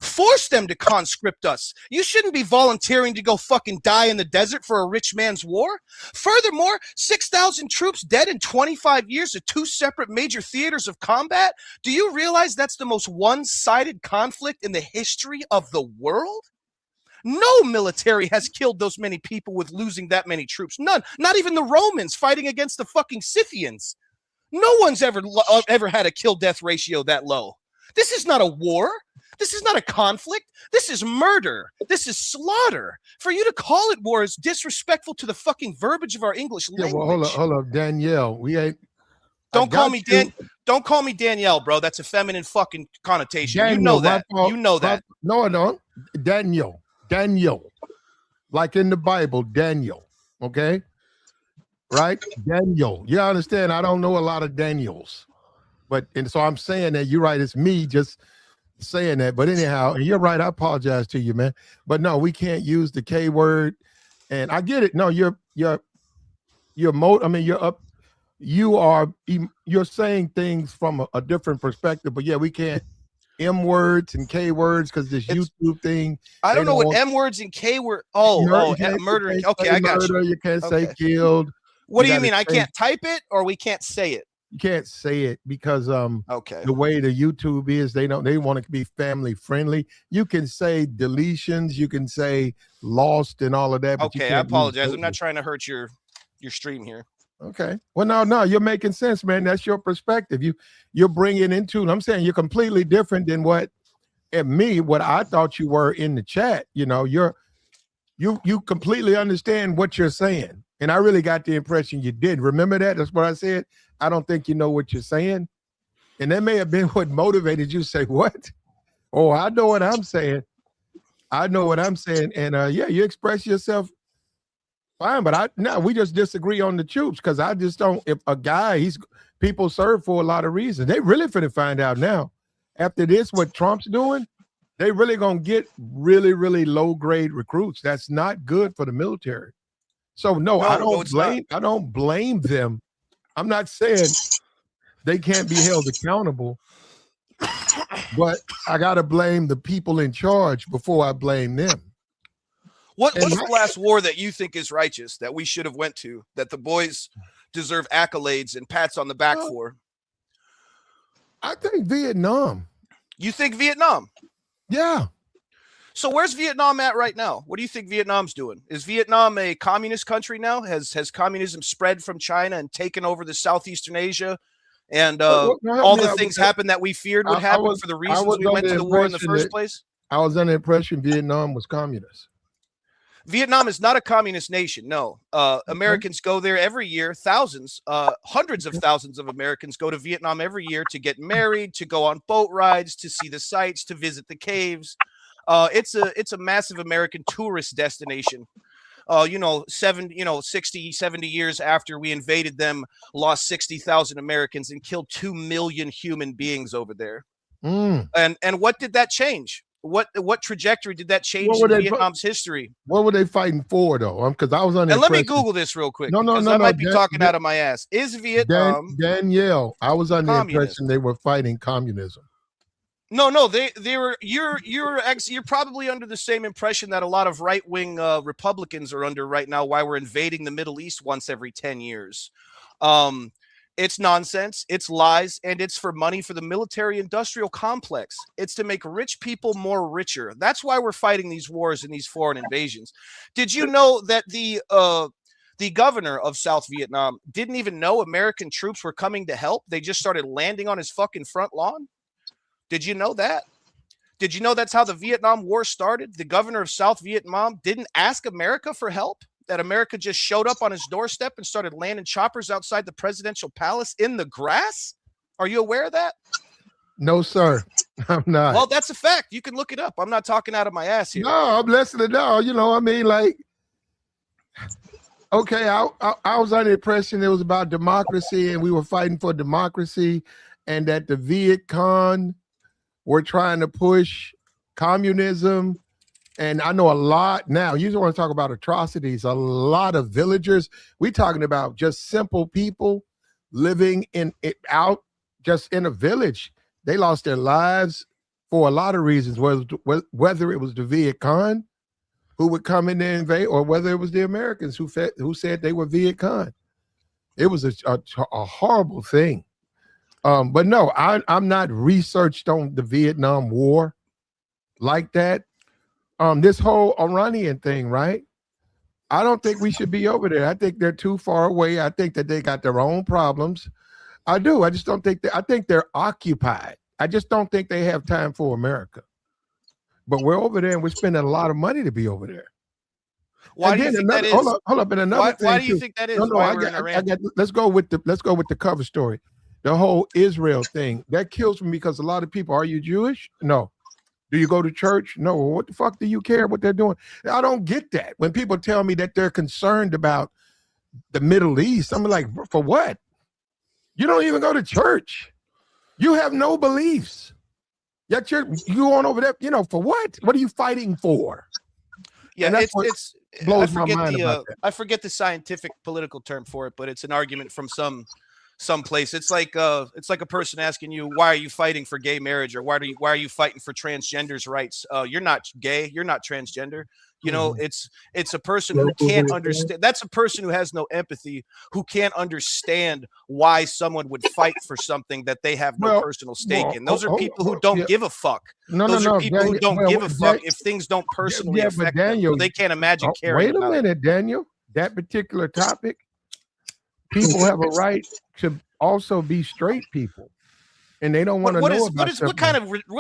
Force them to conscript us. You shouldn't be volunteering to go fucking die in the desert for a rich man's war. Furthermore, 6,000 troops dead in 25 years at 2 separate major theaters of combat. Do you realize that's the most one-sided conflict in the history of the world? No military has killed those many people with losing that many troops. None. Not even the Romans fighting against the fucking Scythians. No one's ever had a kill-death ratio that low. This is not a war. This is not a conflict. This is murder. This is slaughter. For you to call it war is disrespectful to the fucking verbiage of our English language. Yeah, well, hold up, Danielle. We ain't. Don't call me Danielle, bro. That's a feminine fucking connotation. Daniel, you know that. You know that. No, I don't. Daniel. Like in the Bible, Daniel. Okay? Right? Daniel. You understand? I don't know a lot of Daniels. And so I'm saying that you're right. It's me just saying that. But anyhow, and you're right. I apologize to you, man. But no, we can't use the K word. And I get it. No, you're saying things from a different perspective. But yeah, we can't M words and K words because this YouTube thing. I don't know what M words and K word. Murder. Okay, I got you. You can't say killed. What do you mean? I can't type it or we can't say it? You can't say it because okay. The way the YouTube is, they want to be family friendly. You can say deletions, you can say lost and all of that. But okay, I apologize. I'm not trying to hurt your stream here. Okay. Well, no, you're making sense, man. That's your perspective. You're bringing into. I'm saying you're completely different than what I thought you were in the chat. You know, you completely understand what you're saying. And I really got the impression you did. Remember that? That's what I said. I don't think you know what you're saying. And that may have been what motivated you to say, what? Oh, I know what I'm saying. And yeah, you express yourself fine. But we just disagree on the troops because I just don't. If a guy, people serve for a lot of reasons. They really finna find out now. After this, what Trump's doing, they really gonna get really, really low grade recruits. That's not good for the military. So I don't blame them. I'm not saying they can't be held accountable, but I gotta blame the people in charge before I blame them. What's the last war that you think is righteous that we should have went to, that the boys deserve accolades and pats on the back for? I think Vietnam. You think Vietnam? Yeah. So where's Vietnam at right now? What do you think Vietnam's doing? Is Vietnam a communist country now? Has communism spread from China and taken over the Southeastern Asia? And all the things happened that we feared would happen for the reasons we went to the war in the first place? I was under the impression Vietnam was communist. Vietnam is not a communist nation. No. Americans go there every year. Thousands, hundreds of thousands of Americans go to Vietnam every year to get married, to go on boat rides, to see the sights, to visit the caves. It's a massive American tourist destination. 60, 70 years after we invaded them, lost 60,000 Americans and killed 2 million human beings over there. And what did that change? What trajectory did that change in Vietnam's history? What were they fighting for, though? Because I was on. And let me Google this real quick. No, I might be talking out of my ass. Is Vietnam Danielle? I was under the impression they were fighting communism. No, they were. You're probably under the same impression that a lot of right-wing Republicans are under right now. Why we're invading the Middle East once every 10 years. It's nonsense, it's lies, and it's for money for the military-industrial complex. It's to make rich people more richer. That's why we're fighting these wars and these foreign invasions. Did you know that the governor of South Vietnam didn't even know American troops were coming to help? They just started landing on his fucking front lawn. Did you know that? Did you know that's how the Vietnam War started? The governor of South Vietnam didn't ask America for help. That America just showed up on his doorstep and started landing choppers outside the presidential palace in the grass? Are you aware of that? No, sir. I'm not. Well, that's a fact. You can look it up. I'm not talking out of my ass here. No, I'm listening now. You know, I mean, like, okay, I was under the impression it was about democracy and we were fighting for democracy and that the Viet Cong were trying to push communism. And I know a lot now. You don't want to talk about atrocities. A lot of villagers. We're talking about just simple people living in it out just in a village. They lost their lives for a lot of reasons, whether it was the Viet Cong who would come in there and invade, or whether it was the Americans who said they were Viet Cong. It was a horrible thing. But no, I'm not researched on the Vietnam War like that. This whole Iranian thing, right? I don't think we should be over there. I think they're too far away. I think that they got their own problems. I do. I just don't think I think they're occupied. I just don't think they have time for America. But we're over there and we're spending a lot of money to be over there. Why do you think that is? Hold up. And another thing, why do you think that is? Let's go with the cover story. The whole Israel thing. That kills me because a lot of people, are you Jewish? No. Do you go to church? No. What the fuck do you care what they're doing? I don't get that. When people tell me that they're concerned about the Middle East, I'm like, for what? You don't even go to church. You have no beliefs. Yet you on over there, for what? What are you fighting for? Yeah, it's blows my mind about that. I forget the scientific political term for it, but it's an argument from some place. It's like a person asking you, why are you fighting for gay marriage, or why are you fighting for transgenders' rights? You're not gay, you're not transgender. It's a person who can't understand. That's a person who has no empathy, who can't understand why someone would fight for something that they have no personal stake in. Those are people who don't give a fuck. Those are people who don't give a fuck if things don't personally affect them. They can't imagine caring. Wait a minute, Daniel. That particular topic, people have a right to also be straight people. And they don't want to know about what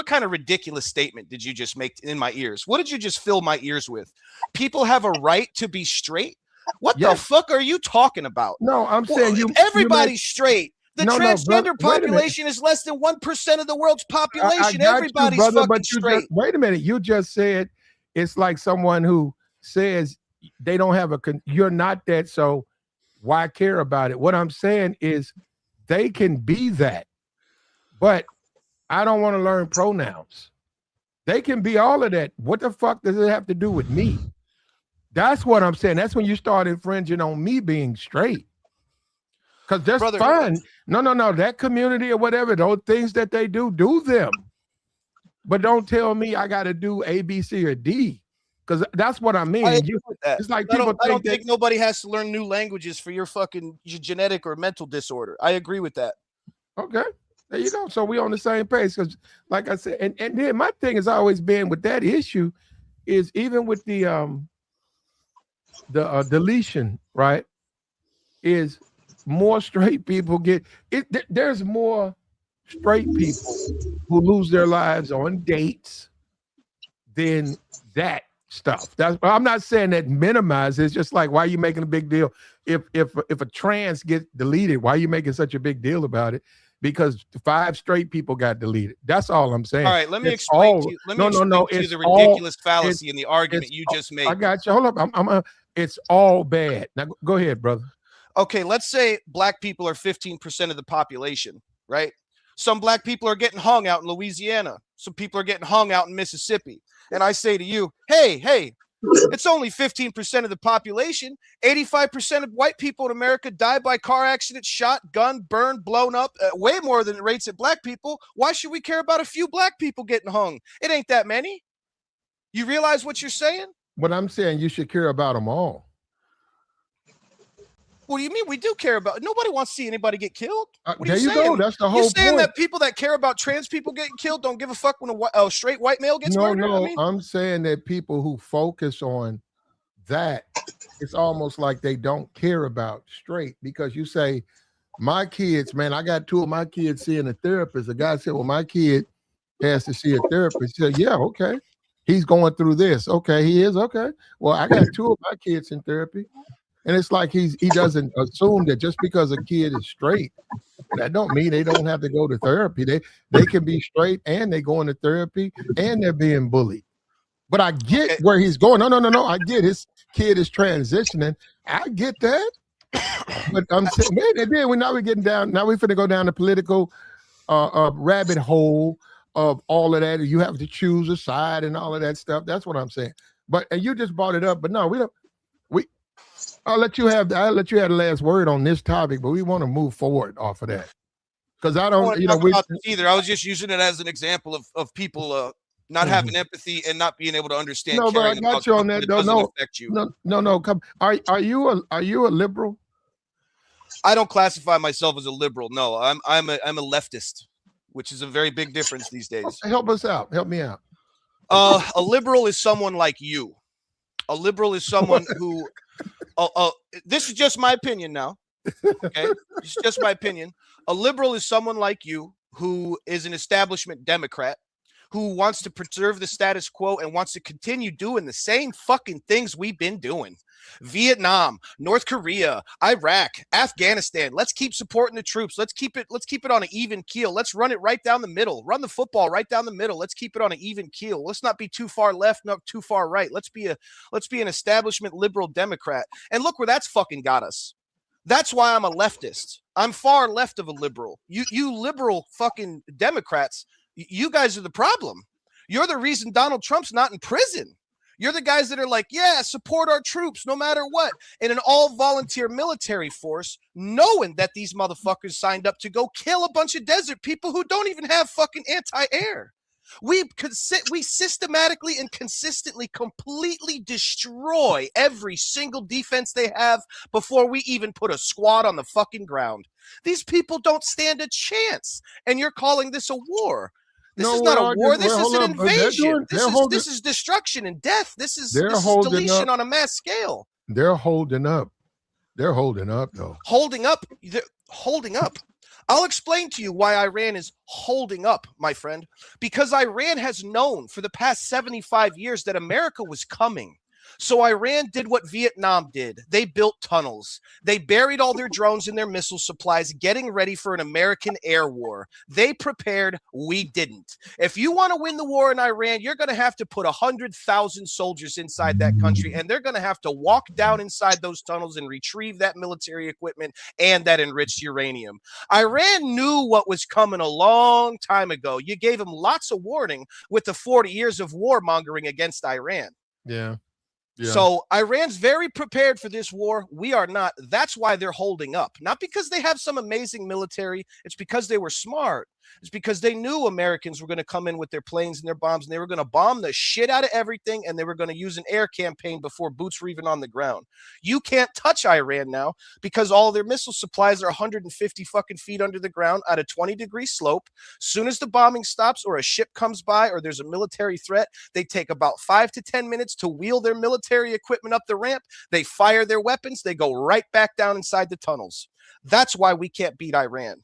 kind of ridiculous statement did you just make in my ears? What did you just fill my ears with? People have a right to be straight? What the fuck are you talking about? No, I'm saying everybody's straight. The transgender population is less than 1% of the world's population. Everybody's fucking straight. Wait a minute. You just said it's like someone who says they don't have you're not that, so why care about it? What I'm saying is they can be that. But I don't want to learn pronouns. They can be all of that. What the fuck does it have to do with me? That's what I'm saying. That's when you start infringing on me being straight. Because that's fine. No. That community or whatever, those things that they do them. But don't tell me I got to do A, B, C, or D. Because that's what I mean. It's like I don't think nobody has to learn new languages for your genetic or mental disorder. I agree with that. Okay. There you go. So we're on the same page. Because, like I said, and then my thing has always been with that issue is even with the deletion, right? Is more straight people get it. There's more straight people who lose their lives on dates than that stuff. I'm not saying that minimize. It's just like, why are you making a big deal if a trans gets deleted? Why are you making such a big deal about it? Because 5 straight people got deleted. That's all I'm saying. All right, let me explain to you. Let me explain to you the ridiculous fallacy in the argument you just made. I got you. Hold up. It's all bad. Now go ahead, brother. Okay, let's say black people are 15% of the population, right? Some black people are getting hung out in Louisiana. Some people are getting hung out in Mississippi. And I say to you, hey, it's only 15% of the population. 85% of white people in America die by car accident, shot, gunned, burned, blown up, way more than it rates at black people. Why should we care about a few black people getting hung? It ain't that many. You realize what you're saying? What I'm saying, you should care about them all. What do you mean? We do care about. Nobody wants to see anybody get killed. There you go. That's the whole point. You're saying that people that care about trans people getting killed don't give a fuck when a straight white male gets murdered? No, I'm saying that people who focus on that, it's almost like they don't care about straight, because you say, my kids, man, I got 2 of my kids seeing a therapist. The guy said, well, my kid has to see a therapist. He said, yeah, okay. He's going through this. Okay, he is. Okay. Well, I got 2 of my kids in therapy. And it's like he doesn't assume that just because a kid is straight That don't mean they don't have to go to therapy. They can be straight and they go into therapy and they're being bullied. But I get where he's going. No. I get his kid is transitioning. I get that. But I'm saying, man, then we're getting down. Now we're finna go down the political rabbit hole of all of that. You have to choose a side and all of that stuff. That's what I'm saying. But and you just brought it up. But no, we don't. I'll let you have the last word on this topic. But we want to move forward off of that because I don't. Either. I was just using it as an example of people not having empathy and not being able to understand. No, but I got you on that. No. Come. Are you a liberal? I don't classify myself as a liberal. No, I'm a leftist, which is a very big difference these days. Help us out. Help me out. A liberal is someone like you. A liberal is someone who. This is just my opinion now. Okay, it's just my opinion. A liberal is someone like you who is an establishment Democrat who wants to preserve the status quo and wants to continue doing the same fucking things we've been doing. Vietnam, North Korea, Iraq, Afghanistan. Let's keep supporting the troops. Let's keep it on an even keel. Let's run it right down the middle. Run the football right down the middle. Let's keep it on an even keel. Let's not be too far left, not too far right. Let's be an establishment liberal Democrat. And look where that's fucking got us. That's why I'm a leftist. I'm far left of a liberal. You liberal fucking Democrats, you guys are the problem. You're the reason Donald Trump's not in prison. You're the guys that are like, yeah, support our troops no matter what. In an all-volunteer military force, knowing that these motherfuckers signed up to go kill a bunch of desert people who don't even have fucking anti-air. We systematically and consistently completely destroy every single defense they have before we even put a squad on the fucking ground. These people don't stand a chance, and you're calling this a war. This is not a war. This is an invasion. This is destruction and death. This is deletion on a mass scale. They're holding up. They're holding up, though. Holding up. Holding up. I'll explain to you why Iran is holding up, my friend. Because Iran has known for the past 75 years that America was coming. So Iran did what Vietnam did. They built tunnels. They buried all their drones and their missile supplies, getting ready for an American air war. They prepared. We didn't. If you want to win the war in Iran, you're going to have to put 100,000 soldiers inside that country, and they're going to have to walk down inside those tunnels and retrieve that military equipment and that enriched uranium. Iran knew what was coming a long time ago. You gave them lots of warning with the 40 years of warmongering against Iran. Yeah. So Iran's very prepared for this war. We are not. That's why they're holding up. Not because they have some amazing military. It's because they were smart. It's because they knew Americans were going to come in with their planes and their bombs, and they were going to bomb the shit out of everything, and they were going to use an air campaign before boots were even on the ground. You can't touch Iran now because all their missile supplies are 150 fucking feet under the ground at a 20-degree slope. Soon as the bombing stops or a ship comes by or there's a military threat, they take about 5 to 10 minutes to wheel their military equipment up the ramp. They fire their weapons. They go right back down inside the tunnels. That's why we can't beat Iran.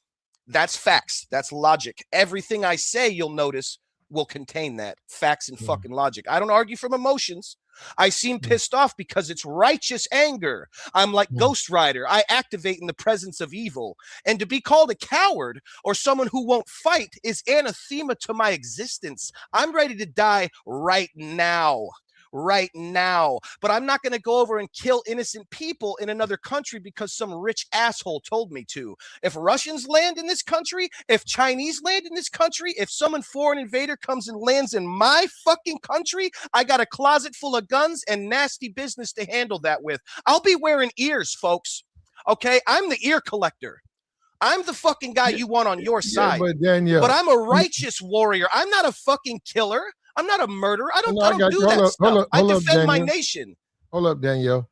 That's facts. That's logic. Everything I say, you'll notice, will contain that. Facts and fucking logic. I don't argue from emotions. I seem pissed off because it's righteous anger. I'm like Ghost Rider. I activate in the presence of evil. And to be called a coward or someone who won't fight is anathema to my existence. I'm ready to die right now. Right now, but I'm not going to go over and kill innocent people in another country because some rich asshole told me to. If Russians land in this country, if Chinese land in this country, if some foreign invader comes and lands in my fucking country, I got a closet full of guns and nasty business to handle that with. I'll be wearing ears, folks. Okay, I'm the ear collector. I'm the fucking guy you want on your side. But I'm a righteous warrior. I'm not a fucking killer. I'm not a murderer. I don't do that stuff. I defend my nation. Hold up, Danielle.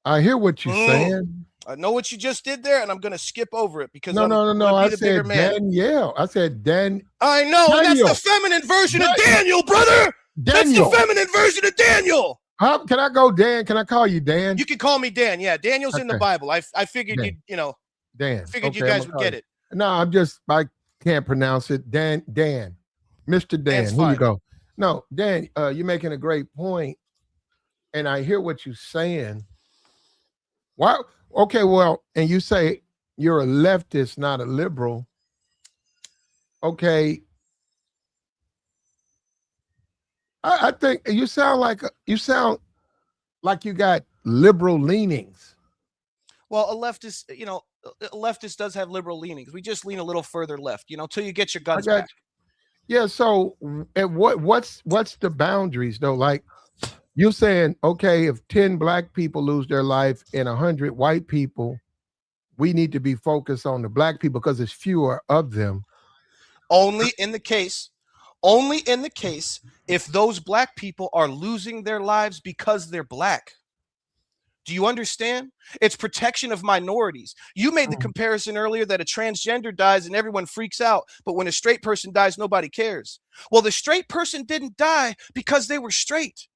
I hear what you're saying. I know what you just did there, and I'm going to skip over it because no. I said Danielle. I said Dan. I know. Daniel. That's the feminine version of Daniel, brother. Daniel. That's the feminine version of Daniel. How can I go, Dan? Can I call you Dan? You can call me Dan. Yeah, Daniel's in the Bible. I figured Dan. Figured you guys would get it. No, I can't pronounce it. Dan, Mr. Dan. Dan's Here fine. you go. No, Dan, you're making a great point, and I hear what you're saying. Why? Okay, well, and you say you're a leftist, not a liberal. Okay, I think you sound like you got liberal leanings. Well, a leftist, a leftist does have liberal leanings. We just lean a little further left, till you get your guns back. Yeah. So, and what's the boundaries though? Like you're saying, okay, if 10 black people lose their life and 100 white people, we need to be focused on the black people because there's fewer of them. Only in the case if those black people are losing their lives because they're black. Do you understand? It's protection of minorities. You made the comparison earlier that a transgender dies and everyone freaks out, but when a straight person dies, nobody cares. Well, the straight person didn't die because they were straight.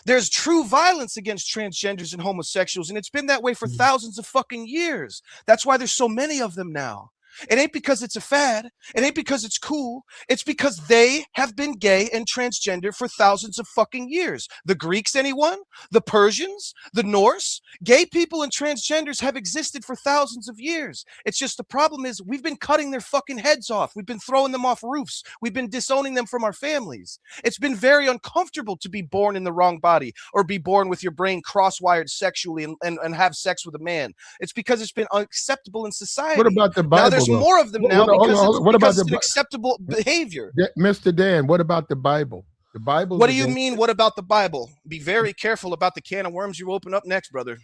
There's true violence against transgenders and homosexuals, and it's been that way for thousands of fucking years. That's why there's so many of them now. It ain't because it's a fad. It ain't because it's cool. It's because they have been gay and transgender for thousands of fucking years. The Greeks, anyone? The Persians? The Norse? Gay people and transgenders have existed for thousands of years. It's just the problem is we've been cutting their fucking heads off. We've been throwing them off roofs. We've been disowning them from our families. It's been very uncomfortable to be born in the wrong body or be born with your brain cross-wired sexually and have sex with a man. It's because it's been unacceptable in society. What about the Bible? Now there's more of them now because it's an acceptable behavior. Mr. Dan, what about the Bible? The Bible. What do you mean? What about the Bible? Be very careful about the can of worms you open up next, brother.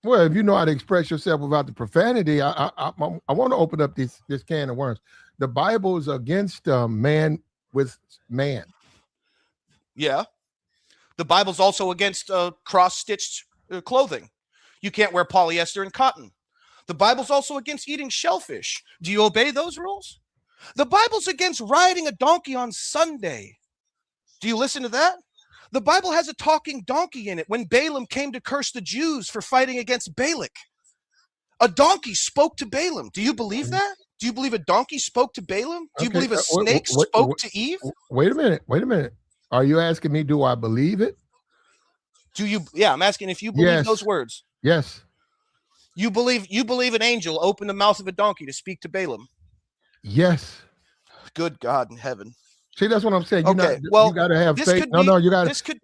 Well, if you know how to express yourself without the profanity, I want to open up this can of worms. The Bible is against man with man. Yeah. The Bible's also against cross-stitched clothing. You can't wear polyester and cotton. The Bible's also against eating shellfish. Do you obey those rules? The Bible's against riding a donkey on Sunday. Do you listen to that? The Bible has a talking donkey in it when Balaam came to curse the Jews for fighting against Balak. A donkey spoke to Balaam. Do you believe that? Do you believe a donkey spoke to Balaam? Do you believe a snake spoke to Eve? Wait a minute. Are you asking me, do I believe it? Do you? Yeah, I'm asking if you believe those words. Yes. You believe an angel opened the mouth of a donkey to speak to Balaam? Yes. Good God in heaven. See, that's what I'm saying. You got to have faith.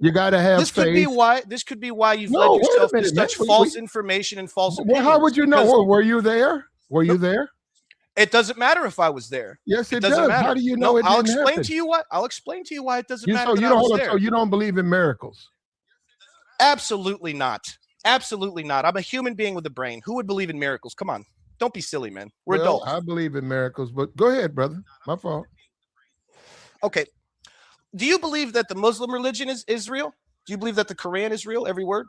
You got to have faith. This could be why you've led yourself to such false information and false opinions. Well, how would you know? Were you there? Were you there? It doesn't matter if I was there. Yes, it does. Matter. How do you know it I'll didn't explain happen? to you why. I'll explain to you why it doesn't matter. So you don't believe in miracles? Absolutely not. Absolutely not. I'm a human being with a brain. Who would believe in miracles? Come on. Don't be silly, man. We're adults. I believe in miracles, but go ahead, brother. My fault. Okay. Do you believe that the Muslim religion is real? Do you believe that the Quran is real? Every word?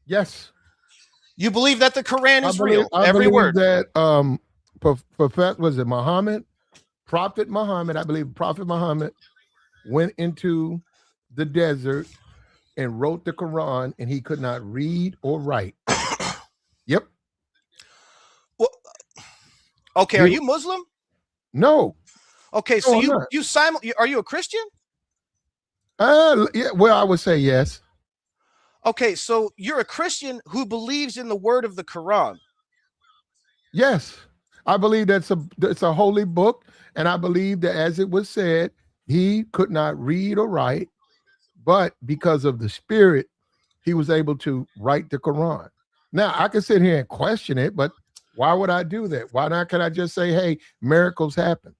Yes. You believe that the Quran is real? Every word. That was it Muhammad? Prophet Muhammad, I believe Prophet Muhammad went into the desert and wrote the Quran, and he could not read or write. Yep. Well, okay, are you Muslim? No. Okay, so are you a Christian? Yeah, well, I would say yes. Okay, so you're a Christian who believes in the word of the Quran. Yes. I believe it's a holy book, and I believe that, as it was said, he could not read or write, but because of the Spirit, he was able to write the Quran. Now, I can sit here and question it, but why would I do that? Why not? Can I just say, hey, miracles happen?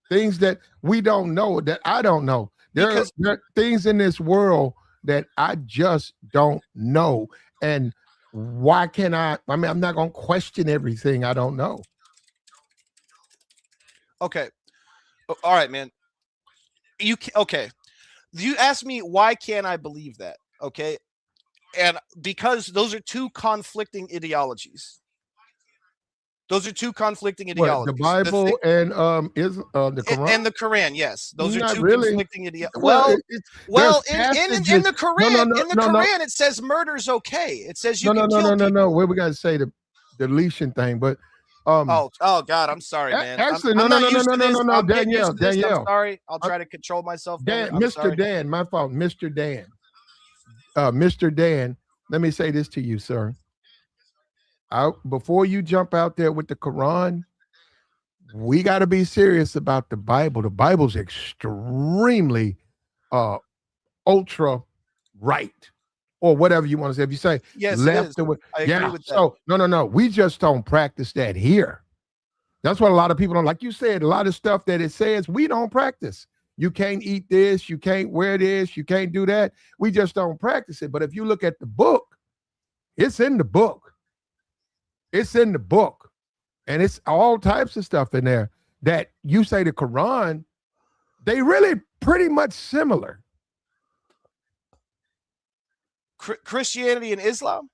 Things that we don't know, that I don't know. There are things in this world that I just don't know. And why can't I'm not going to question everything I don't know. Okay. All right, man. Okay. You asked me, why can't I believe that? Okay. And because those are two conflicting ideologies. Those are two conflicting ideologies. The Bible and the Quran? And the Quran, yes. Those are two conflicting ideologies. Well, in the Quran, it says murder's okay. It says you can kill people. No. We got to say the deletion thing, but oh God, I'm sorry, man. Actually, no, Danielle. I'm sorry. I'll try to control myself. Mr. Dan, my fault. Mr. Dan. Mr. Dan, let me say this to you, sir. before you jump out there with the Quran, we got to be serious about the Bible. The Bible's extremely ultra right, or whatever you want to say. If you say Yes, it left is. or I agree with that. so no. We just don't practice that here. That's what a lot of people don't like. You said a lot of stuff that it says we don't practice. You can't eat this, you can't wear this, you can't do that. We just don't practice it. But if you look at the book, it's in the book. It's in the book. And it's all types of stuff in there that you say the Quran, they really pretty much similar. Christianity and Islam?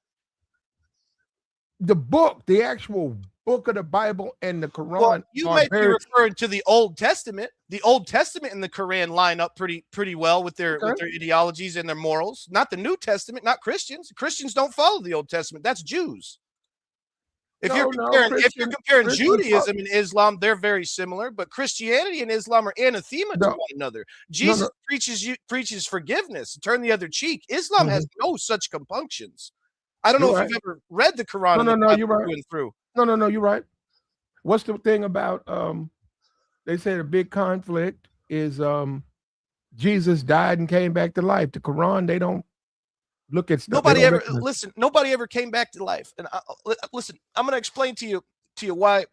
The book, the actual book of the Bible and the Quran. Well, you might be referring to the Old Testament. The Old Testament and the Quran line up pretty well with their ideologies and their morals. Not the New Testament, not Christians. Christians don't follow the Old Testament. That's Jews. If you're comparing Judaism and Islam, they're very similar, but Christianity and Islam are anathema to one another. Jesus preaches forgiveness, turn the other cheek. Islam has no such compunctions. I don't know if you've ever read the Quran. No, you're right. No, you're right. What's the thing about they say the big conflict is Jesus died and came back to life. The Quran, they don't look at stuff. Nobody ever came back to life. And listen, I'm going to explain to you why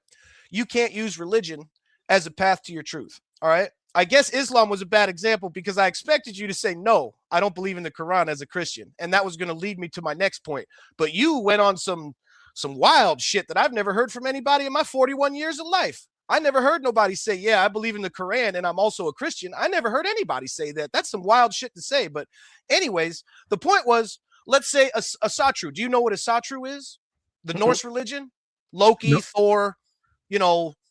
you can't use religion as a path to your truth. All right. I guess Islam was a bad example because I expected you to say, no, I don't believe in the Quran as a Christian. And that was going to lead me to my next point. But you went on some wild shit that I've never heard from anybody in my 41 years of life. I never heard nobody say, yeah, I believe in the Quran and I'm also a Christian. I never heard anybody say that. That's some wild shit to say. But anyways, the point was, let's say a Asatru. Do you know what a Asatru is? The Norse religion? Loki, Thor,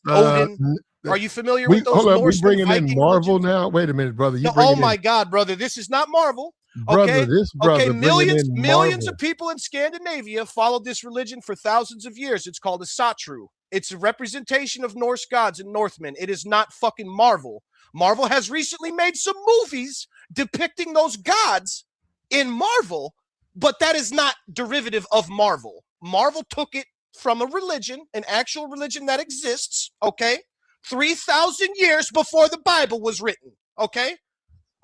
Odin. Are you familiar with those Norse? We're bringing in Marvel now. Wait a minute, brother. Oh my God, brother. This is not Marvel. Brother, okay, millions of people in Scandinavia followed this religion for thousands of years. It's called a Asatru. It's a representation of Norse gods and Northmen. It is not fucking Marvel. Marvel has recently made some movies depicting those gods in Marvel, but that is not derivative of Marvel. Marvel took it from a religion, an actual religion that exists, okay? 3,000 years before the Bible was written, okay?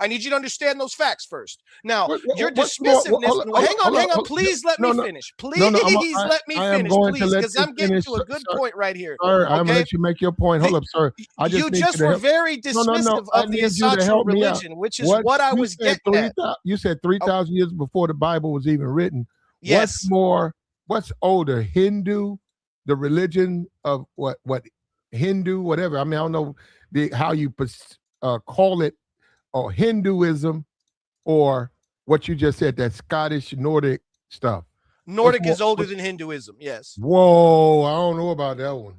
I need you to understand those facts first. Now, your dismissiveness. Hang on. Please let me finish. Please let me finish, please, because I'm getting to a good point right here. Sir, I'm gonna let you make your point. Hold up, sir. You just were very dismissive of the Asatru religion, which is what I was getting at. You said 3,000 years before the Bible was even written. Yes. What's older, Hindu, the religion of what Hindu, whatever. I mean, I don't know how you call it. Or Hinduism, or what you just said, that Scottish Nordic stuff. Nordic is older than Hinduism, yes. Whoa, I don't know about that one.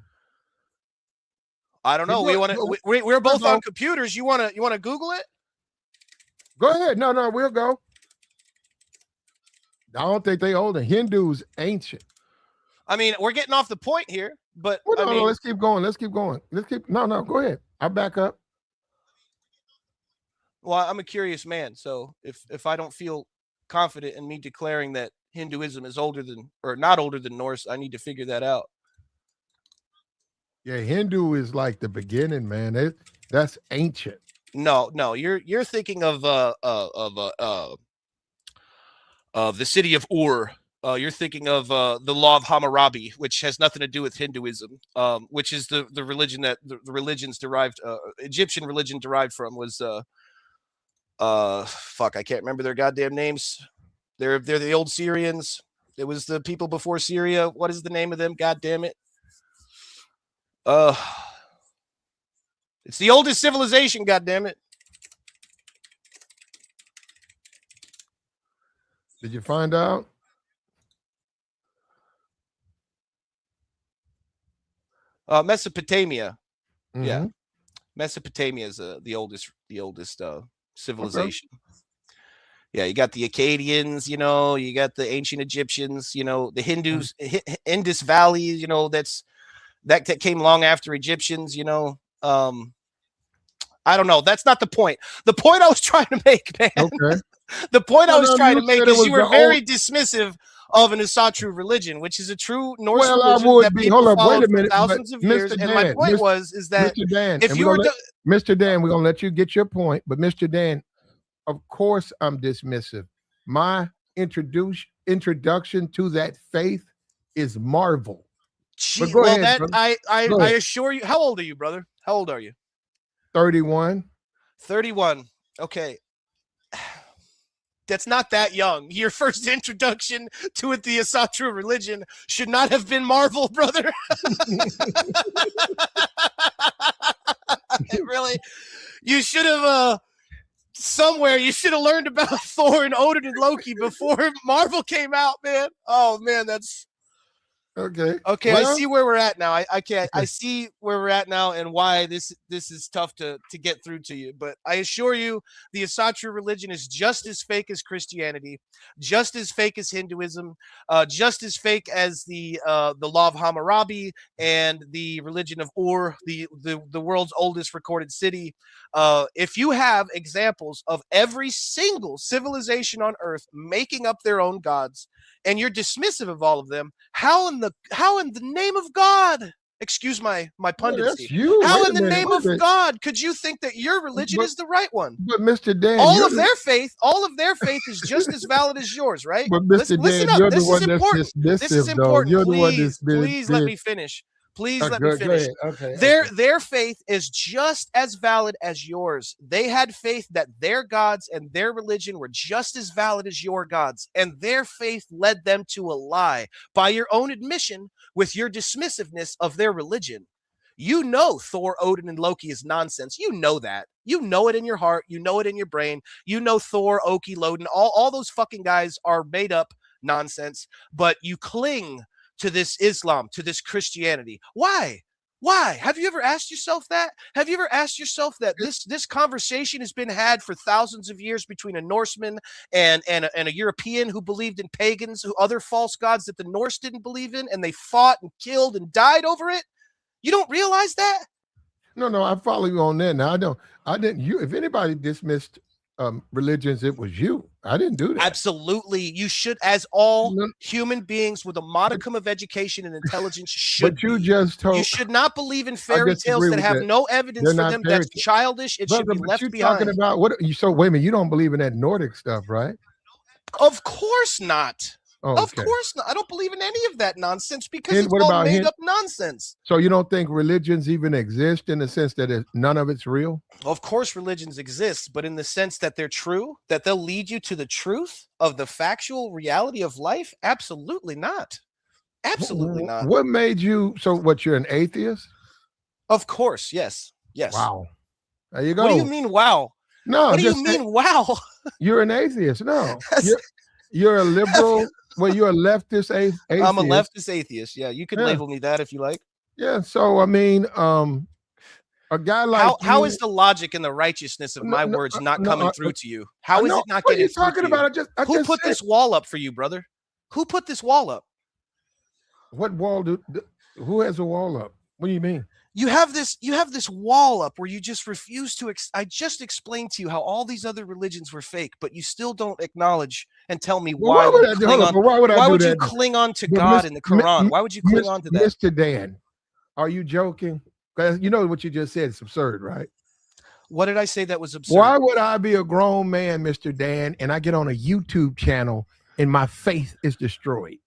I don't know. We're both on computers. You wanna Google it? Go ahead. No, we'll go. I don't think they older. Hindu's ancient. I mean, we're getting off the point here, but no, let's keep going. No, go ahead. I'll back up. Well, I'm a curious man, so if I don't feel confident in me declaring that Hinduism is older than or not older than Norse, I need to figure that out. Yeah, Hindu is like the beginning, man. That's ancient. No, you're thinking of the city of Ur. You're thinking of the law of Hammurabi, which has nothing to do with Hinduism, which is the religion that the religions derived, Egyptian religion derived from was. Fuck, I can't remember their goddamn names. They're the old Syrians. It was the people before Syria. What is the name of them? God damn it. It's the oldest civilization, god damn it. Did you find out? Mesopotamia. Mm-hmm. Yeah. Mesopotamia is the oldest civilization. Okay. Yeah, you got the Akkadians, you got the ancient Egyptians, the Hindus, Indus Valley, that came long after Egyptians, I don't know. That's not the point. The point I was trying to make, man. Okay. The point I was trying to make is you were very dismissive of an Asatru religion, which is a true Norse Well, I religion would that be. people Hold up, wait followed a for minute, but thousands of Mr. years. And my Dan, point is that Mr. Dan, if and you we're were gonna Mr. Dan, we're gonna let you get your point, but Mr. Dan, of course, I'm dismissive. My introduction to that faith is Marvel. But go well, ahead, that brother. I Go ahead. assure you. How old are you, brother? How old are you? 31. 31. Okay. That's not that young. Your first introduction to the Asatru religion should not have been Marvel, brother. Really, you should have somewhere you should have learned about Thor and Odin and Loki before Marvel came out, man. Oh man, that's Okay. okay. Well, I see where we're at now. I can't. I see where we're at now and why this is tough to get through to you. But I assure you, the Asatru religion is just as fake as Christianity, just as fake as Hinduism, just as fake as the law of Hammurabi and the religion of Ur, the world's oldest recorded city. If you have examples of every single civilization on Earth making up their own gods, and you're dismissive of all of them, how in the name of God, excuse my pundicy, that's you. how Wait in a the minute, name wait a of minute. God could you think that your religion is the right one? But Mr. Dan, All of their faith is just as valid as yours, right? But Mr. Listen Dan, up. you're This the one is that's important. This is dismissive, though. important. You're the one that's Please let me finish. Please let me Go finish. ahead. Okay. Their faith is just as valid as yours. They had faith that their gods and their religion were just as valid as your gods, and their faith led them to a lie by your own admission with your dismissiveness of their religion. You know Thor, Odin, and Loki is nonsense. You know that. You know it in your heart. You know it in your brain. You know Thor, Oki, Loden, all those fucking guys are made up nonsense, but you cling to this Islam, to this Christianity. Why? Why? Have you ever asked yourself that? Have you ever asked yourself that this conversation has been had for thousands of years between a Norseman and a European who believed in pagans, who other false gods that the Norse didn't believe in, and they fought and killed and died over it? You don't realize that? No, I follow you on that. Now I didn't. You, if anybody dismissed religions, it was you. I didn't do that. Absolutely, you should, as all human beings with a modicum of education and intelligence should. But you just told. You should not believe in fairy tales that have no evidence for them. That's childish. It should be left behind. Talking about what? So wait a minute. You don't believe in that Nordic stuff, right? Of course not. Oh, of okay. course not. I don't believe in any of that nonsense because it's all made up nonsense. So you don't think religions even exist in the sense that none of it's real? Of course religions exist, but in the sense that they're true, that they'll lead you to the truth of the factual reality of life? Absolutely not. Absolutely not. What made you, so what, you're an atheist? Of course, yes. Yes. Wow. There you go. What do you mean, wow? No. What do you mean, wow? You're an atheist. No. You're a liberal. Well, you're a leftist atheist. I'm a leftist atheist. Yeah, you can label me that if you like. Yeah. So I mean, a guy like how is the logic and the righteousness of my words not coming through to you? How is it not getting through to you? What are you talking about? Who put this wall up for you, brother? Who put this wall up? What wall who has a wall up? What do you mean? You have this wall up where you just refuse to. I just explained to you how all these other religions were fake, but you still don't acknowledge and tell me why would you cling on to God in the Quran? Why would you cling on to that? Mr. Dan, are you joking? Because you know what you just said. It's absurd, right? What did I say that was absurd? Why would I be a grown man, Mr. Dan, and I get on a YouTube channel and my faith is destroyed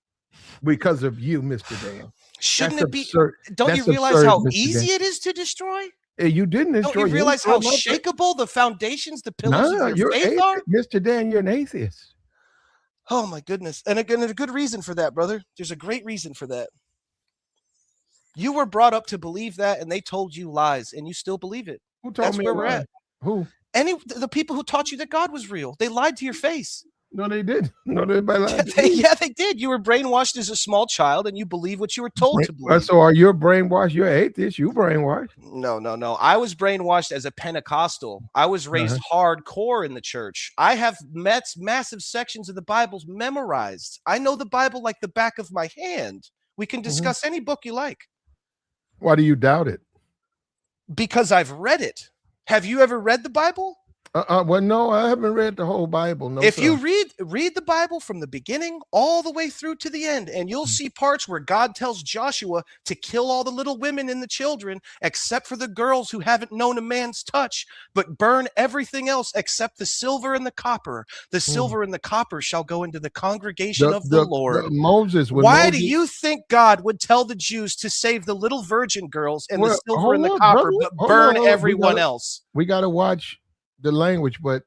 because of you, Mr. Dan? Shouldn't it be? Don't you realize how easy it is to destroy? You didn't destroy. Don't you realize how shakeable the foundations, the pillars of your faith are? Mr. Dan, you're an atheist. Oh my goodness. And again, a good reason for that, brother. There's a great reason for that. You were brought up to believe that, and they told you lies, and you still believe it. Who told me where we're at. Who? The people who taught you that God was real. They lied to your face. No, they didn't. No, they lied. Yeah, they did. You were brainwashed as a small child, and you believe what you were told to believe. So are you brainwashed? You're atheist. You brainwashed. No. I was brainwashed as a Pentecostal. I was raised hardcore in the church. I have massive sections of the Bible memorized. I know the Bible like the back of my hand. We can discuss any book you like. Why do you doubt it? Because I've read it. Have you ever read the Bible? Well, no, I haven't read the whole Bible. No, If sir. you read the Bible from the beginning all the way through to the end, and you'll see parts where God tells Joshua to kill all the little women and the children, except for the girls who haven't known a man's touch, but burn everything else except the silver and the copper. The silver and the copper shall go into the congregation of the Lord. Moses. Why do you think God would tell the Jews to save the little virgin girls and the silver and the copper, but burn everyone else? We got to watch the language, but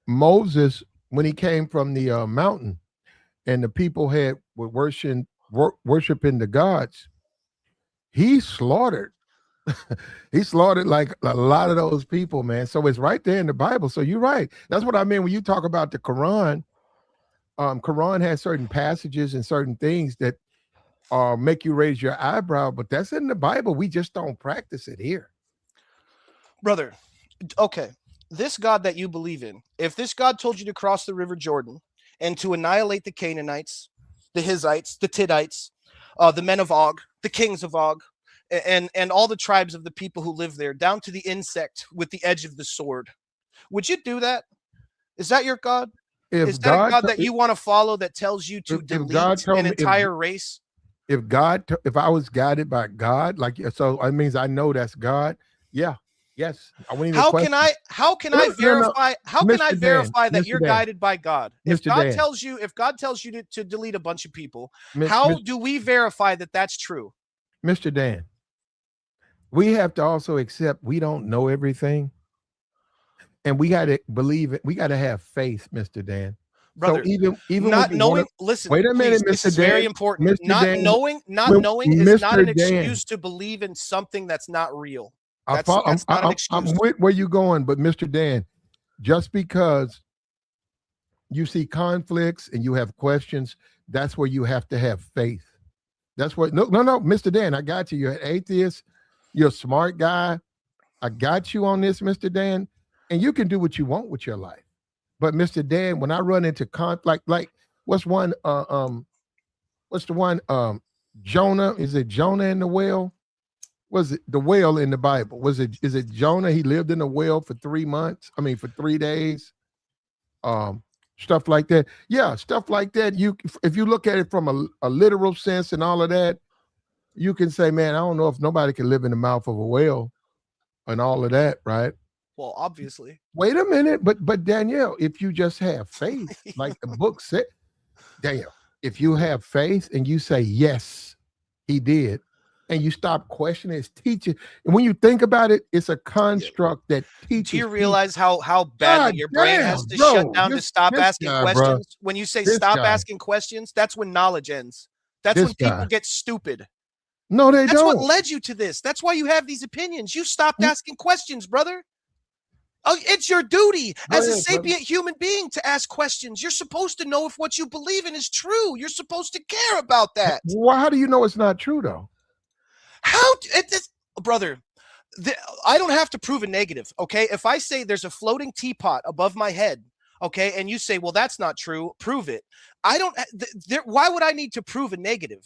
Moses, when he came from the mountain and the people were worshiping the gods, he slaughtered like a lot of those people, man. So it's right there in the Bible. So you're right. That's what I mean when you talk about the Quran. Quran has certain passages and certain things that make you raise your eyebrow, but that's in the Bible. We just don't practice it here, brother. Okay, this God that you believe in, if this God told you to cross the River Jordan and to annihilate the Canaanites, the Hittites, the Tiddites, the men of Og, the kings of Og, and all the tribes of the people who live there, down to the insect with the edge of the sword, would you do that? Is that your God? Is that a God that you want to follow that tells you to delete an entire race? If I was guided by God, like, so it means I know that's God. Yeah. Yes. How can I verify that you're guided by God? If God tells you to delete a bunch of people, how do we verify that that's true? Mr. Dan, we have to also accept we don't know everything. And we got to believe it. We got to have faith, Mr. Dan. Brother, so even not knowing, listen, wait a minute, please, Mr. This is Dan, very important. Mr. Not Dan, knowing is not an excuse to believe in something that's not real. That's not an excuse. I'm with where you're going, but Mr. Dan, just because you see conflicts and you have questions, that's where you have to have faith. That's what, no, Mr. Dan, I got you. You're an atheist. You're a smart guy. I got you on this, Mr. Dan, and you can do what you want with your life. But Mr. Dan, when I run into conflict, like what's the one, Jonah? Is it Jonah in the whale? Was it the whale in the Bible? Is it Jonah? He lived in a whale for 3 months. I mean, for 3 days. Stuff like that. Yeah, stuff like that. If you look at it from a literal sense and all of that, you can say, man, I don't know if nobody can live in the mouth of a whale and all of that, right? Well, obviously. Wait a minute, but Danielle, if you just have faith, like the book said, Danielle, if you have faith and you say, yes, he did, and you stop questioning his teaching, and when you think about it, it's a construct that teaches. Do you realize how badly your brain has to shut down to stop asking questions? Bro. When you say stop asking questions, that's when knowledge ends. That's when people get stupid. No, they don't. That's what led you to this. That's why you have these opinions. You stopped asking questions, brother. Oh, it's your duty as a sapient human being to ask questions. You're supposed to know if what you believe in is true. You're supposed to care about that. Well, how do you know it's not true, though? Brother, I don't have to prove a negative, okay? If I say there's a floating teapot above my head, okay, and you say, well, that's not true, prove it. Why would I need to prove a negative?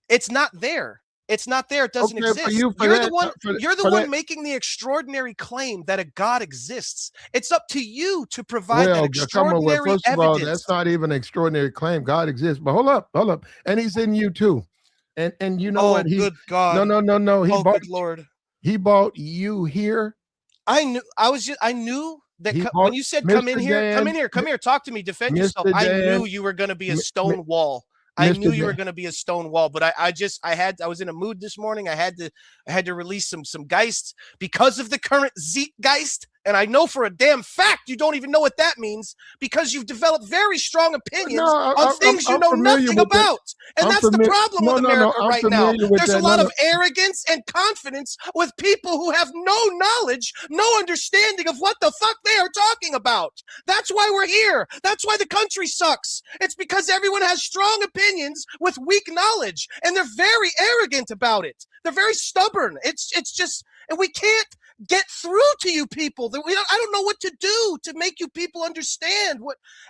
It's not there. It's not there. It doesn't exist. You're the one making the extraordinary claim that a God exists. It's up to you to provide that extraordinary evidence. First of all, that's not even an extraordinary claim. God exists. But hold up. And he's in you too. And you know what? Good God. No. Good Lord. He bought you here. I knew that when you said come in here, talk to me, defend yourself. I knew you were going to be a stone wall. I knew you were going to be a stone wall, but I was in a mood this morning. I had to release some Geist because of the current Zeitgeist. And I know for a damn fact you don't even know what that means because you've developed very strong opinions on things you know nothing about. And that's the problem with America right now. There's a lot of arrogance and confidence with people who have no knowledge, no understanding of what the fuck they are talking about. That's why we're here. That's why the country sucks. It's because everyone has strong opinions with weak knowledge, and they're very arrogant about it. They're very stubborn. It's just, and we can't get through to you people. That I don't know what to do to make you people understand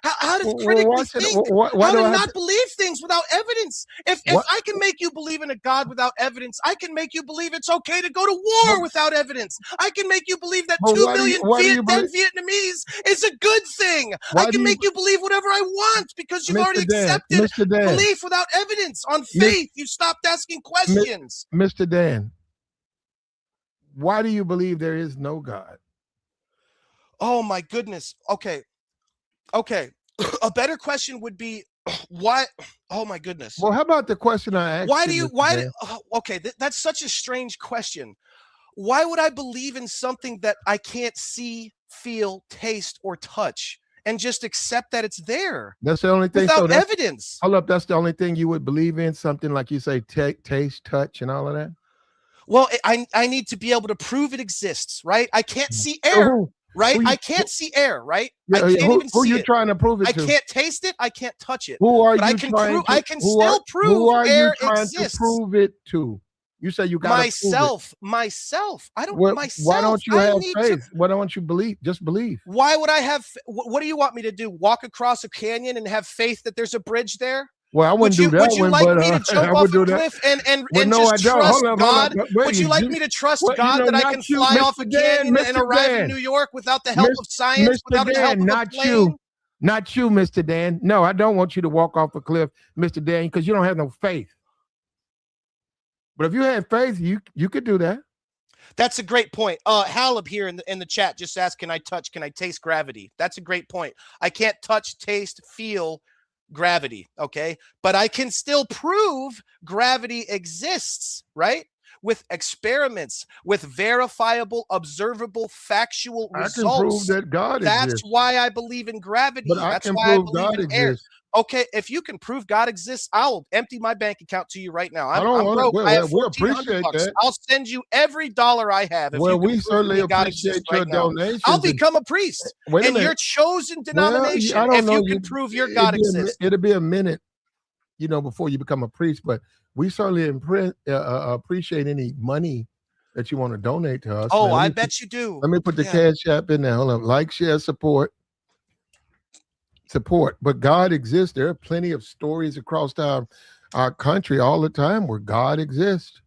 how to critically think, how to not believe things without evidence. If I can make you believe in a God without evidence, I can make you believe it's okay to go to war without evidence. I can make you believe that 2 million dead Vietnamese is a good thing. I can make you believe whatever I want because you've already accepted belief without evidence. On faith, you stopped asking questions. Mr. Dan, why do you believe there is no God? Oh my goodness. Okay. A better question would be why? Oh my goodness. Well, how about the question I asked? That's such a strange question. Why would I believe in something that I can't see, feel, taste, or touch and just accept that it's there? That's the only thing. Without evidence. Hold up. That's the only thing you would believe in? Something like you say, taste, touch, and all of that? Well, I need to be able to prove it exists, right? I can't see air, right? I can't see air, right? Yeah, I can't even see it. Who are you trying to prove it to? I can't taste it. I can't touch it. Who are you I can prove air exists. Who are you trying to prove it to? You say you got myself. I don't myself. Why don't you have faith? Why don't you believe? Just believe. Why would I have? What do you want me to do? Walk across a canyon and have faith that there's a bridge there? Well, I wouldn't do that. Would you like me to jump off a cliff and just trust God? Would you like me to trust God that I can fly off a canyon and arrive in New York without the help of science, without the help of a plane? Not you, Mr. Dan. No, I don't want you to walk off a cliff, Mr. Dan, because you don't have no faith. But if you had faith, you could do that. That's a great point. Halib here in the chat just asked, can I taste gravity? That's a great point. I can't touch, taste, feel gravity, okay? But I can still prove gravity exists, right? With experiments, with verifiable, observable, factual results. I can prove that God exists. That's why I believe in gravity. But That's I can why prove I believe God in air. exists. Okay, if you can prove God exists, I'll empty my bank account to you right now. I'm broke. Well, I have we appreciate $1,400. that. I'll send you every dollar I have. Well, we certainly appreciate your donations. I'll become a priest in your chosen denomination if you can prove your God exists. It'll be a minute, before you become a priest. But we certainly appreciate any money that you want to donate to us. Oh, I bet you do. Let me put the Cash App in there. Hold on. Like, share, support. But God exists. There are plenty of stories across our country all the time where God exists.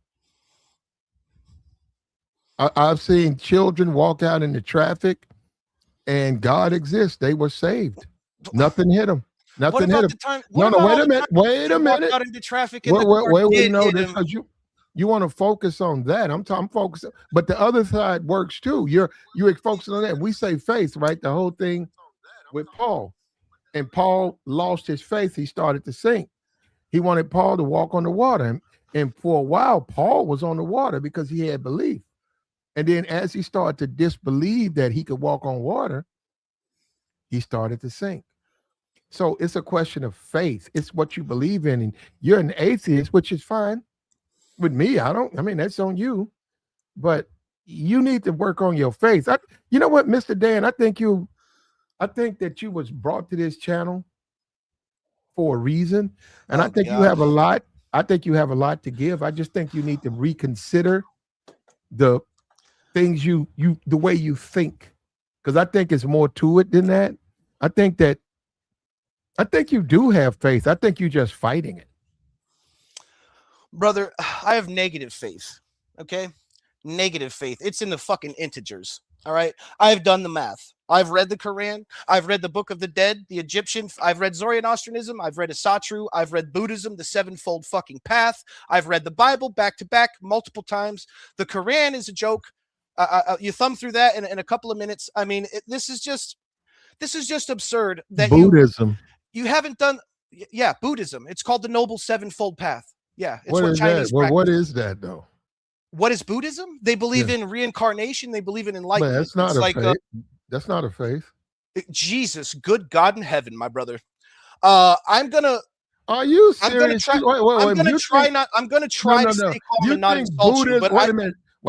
I've seen children walk out into traffic and God exists. They were saved. Nothing hit them. Nothing hit them. No, wait a minute. Wait a minute. Out into traffic wait, no, because you want to focus on that. I'm focusing, but the other side works too. You're focusing on that. We say faith, right? The whole thing with Paul. And Paul lost his faith. He started to sink. He wanted Paul to walk on the water. And for a while, Paul was on the water because he had belief. And then as he started to disbelieve that he could walk on water, he started to sink. So it's a question of faith. It's what you believe in. And you're an atheist, which is fine. With me, that's on you. But you need to work on your faith. You know what, Mr. Dan, I think that you was brought to this channel for a reason. And I think you have a lot. I think you have a lot to give. I just think you need to reconsider the things the way you think. Because I think it's more to it than that. I think you do have faith. I think you're just fighting it. Brother, I have negative faith. Okay? Negative faith. It's in the fucking integers. All right. I've done the math. I've read the Quran. I've read the Book of the Dead, the Egyptian. I've read Zoroastrianism. I've read Asatru. I've read Buddhism, the sevenfold fucking path. I've read the Bible back to back multiple times. The Quran is a joke. You thumb through that in a couple of minutes. I mean, this is just absurd that Buddhism. You haven't done. Yeah, Buddhism. It's called the Noble Sevenfold Path. Yeah. It's what is Chinese that? Well, what is that though? What is Buddhism? They believe in reincarnation. They believe in enlightenment. That's not faith. That's not a faith. Jesus, good God in heaven, my brother. I'm gonna. Are you serious? I'm gonna try to stay calm and not insult you. But wait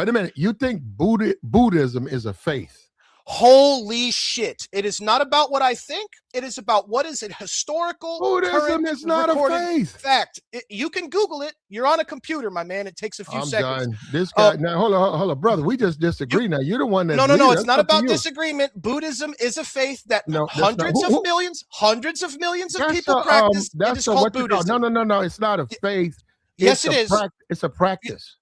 a minute. You think Buddhism is a faith? Holy shit. It is not about what I think. It is about what is a historical, Buddhism current, is not a recorded faith. fact. You can Google it. You're on a computer, my man. It takes a few I'm seconds. done. This guy, now hold on, brother. We just disagree. Now you're the one that's No. It's That's not up to about you. disagreement. Buddhism is a faith that No, that's hundreds not. of millions of That's people a, practice. It that's is a, called what you call, Buddhism. no. It's not a faith. Yes, it is. It's a practice.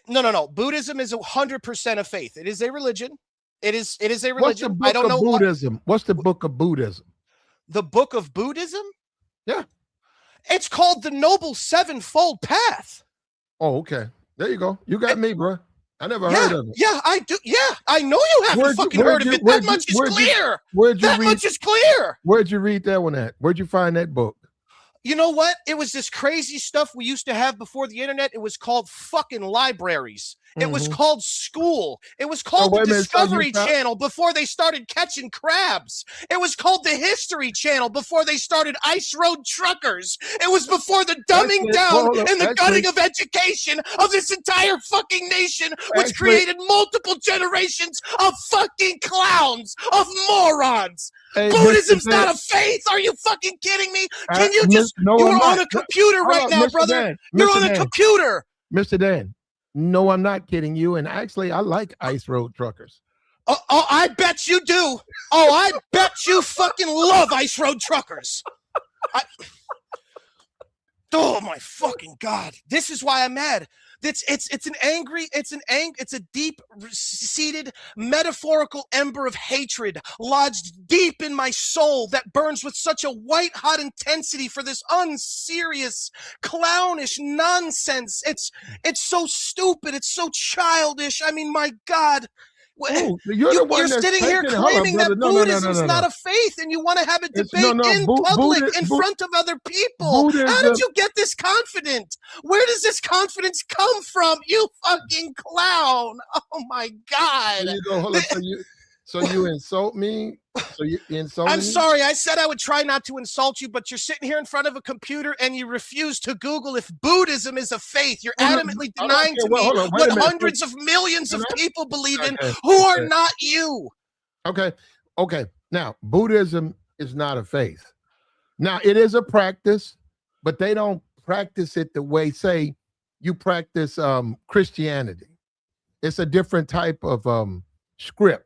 No. Buddhism is 100% a faith. It is a religion. It is a religion. What's the book I don't know of Buddhism? What's the book of Buddhism? The book of Buddhism? Yeah. It's called the Noble Sevenfold Path. Oh, okay. There you go. You got me, bro. I never heard of it. Yeah, I do. Yeah, I know you haven't fucking heard of it. That much is clear. That much is clear. Where'd you read that one at? Where'd you find that book? You know what? It was this crazy stuff we used to have before the internet. It was called fucking libraries. It was called school. It was called the Discovery Channel before they started catching crabs. It was called the History Channel before they started Ice Road Truckers. It was before the dumbing down and the gutting of education of this entire fucking nation, which created multiple generations of fucking clowns, of morons. Hey, Buddhism's not a faith. Are you fucking kidding me? Can you just, you're on a computer right now, brother. You're on a computer. Mr. Dan. No, I'm not kidding you. And actually, I like Ice Road Truckers. Oh, I bet you do. Oh, I bet you fucking love Ice Road Truckers. Oh my fucking God. This is why I'm mad. It's a deep-seated metaphorical ember of hatred lodged deep in my soul that burns with such a white-hot intensity for this unserious, clownish nonsense. It's so stupid. It's so childish. I mean, my God. Ooh, you're sitting here claiming that Buddhism is not a faith, and you want to have a debate in public in front of other people. How did you get this confident? Where does this confidence come from? You fucking clown! Oh my God! So you go, hold on, so you insult me? So you insult me? I'm sorry. I said I would try not to insult you, but you're sitting here in front of a computer and you refuse to Google if Buddhism is a faith. You're adamantly denying to me what hundreds of millions of people believe in who are not you. Okay. Now, Buddhism is not a faith. Now, it is a practice, but they don't practice it the way, say, you practice Christianity. It's a different type of script.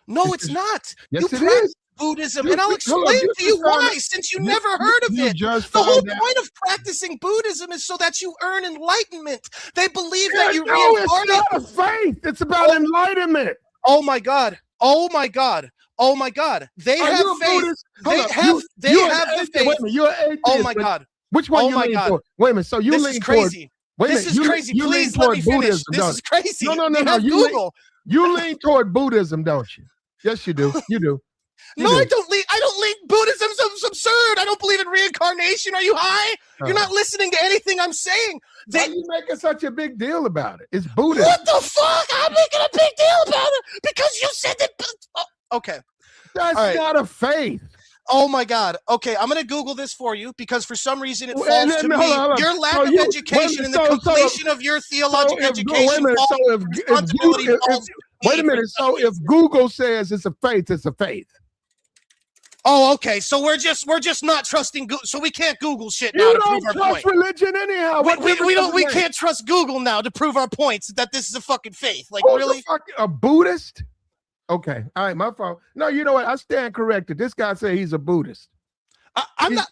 No, it's not. Yes, you it is. Buddhism, and I'll explain to you why, since you never heard of it. The whole point of practicing Buddhism is so that you earn enlightenment. They believe that you reincarnate. It's not a faith. It's about enlightenment. Oh my God. Oh my God. Oh my God. They have faith. They have the faith. Wait a minute. You're an atheist. Oh my God. Which one you lean toward? Wait a minute. So you lean toward. This is crazy. Please let me finish. This is crazy. No. You lean toward Buddhism, don't you? Yes, you do. You do. No, I don't lean. Buddhism's absurd. I don't believe in reincarnation. Are you high? You're not listening to anything I'm saying. Why are you making such a big deal about it? It's Buddhism. What the fuck? I'm making a big deal about it because you said that. Okay. That's not a faith. Oh my God. Okay, I'm gonna Google this for you because for some reason it falls to me. Your lack of education and the completion of your theological education. Wait a minute. So if Google says it's a faith, it's a faith. Oh, okay. So we're just not trusting Google. So we can't Google shit now to prove our point. You don't trust religion anyhow. We can't trust Google now to prove our points that this is a fucking faith. Like really? A Buddhist? Okay. All right. My fault. No, you know what? I stand corrected. This guy said he's a Buddhist. I'm not.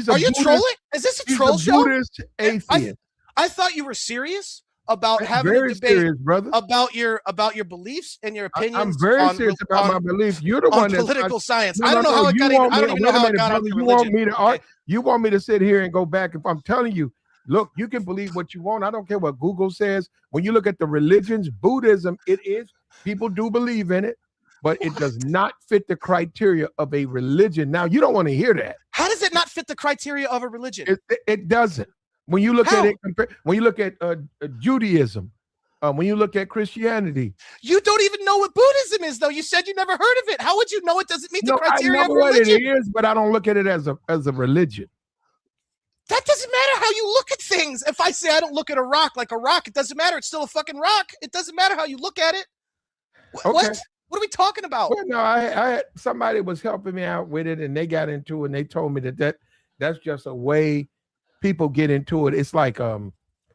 Are you trolling? Is this a troll show? Buddhist atheist. I thought you were serious about having a debate serious, brother. about your beliefs and your opinions. I'm very serious about my beliefs. You're the one that's political science. I don't know how it got. I don't even know how it got onto religion. You want me to sit here and go back? If I'm telling you, look, you can believe what you want. I don't care what Google says. When you look at the religions, Buddhism, it is people do believe in it, but it does not fit the criteria of a religion. Now, you don't want to hear that. How does it not fit the criteria of a religion? It doesn't. When you look at it, when you look at Judaism, when you look at Christianity, you don't even know what Buddhism is, though. You said you never heard of it. How would you know it doesn't meet the criteria of a religion? I know what it is, but I don't look at it as a religion. That doesn't matter how you look at things. If I say I don't look at a rock like a rock, it doesn't matter. It's still a fucking rock. It doesn't matter how you look at it. Okay. What What are we talking about? Well, no, I had somebody was helping me out with it, and they got into it, and they told me that's just a way people get into it. It's like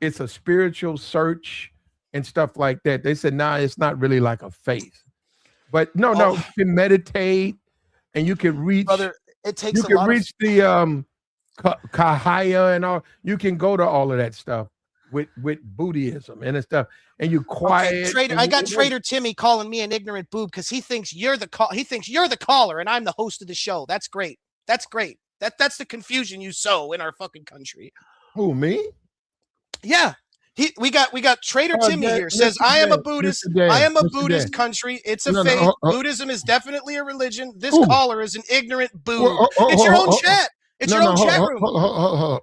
it's a spiritual search and stuff like that. They said, nah, it's not really like a faith. But no, you can meditate and you can reach. Brother, it takes you can reach the Kahaya and all. You can go to all of that stuff with Buddhism and stuff, and you quiet. Okay, Trader, I got Trader Timmy calling me an ignorant boob because he thinks you're the caller and I'm the host of the show. That's great. That's great. That's the confusion you sow in our fucking country. Who, me? Yeah. We got Trader Timmy here says, I am a Buddhist. I am a Buddhist country. It's a faith. Buddhism is definitely a religion. This caller is an ignorant boob. It's your own chat. It's your own chat room.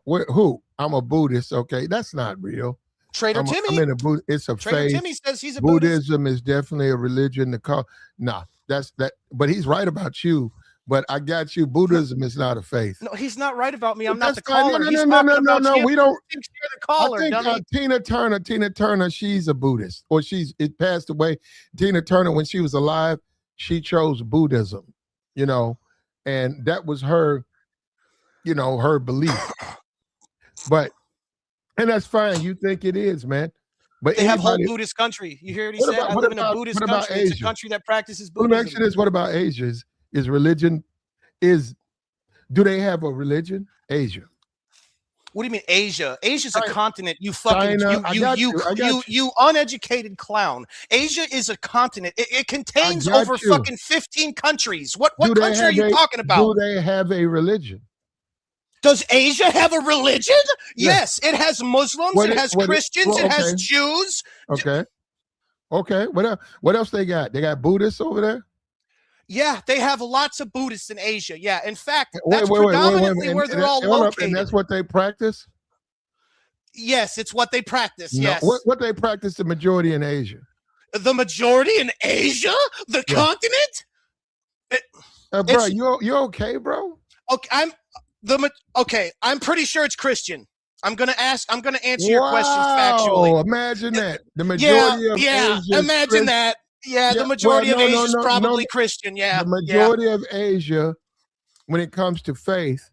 Who? I'm a Buddhist. Okay, that's not real. Trader Timmy. I'm in a it's a Trader faith. Timmy says he's a Buddhist. Buddhism is definitely a religion. That's that. But he's right about you. But I got you. Buddhism is not a faith. No, he's not right about me. I'm not the caller. No. We don't. You're the caller. I think Tina Turner, she's a Buddhist, or it passed away. Tina Turner, when she was alive, she chose Buddhism, and that was her, her belief. And that's fine. You think it is, man. But they have whole Buddhist country. You hear what he said? I live in a Buddhist country. It's a country that practices Buddhism. Let me ask you this: what about Asia? Is religion? Do they have a religion? Asia. What do you mean Asia? Asia's a continent. You fucking you uneducated clown. Asia is a continent. It contains over fucking 15 countries. What country are you talking about? Do they have a religion? Does Asia have a religion? Yes, it has Muslims, it has Christians, it has Jews. Okay. What else they got? They got Buddhists over there? Yeah, they have lots of Buddhists in Asia. Yeah, in fact, that's predominantly where they're all located. And that's what they practice? Yes, it's what they practice. No, yes. What they practice the majority in Asia? The majority in Asia? The continent? Bro, you okay, bro? Okay, I'm pretty sure it's Christian. I'm gonna answer your questions factually. Imagine that. The majority of Asia. Imagine that. Yeah, the majority of Asia is probably Christian. Yeah. The majority of Asia, when it comes to faith,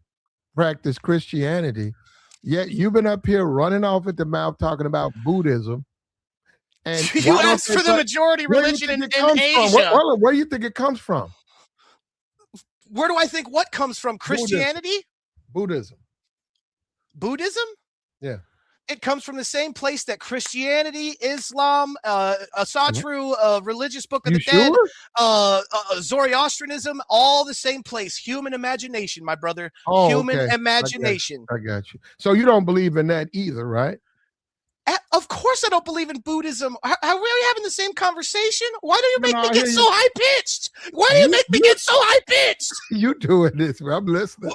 practice Christianity. Yet you've been up here running off at the mouth talking about Buddhism. And you asked for the majority religion in Asia. Where do you think it comes from? Where do I think what comes from? Christianity? Buddhism. Yeah. It comes from the same place that Christianity, Islam, Asatru, religious book of the dead, Zoroastrianism, all the same place. Human imagination, my brother. Human imagination. I got you. So you don't believe in that either, right? Of course I don't believe in Buddhism. Are we having the same conversation? Why do you make me get so high-pitched? Why do you make me get so high-pitched? You doing this, man. I'm listening.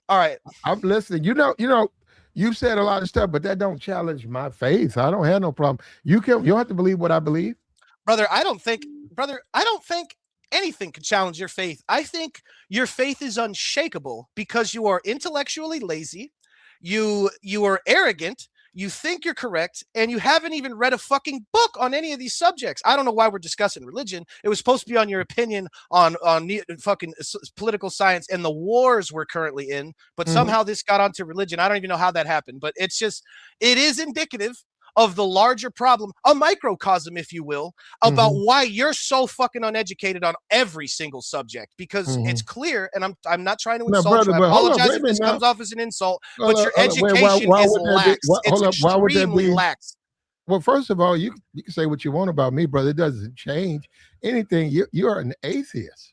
All right. I'm listening. You've said a lot of stuff, but that don't challenge my faith. I don't have no problem. You don't have to believe what I believe. Brother, I don't think anything can challenge your faith. I think your faith is unshakable because you are intellectually lazy. You are arrogant. You think you're correct, and you haven't even read a fucking book on any of these subjects. I don't know why we're discussing religion. It was supposed to be on your opinion on fucking political science and the wars we're currently in, but somehow this got onto religion. I don't even know how that happened, but it is indicative of the larger problem, a microcosm, if you will, about why you're so fucking uneducated on every single subject, because it's clear, and I'm not trying to insult you. I apologize if this comes off as an insult, but your education is lax. It's extremely lax. Well, first of all, you can say what you want about me, brother. It doesn't change anything. You're an atheist.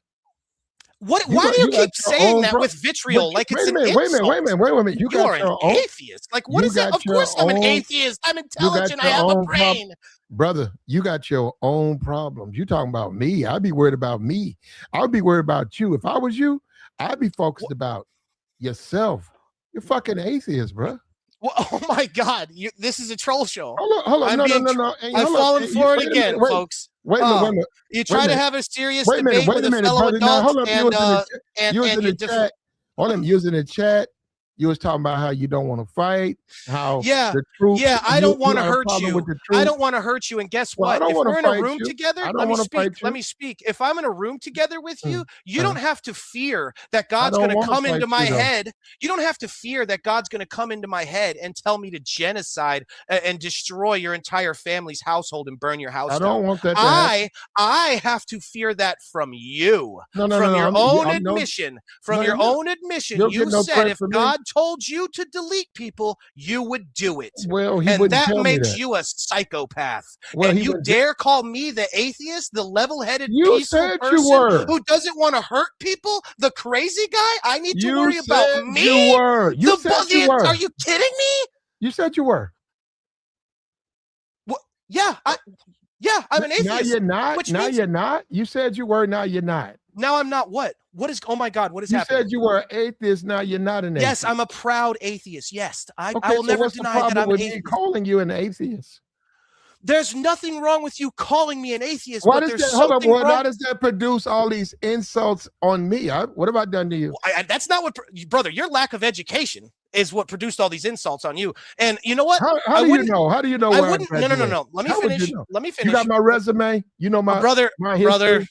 Why do you keep saying that with vitriol? Like it's an insult. Wait a minute. You're an atheist. Like, what is that? Of course I'm an atheist. I'm intelligent. I have a brain. Brother, you got your own problems. You talking about me. I'd be worried about me. I'd be worried about you. If I was you, I'd be focused about yourself. You're fucking atheist, bro. Well, oh my God. This is a troll show. Hold on. No. I've fallen for it again, folks. Wait a minute. You try to have a serious debate with a fellow adult, and using the chat. Hold on, using the chat. You was talking about how you don't want to fight, how Yeah, the troops. yeah. I don't want to have a hurt problem you. with the I troops. don't want to hurt you. And guess Well, I what? don't If want we're to in a fight room you. together, I let don't me want to speak. fight Let you. me speak. If I'm in a room together with you, you Uh, don't have to fear that I God's don't going to want to come fight into my you though. head. You don't have to fear that God's going to come into my head and tell me to genocide and destroy your entire family's household and burn your house I down. don't want that to happen. I have to fear that from you, No, no, no, from no. your I'm own no, admission, from no, your no. own admission. You'll You get no said credit if from me. God told you to delete people, you would do it. Well, he And wouldn't that tell me makes that. you a psychopath. Well, And he you wouldn't. dare call me the atheist, the level-headed, You peaceful said you person were. who doesn't want to hurt people, the crazy guy? I need to You worry about said me? you were. You said you were. Are you kidding me? You said you were. What? Yeah, I'm an Now atheist. you're not. Which Now means you're not. You said you were. Now you're not. now I'm not what? What is? Oh my God! What is You happening? said you were an atheist. Now you're not an atheist. Yes, I'm a proud atheist. Yes, I Okay, will so never what's the deny that problem I'm an with me atheist. calling you an atheist? There's nothing wrong with you calling me an atheist, Why but does there's that? Hold up. something Why wrong. does that produce all these insults on me? What have I done to you? That's not what, brother. Your lack of education is what produced all these insults on you. And you know what? How do you know? How do you know I where wouldn't. I No. graduated? Let me How would finish. you know? Let me You finish. got my resume. You know my brother. history.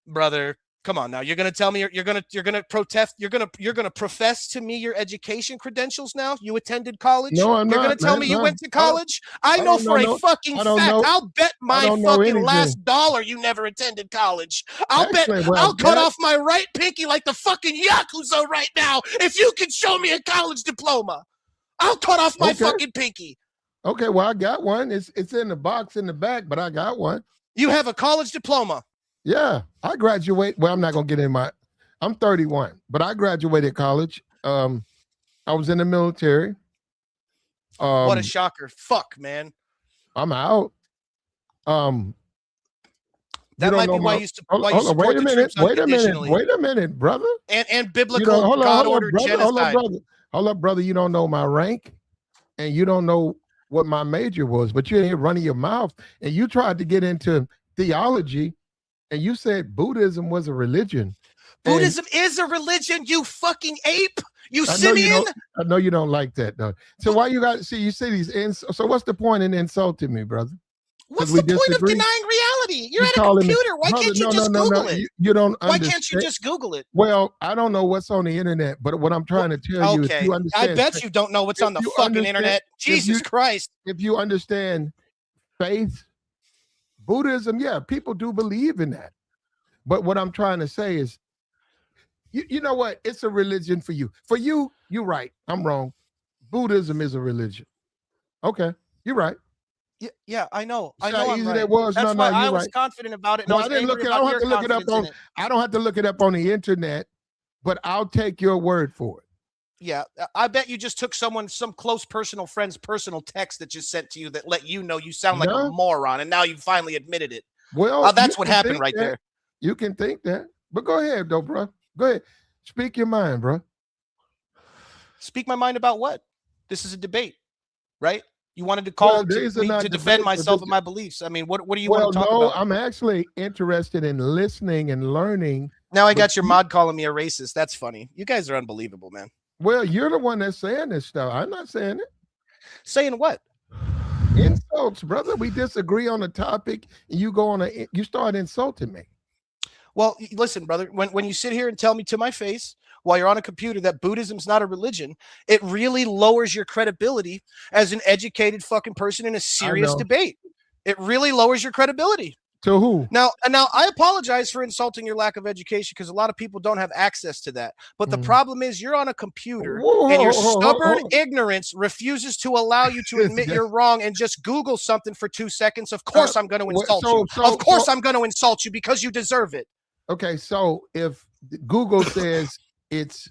Brother. Come on now. You're gonna tell me you're gonna protest. You're gonna profess to me your education credentials now. You attended college. No, I'm You're not. gonna tell Man, me you no. went to college. I know don't for know a fucking I don't fact. know. I'll bet my don't know fucking anything. last dollar you never attended college. I'll bet. Excellent. Well, I'll cut that- off my right pinky like the fucking yakuza right now if you can show me a college diploma. I'll cut off my Okay. fucking pinky. Okay, well, I got one. It's in the box in the back, but I got one. You have a college diploma. Yeah, I graduate. Well, I'm not gonna get in my. I'm 31, but I graduated college. I was in the military. What a shocker! Fuck, man. I'm out. That might be why you support wait a the minute. troops Wait a minute. unconditionally. Wait a minute, brother. And biblical hold on, God-ordered brother. genocide. Hold up, brother. You don't know my rank, and you don't know what my major was, but you're here running your mouth, and you tried to get into theology, and you said Buddhism was a religion. Buddhism is a religion, you fucking ape. You I simian. know you don't like that, though. So why you got you say these so what's the point in insulting me, brother? What's we the point of disagree? denying reality? You're You at a calling me- computer. Why brother, can't you no, just no, no, Google no. it? You don't Why understand. can't you just Google it? Well, I don't know what's on the internet, but what I'm trying to tell you, if Okay. you understand, I bet you don't know what's if on the you fucking understand- internet. Jesus Christ. if you understand faith, Buddhism, yeah, people do believe in that. But what I'm trying to say is, you know what? It's a religion for you. For you, you're right. I'm wrong. Buddhism is a religion. Okay, you're right. Yeah, I know. See I know how I'm easy right. that was? That's No, why I you're was right. confident about it. And Well, I I was didn't look angry it. I don't about have your to look it up confidence in on. it. I don't have to look it up on the internet, but I'll take your word for it. Yeah, I bet you just took some close personal friend's personal text that just sent to you that let you know you sound like a No. moron, and now you finally admitted it. Well, That's you what can happened think right that. there. You can think that, but go ahead, though, bro. Go ahead, speak your mind, bro. Speak my mind about what? This is a debate, right? You wanted to call these are me not to defend debates, but myself this- and my beliefs. I mean, what do you Well, want to talk no, about? I'm actually interested in listening and learning. Now I but got your you- mod calling me a racist. That's funny. You guys are unbelievable, man. Well, you're the one that's saying this stuff. I'm not saying it. Saying what? Insults, brother. We disagree on a topic, and you start insulting me. Well, listen, brother, when you sit here and tell me to my face while you're on a computer that Buddhism's not a religion, it really lowers your credibility as an educated fucking person in a serious know. debate. It really lowers your credibility. To who? Now I apologize for insulting your lack of education because a lot of people don't have access to that. But the problem is you're on a computer and your stubborn ignorance refuses to allow you to admit you're wrong and just Google something for 2 seconds. Of course I'm going to insult you. Of course I'm going to insult you because you deserve it. Okay, so if Google says it's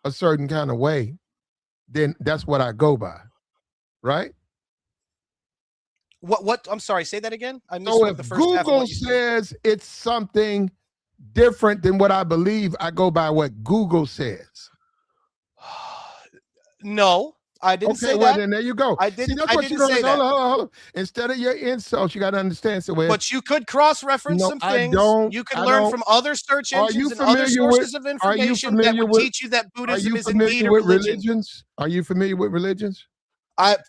a certain kind of way, then that's what I go by, right? What? I'm sorry. Say that again. I missed So what if the first half of Google what you said. says it's something different than what I believe, I go by what Google says. No, I didn't Okay, say well that. then there you go. I See, didn't. that's I what you're didn't gonna say hold that. on, hold on, hold on. Instead of your insults, you gotta understand. So But you could cross-reference no, some I things. don't. You could I learn don't. from other search Are engines you and other familiar with? sources of Are you information that familiar would with? teach you that Are Buddhism you is indeed familiar a with religion. religions? Are you familiar with religions?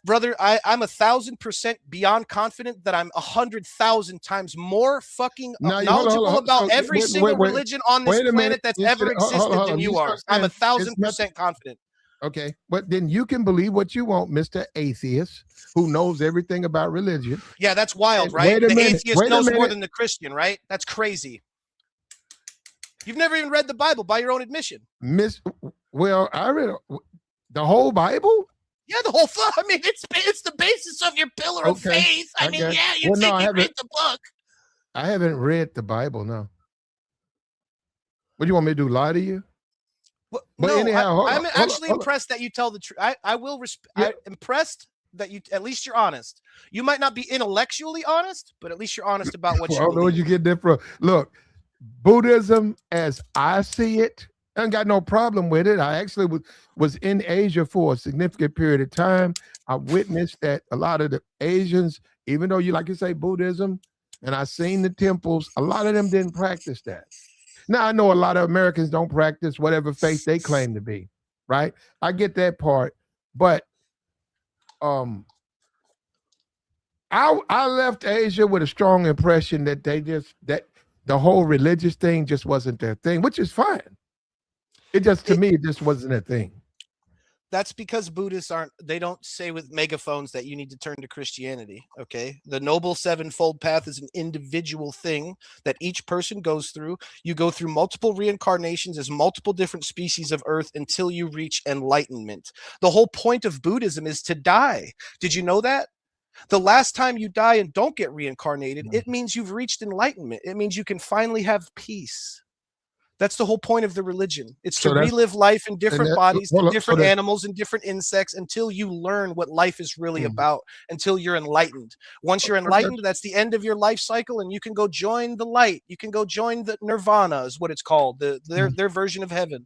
Brother, I'm 1,000% beyond confident that I'm 100,000 times more fucking Now you knowledgeable about So every single religion on this wait a minute. planet that's You ever said, existed hold than on. You you are. start I'm saying it's nothing. 1,000% confident. Okay, but then you can believe what you want, Mr. Atheist, who knows everything about religion. Yeah, that's wild, And right? wait a The minute. atheist Wait a knows more minute. than the Christian, right? That's crazy. You've never even read the Bible by your own admission. Well, I read the whole Bible. Yeah, the whole thing. I mean, it's the basis of your pillar of Okay, faith. I mean, okay. yeah, you Well, no, I take you haven't. read the book. I haven't read the Bible. No. What do you want me to do? Lie to you? But But no, anyhow, I'm actually impressed that you tell the truth. I will respect. Yeah. I'm impressed that you at least you're honest. You might not be intellectually honest, but at least you're honest about what I you don't know where believe. you get that from. Look, Buddhism, as I see it, I ain't got no problem with it. I actually was in Asia for a significant period of time. I witnessed that a lot of the Asians, even though you like you say Buddhism, and I seen the temples, a lot of them didn't practice that. Now I know a lot of Americans don't practice whatever faith they claim to be, right? I get that part, but I left Asia with a strong impression that that the whole religious thing just wasn't their thing, which is fine. To me, it just wasn't a thing. That's because Buddhists they don't say with megaphones that you need to turn to Christianity. Okay. The Noble Sevenfold Path is an individual thing that each person goes through. You go through multiple reincarnations as multiple different species of earth until you reach enlightenment. The whole point of Buddhism is to die. Did you know that? The last time you die and don't get reincarnated, it means you've reached enlightenment. It means you can finally have peace. That's the whole point of the religion. It's to relive life in different bodies, in different animals, and different insects until you learn what life is really about, until you're enlightened. Once you're enlightened, that's the end of your life cycle, and you can go join the light. You can go join the nirvana is what it's called, their version of heaven.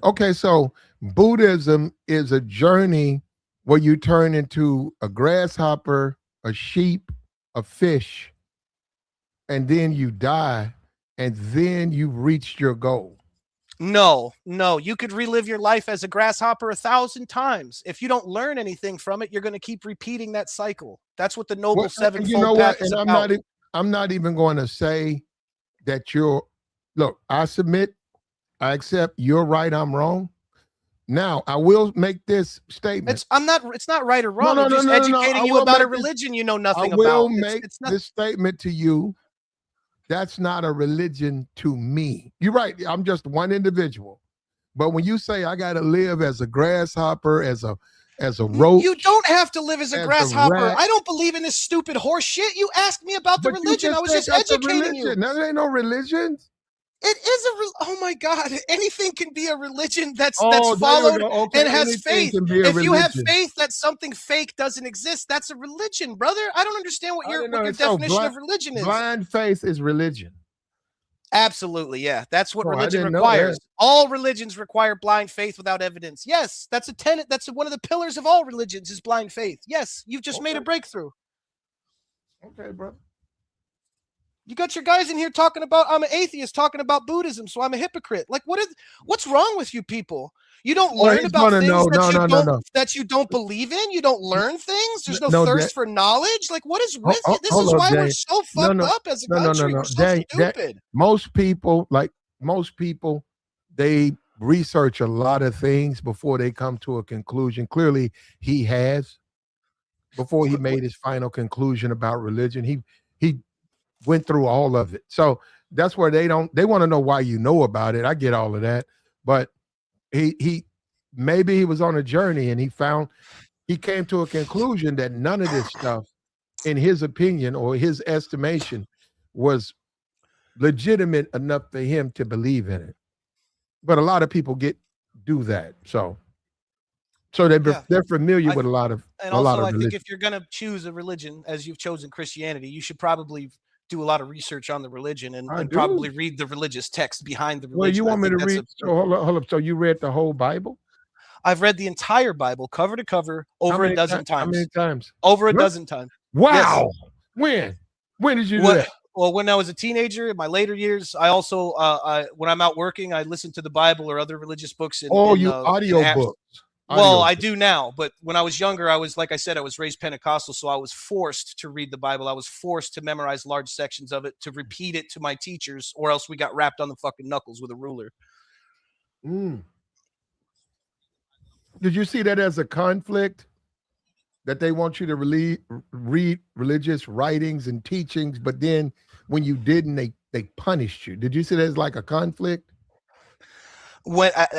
Okay, so Buddhism is a journey where you turn into a grasshopper, a sheep, a fish, and then you die. And then you've reached your goal. No, you could relive your life as a grasshopper 1,000 times. If you don't learn anything from it, you're going to keep repeating that cycle. That's what the Noble Sevenfold Path is about. I'm not even going to say that look, I submit, I accept, you're right, I'm wrong. Now, I will make this statement. It's not right or wrong. I'm just educating you about a religion you know nothing about. I will make this statement to you. That's not a religion to me. You're right. I'm just one individual. But when you say I got to live as a grasshopper, as a roach, you don't have to live as a grasshopper. I don't believe in this stupid horse shit. You asked me about the religion. I was just educating you. No, there ain't no religion. It is oh my God! Anything can be a religion that's followed and has faith. If you have faith that something fake doesn't exist, that's a religion, brother. I don't understand what your definition of religion is. Blind faith is religion. Absolutely, yeah. That's what religion requires. All religions require blind faith without evidence. Yes, that's a tenet. That's one of the pillars of all religions is blind faith. Yes, you've just made a breakthrough. Okay, bro. You got your guys in here talking about I'm an atheist, talking about Buddhism, so I'm a hypocrite. Like, what's wrong with you people? You don't learn about things that you don't believe in. You don't learn things. There's no thirst for knowledge. Like, what is with you? This is why we're so fucked up as a country. We're so stupid. Most people, they research a lot of things before they come to a conclusion. Clearly, he has. Before he made his final conclusion about religion, he went through all of it. So that's where they want to know why you know about it. I get all of that. But maybe he was on a journey and he came to a conclusion that none of this stuff, in his opinion or his estimation, was legitimate enough for him to believe in it. But a lot of people do that. So they're familiar with a lot of I think if you're going to choose a religion as you've chosen Christianity, you should probably do a lot of research on the religion and probably read the religious text behind the religion. Well, you want me to read? So hold up. So you read the whole Bible? I've read the entire Bible cover to cover over a dozen How times. many times? Over a What? dozen times. Wow. When? When did you do that? Well, when I was a teenager, in my later years, I also, when I'm out working, I listen to the Bible or other religious books. Audio books. Well, I do now, but when I was younger, I was, like I said, I was raised Pentecostal, so I was forced to read the Bible. I was forced to memorize large sections of it, to repeat it to my teachers, or else we got rapped on the fucking knuckles with a ruler. Mm. Did you see that as a conflict? That they want you to read religious writings and teachings, but then when you didn't, they punished you. Did you see that as like a conflict?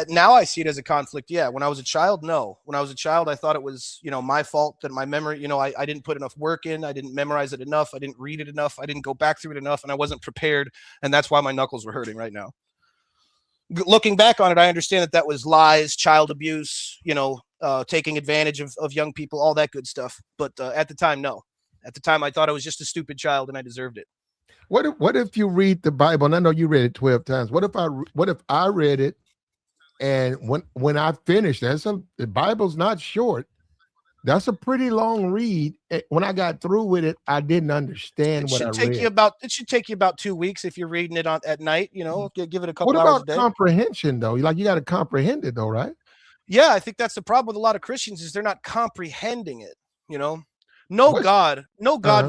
Now I see it as a conflict. Yeah. When I was a child, no. When I was a child, I thought it was, my fault that my memory, I didn't put enough work in. I didn't memorize it enough. I didn't read it enough. I didn't go back through it enough, and I wasn't prepared. And that's why my knuckles were hurting right now. Looking back on it, I understand that was lies, child abuse, taking advantage of young people, all that good stuff. But at the time, no. At the time, I thought I was just a stupid child and I deserved it. What if you read the Bible, and I know you read it 12 times. What if I read it, and when I finished, the Bible's not short. That's a pretty long read. When I got through with it, I didn't understand what I read. It should take you about 2 weeks if you're reading it at night. Give it a couple hours a day. What about comprehension though? Like, you got to comprehend it though, right? Yeah, I think that's the problem with a lot of Christians is they're not comprehending it. No God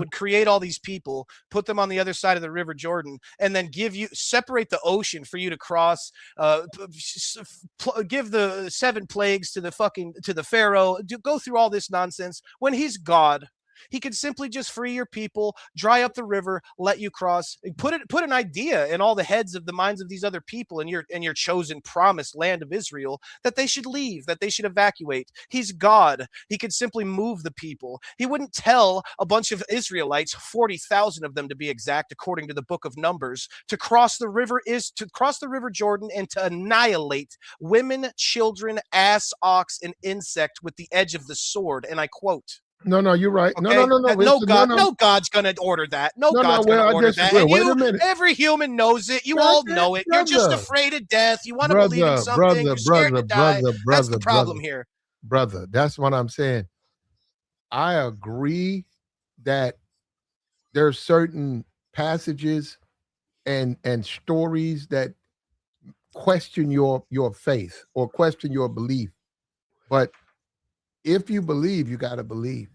would create all these people, put them on the other side of the River Jordan, and then separate the ocean for you to cross, give the 7 plagues to the Pharaoh, go through all this nonsense when he's God. He could simply just free your people, dry up the river, let you cross, put an idea in all the heads of the minds of these other people in your chosen promised land of Israel that they should leave, that they should evacuate. He's God. He could simply move the people. He wouldn't tell a bunch of Israelites, 40,000 of them to be exact, according to the book of Numbers, to cross the river Jordan and to annihilate women, children, ass, ox, and insect with the edge of the sword. And I quote. No, you're right. Okay? No God's gonna order that. God's gonna order that. And wait a minute. Every human knows it. You all know it. You're just afraid of death. You want to believe in something. You're scared to die. That's the problem here. Brother, that's what I'm saying. I agree that there's certain passages and stories that question your faith or question your belief. But if you believe, you got to believe.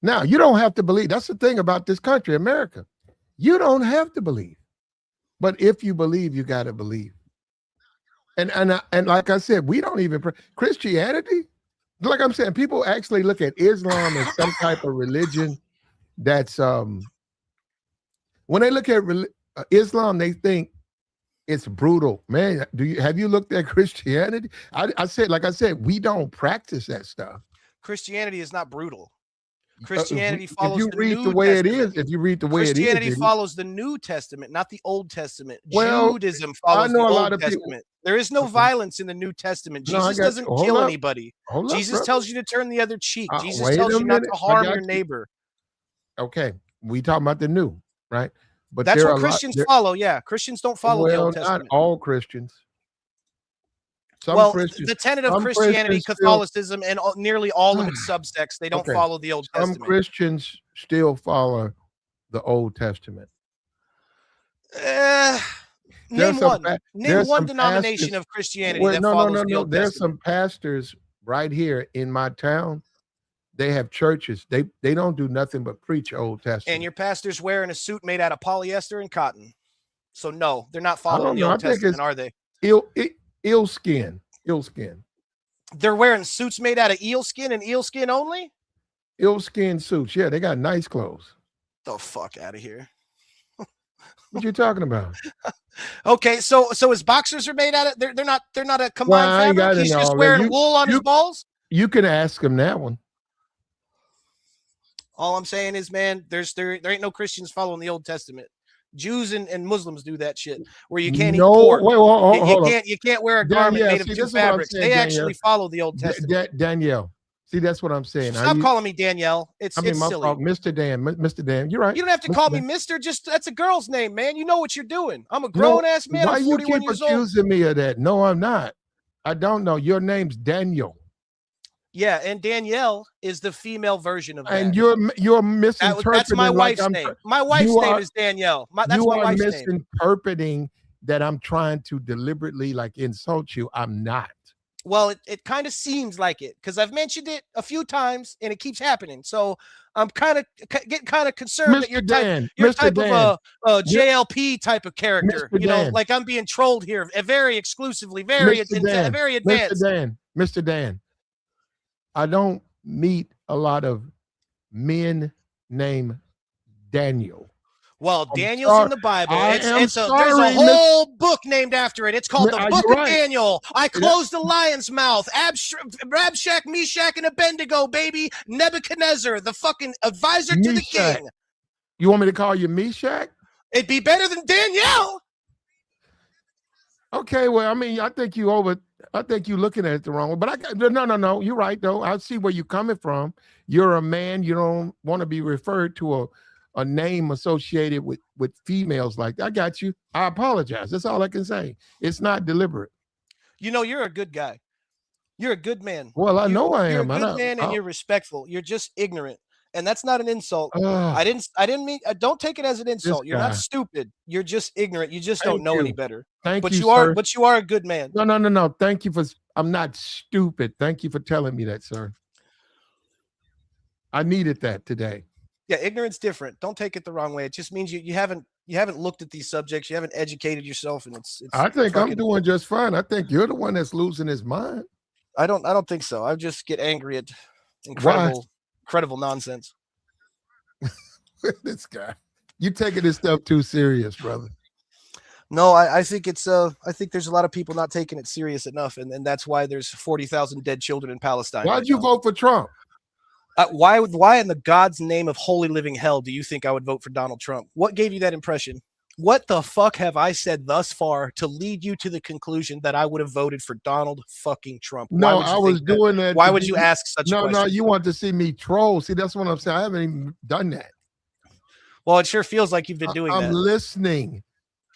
Now, you don't have to believe. That's the thing about this country, America. You don't have to believe. But if you believe, you got to believe. And like I said, we don't even Christianity. Like I'm saying, people actually look at Islam as some type of religion that's when they look at Islam, they think it's brutal. Man, have you looked at Christianity? I said, we don't practice that stuff. Christianity is not brutal. Christianity follows if you read the way it is. If you read the way it is, Christianity follows the New Testament, not the Old Testament. Judaism follows the Old Testament. There is no violence in the New Testament. Jesus doesn't kill anybody. Jesus tells you to turn the other cheek. Jesus tells you not to harm your neighbor. Okay, we talking about the New, right? But that's what Christians follow. Yeah, Christians don't follow the Old Testament. Not all Christians. The tenet of Christianity, Catholicism, and nearly all of its subsects, they don't follow the Old Testament. Some Christians still follow the Old Testament. Name one denomination of Christianity that follows the Old Testament. There's some pastors right here in my town. They have churches. They don't do nothing but preach Old Testament. And your pastor's wearing a suit made out of polyester and cotton. So no, they're not following the Old Testament, are they? Eel skin. They're wearing suits made out of eel skin and eel skin only? Eel skin suits. Yeah, they got nice clothes. The fuck out of here. What you talking about? Okay, so his boxers are made out of they're not a combined fabric. He's just wearing wool on his balls. You can ask him that one. All I'm saying is, man, there ain't no Christians following the Old Testament. Jews and Muslims do that shit where you can't eat pork. You can't wear a garment made of two fabrics. They actually follow the Old Testament. Danielle, see, that's what I'm saying. Stop calling me Danielle. It's silly. Mr. Dan, you're right. You don't have to call me Mr. Just that's a girl's name, man. You know what you're doing. I'm a grown ass man. Why I'm 41 you keep accusing me of that? No, I'm not. I don't know. Your name's Daniel. Yeah, and Danielle is the female version of that. And you're misinterpreting. That's my like wife's name. My wife's name is Danielle. That's you my are wife's name. misinterpreting that I'm trying to deliberately like insult you. I'm not. Well, it kind of seems like it because I've mentioned it a few times and it keeps happening. So I'm getting kind of concerned that you're type of a JLP type of character. Mr. You know, Dan. like I'm being trolled here, very exclusively, very advanced. Mr. Dan, I don't meet a lot of men named Daniel. Well, Daniel's in the Bible. There's a whole book named after it. It's called the Book of Daniel. I closed the lion's mouth. Rabshak, Meshach, and Abednego, baby. Nebuchadnezzar, the fucking advisor to the king. You want me to call you Meshach? It'd be better than Danielle. Okay, well, I mean, I think you're looking at it the wrong way. But no. You're right, though. I see where you're coming from. You're a man. You don't want to be referred to a name associated with females like that. I got you. I apologize. That's all I can say. It's not deliberate. You know, you're a good guy. You're a good man. Well, I know I am. You're a good man and you're respectful. You're just ignorant. And that's not an insult. I didn't mean, don't take it as an insult. You're not stupid. You're just ignorant. You just don't know any better. But you are a good man. No. Thank you I'm not stupid. Thank you for telling me that, sir. I needed that today. Yeah, ignorance different. Don't take it the wrong way. It just means you haven't looked at these subjects. You haven't educated yourself, and it's I think I'm doing just fine. I think you're the one that's losing his mind. I don't think so. I just get angry at incredible nonsense. This guy, you taking this stuff too serious, brother. No, I think it's I think there's a lot of people not taking it serious enough, and that's why there's 40,000 dead children in Palestine. Why'd you vote for Trump? Why in the God's name of holy living hell do you think I would vote for Donald Trump? What gave you that impression? What the fuck have I said thus far to lead you to the conclusion that I would have voted for Donald fucking Trump? No, I was doing that. Why would you ask such a question? No, you want to see me troll. See, that's what I'm saying. I haven't even done that. Well, it sure feels like you've been doing that. I'm listening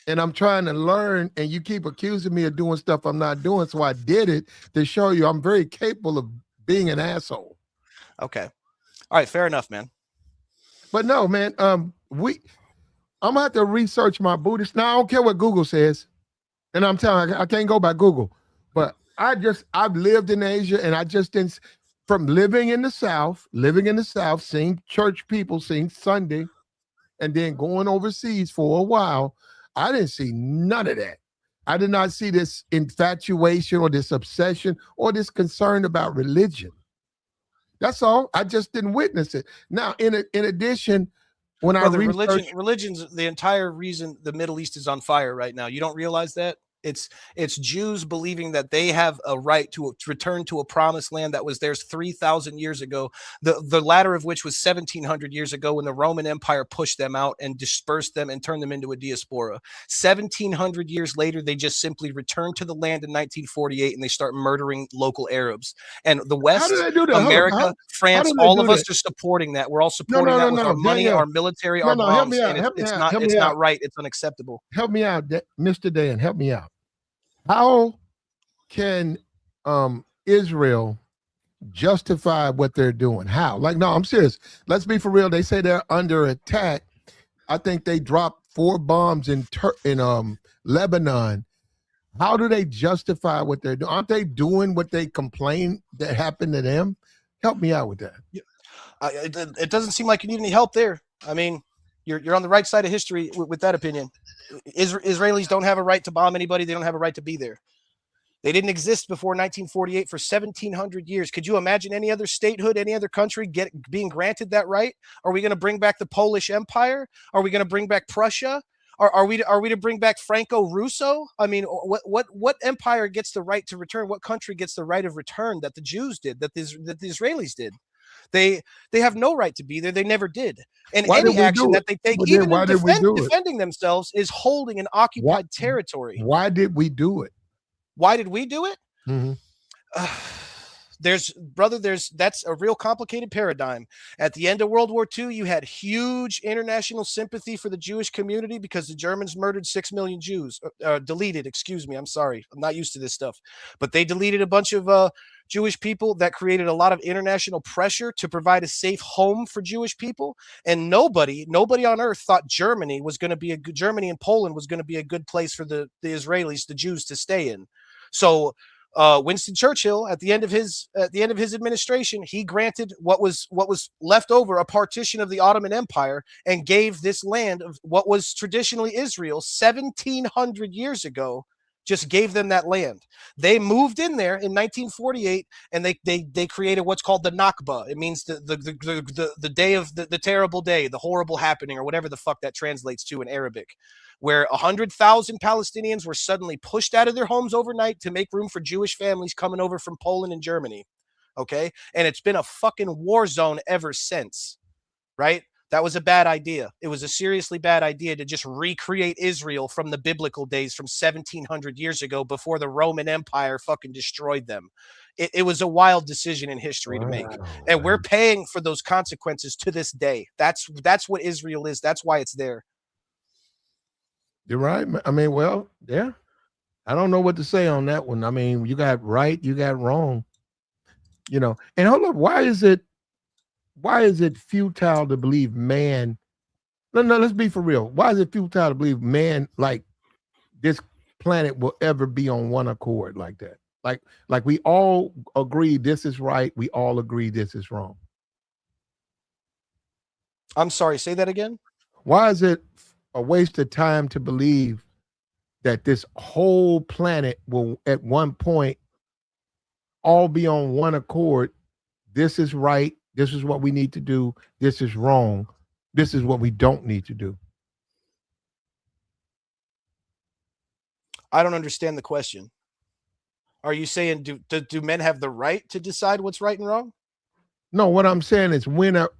and I'm trying to learn, and you keep accusing me of doing stuff I'm not doing. So I did it to show you I'm very capable of being an asshole. Okay. All right. Fair enough, man. But no, man, I'm gonna have to research my Buddhist. Now I don't care what Google says. And I'm telling you, I can't go by Google. But I've lived in Asia, and I just didn't, from living in the South, seeing church people, seeing Sunday, and then going overseas for a while, I didn't see none of that. I did not see this infatuation or this obsession or this concern about religion. That's all. I just didn't witness it. Now, in addition, when religion's the entire reason the Middle East is on fire right now. You don't realize that? It's Jews believing that they have a right to return to a promised land that was theirs 3,000 years ago, the latter of which was 1,700 years ago when the Roman Empire pushed them out and dispersed them and turned them into a diaspora. 1,700 years later, they just simply returned to the land in 1948 and they start murdering local Arabs. And the West, America, France, all of us are supporting that. We're all supporting that with our money, our military, our bombs. It's not right. It's unacceptable. Help me out, Mr. Dan. Help me out. How can Israel justify what they're doing? How? Like, no, I'm serious. Let's be for real. They say they're under attack. I think they dropped 4 bombs in Lebanon. How do they justify what they're doing? Aren't they doing what they complain that happened to them? Help me out with that. It doesn't seem like you need any help there. I mean, you're on the right side of history with that opinion. Israelis don't have a right to bomb anybody. They don't have a right to be there. They didn't exist before 1948 for 1,700 years. Could you imagine any other statehood, any other country being granted that right? Are we going to bring back the Polish Empire? Are we going to bring back Prussia? Are we to bring back Franco-Russo? I mean, what empire gets the right to return? What country gets the right of return that the Jews did, that the Israelis did? They have no right to be there. They never did. And any action that they take, even in defending themselves, is holding an occupied territory. Why did we do it? Why did we do it? Mm-hmm. That's a real complicated paradigm. At the end of World War II, you had huge international sympathy for the Jewish community because the Germans murdered 6 million Jews. Deleted, excuse me. I'm sorry. I'm not used to this stuff. But they deleted a bunch of Jewish people. That created a lot of international pressure to provide a safe home for Jewish people. And nobody on earth thought Germany and Poland was going to be a good place for the Israelis, the Jews, to stay in. So Winston Churchill, at the end of his administration, he granted what was left over, a partition of the Ottoman Empire, and gave this land of what was traditionally Israel 1,700 years ago. Just gave them that land. They moved in there in 1948, and they created what's called the Nakba. It means the day of the terrible day, the horrible happening, or whatever the fuck that translates to in Arabic, where 100,000 Palestinians were suddenly pushed out of their homes overnight to make room for Jewish families coming over from Poland and Germany. Okay, and it's been a fucking war zone ever since, right? That was a bad idea. It was a seriously bad idea to just recreate Israel from the biblical days from 1,700 years ago, before the Roman Empire fucking destroyed them. It was a wild decision in history to make. And we're paying for those consequences to this day. That's what Israel is. That's why it's there. You're right. I mean, well, yeah. I don't know what to say on that one. I mean, you got right, you got wrong. You know, and hold up, why is it futile to believe man? No, let's be for real. Why is it futile to believe man, like this planet, will ever be on one accord like that? Like we all agree this is right. We all agree this is wrong. I'm sorry, say that again. Why is it a waste of time to believe that this whole planet will at one point all be on one accord? This is right. This is what we need to do. This is wrong. This is what we don't need to do. I don't understand the question. Are you saying do men have the right to decide what's right and wrong? No, what I'm saying is when our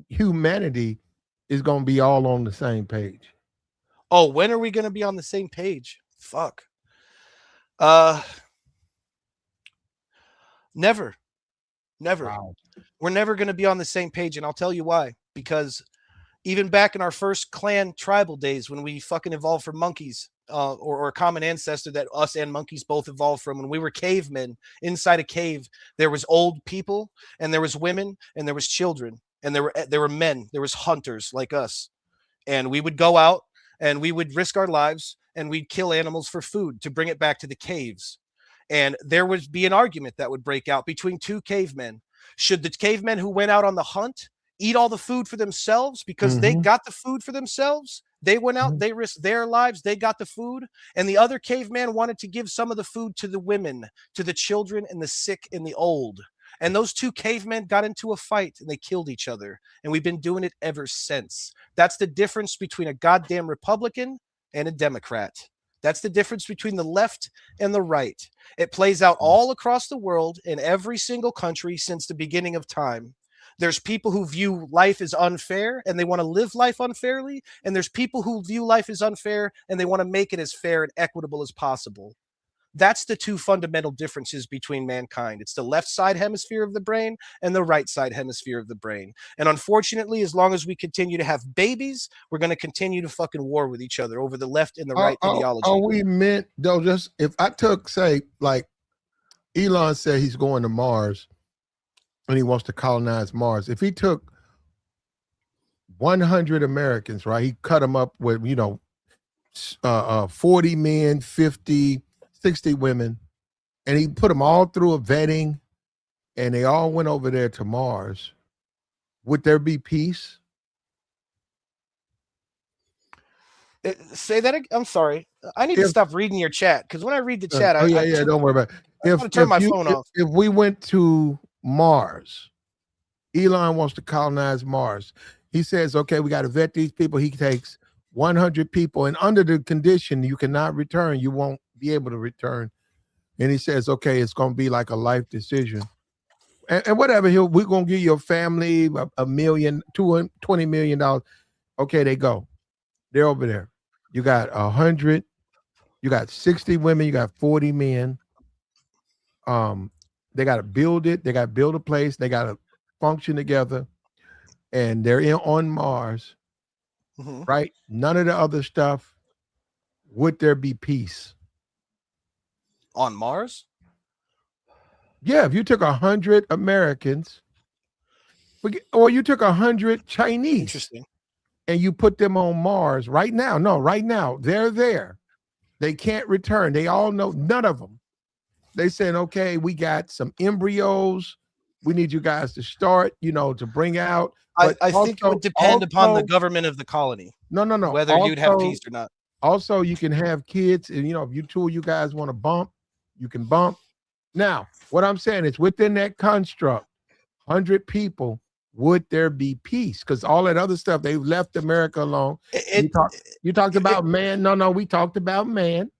humanity is going to be all on the same page. Oh, when are we going to be on the same page? Fuck. Never. Wow. We're never going to be on the same page, and I'll tell you why. Because even back in our first clan tribal days, when we fucking evolved from monkeys, or a common ancestor that us and monkeys both evolved from, when we were cavemen, inside a cave, there was old people, and there was women, and there was children, and there were men, there was hunters like us. And we would go out, and we would risk our lives, and we'd kill animals for food to bring it back to the caves. And there would be an argument that would break out between two cavemen. Should the cavemen who went out on the hunt eat all the food for themselves because they got the food for themselves? They went out, they risked their lives, they got the food. And the other caveman wanted to give some of the food to the women, to the children, and the sick and the old. And those two cavemen got into a fight, and they killed each other. And we've been doing it ever since. That's the difference between a goddamn Republican and a Democrat. That's the difference between the left and the right. It plays out all across the world in every single country since the beginning of time. There's people who view life as unfair and they want to live life unfairly. And there's people who view life as unfair and they want to make it as fair and equitable as possible. That's the two fundamental differences between mankind. It's the left side hemisphere of the brain and the right side hemisphere of the brain. And unfortunately, as long as we continue to have babies, we're going to continue to fucking war with each other over the left and the right ideology. Are we meant, though, just if I took, say, like Elon said he's going to Mars and he wants to colonize Mars. If he took 100 Americans, right, he cut them up with, 40 men, 50, 60 women, and he put them all through a vetting, and they all went over there to Mars, would there be peace? Say that again. I'm sorry. I need to stop reading your chat, because when I read the chat, don't worry about it. I'm going to turn my phone off. If we went to Mars, Elon wants to colonize Mars. He says, okay, we got to vet these people. He takes 100 people, and under the condition you cannot return, you won't be able to return. And he says, okay, it's going to be like a life decision. And whatever, we're going to give your family $1 million, $20 million. Okay, they go. They're over there. You got 100, you got 60 women, you got 40 men. They got to build it. They got to build a place. They got to function together. And they're on Mars, Mhm. right? None of the other stuff. Would there be peace? On Mars? Yeah, if you took 100 Americans, or you took 100 Chinese Interesting. and you put them on Mars right now. No, right now, they're there. They can't return. They all know, none of them. They saying, okay, we got some embryos. We need you guys to start, to bring out. I But think it would depend upon the government of the colony, No. whether you'd have peace or not. Also, you can have kids, and if you guys want to bump, you can bump. Now, what I'm saying is within that construct, 100 people, would there be peace? Because all that other stuff, they've left America alone. You talked about man. No, we talked about man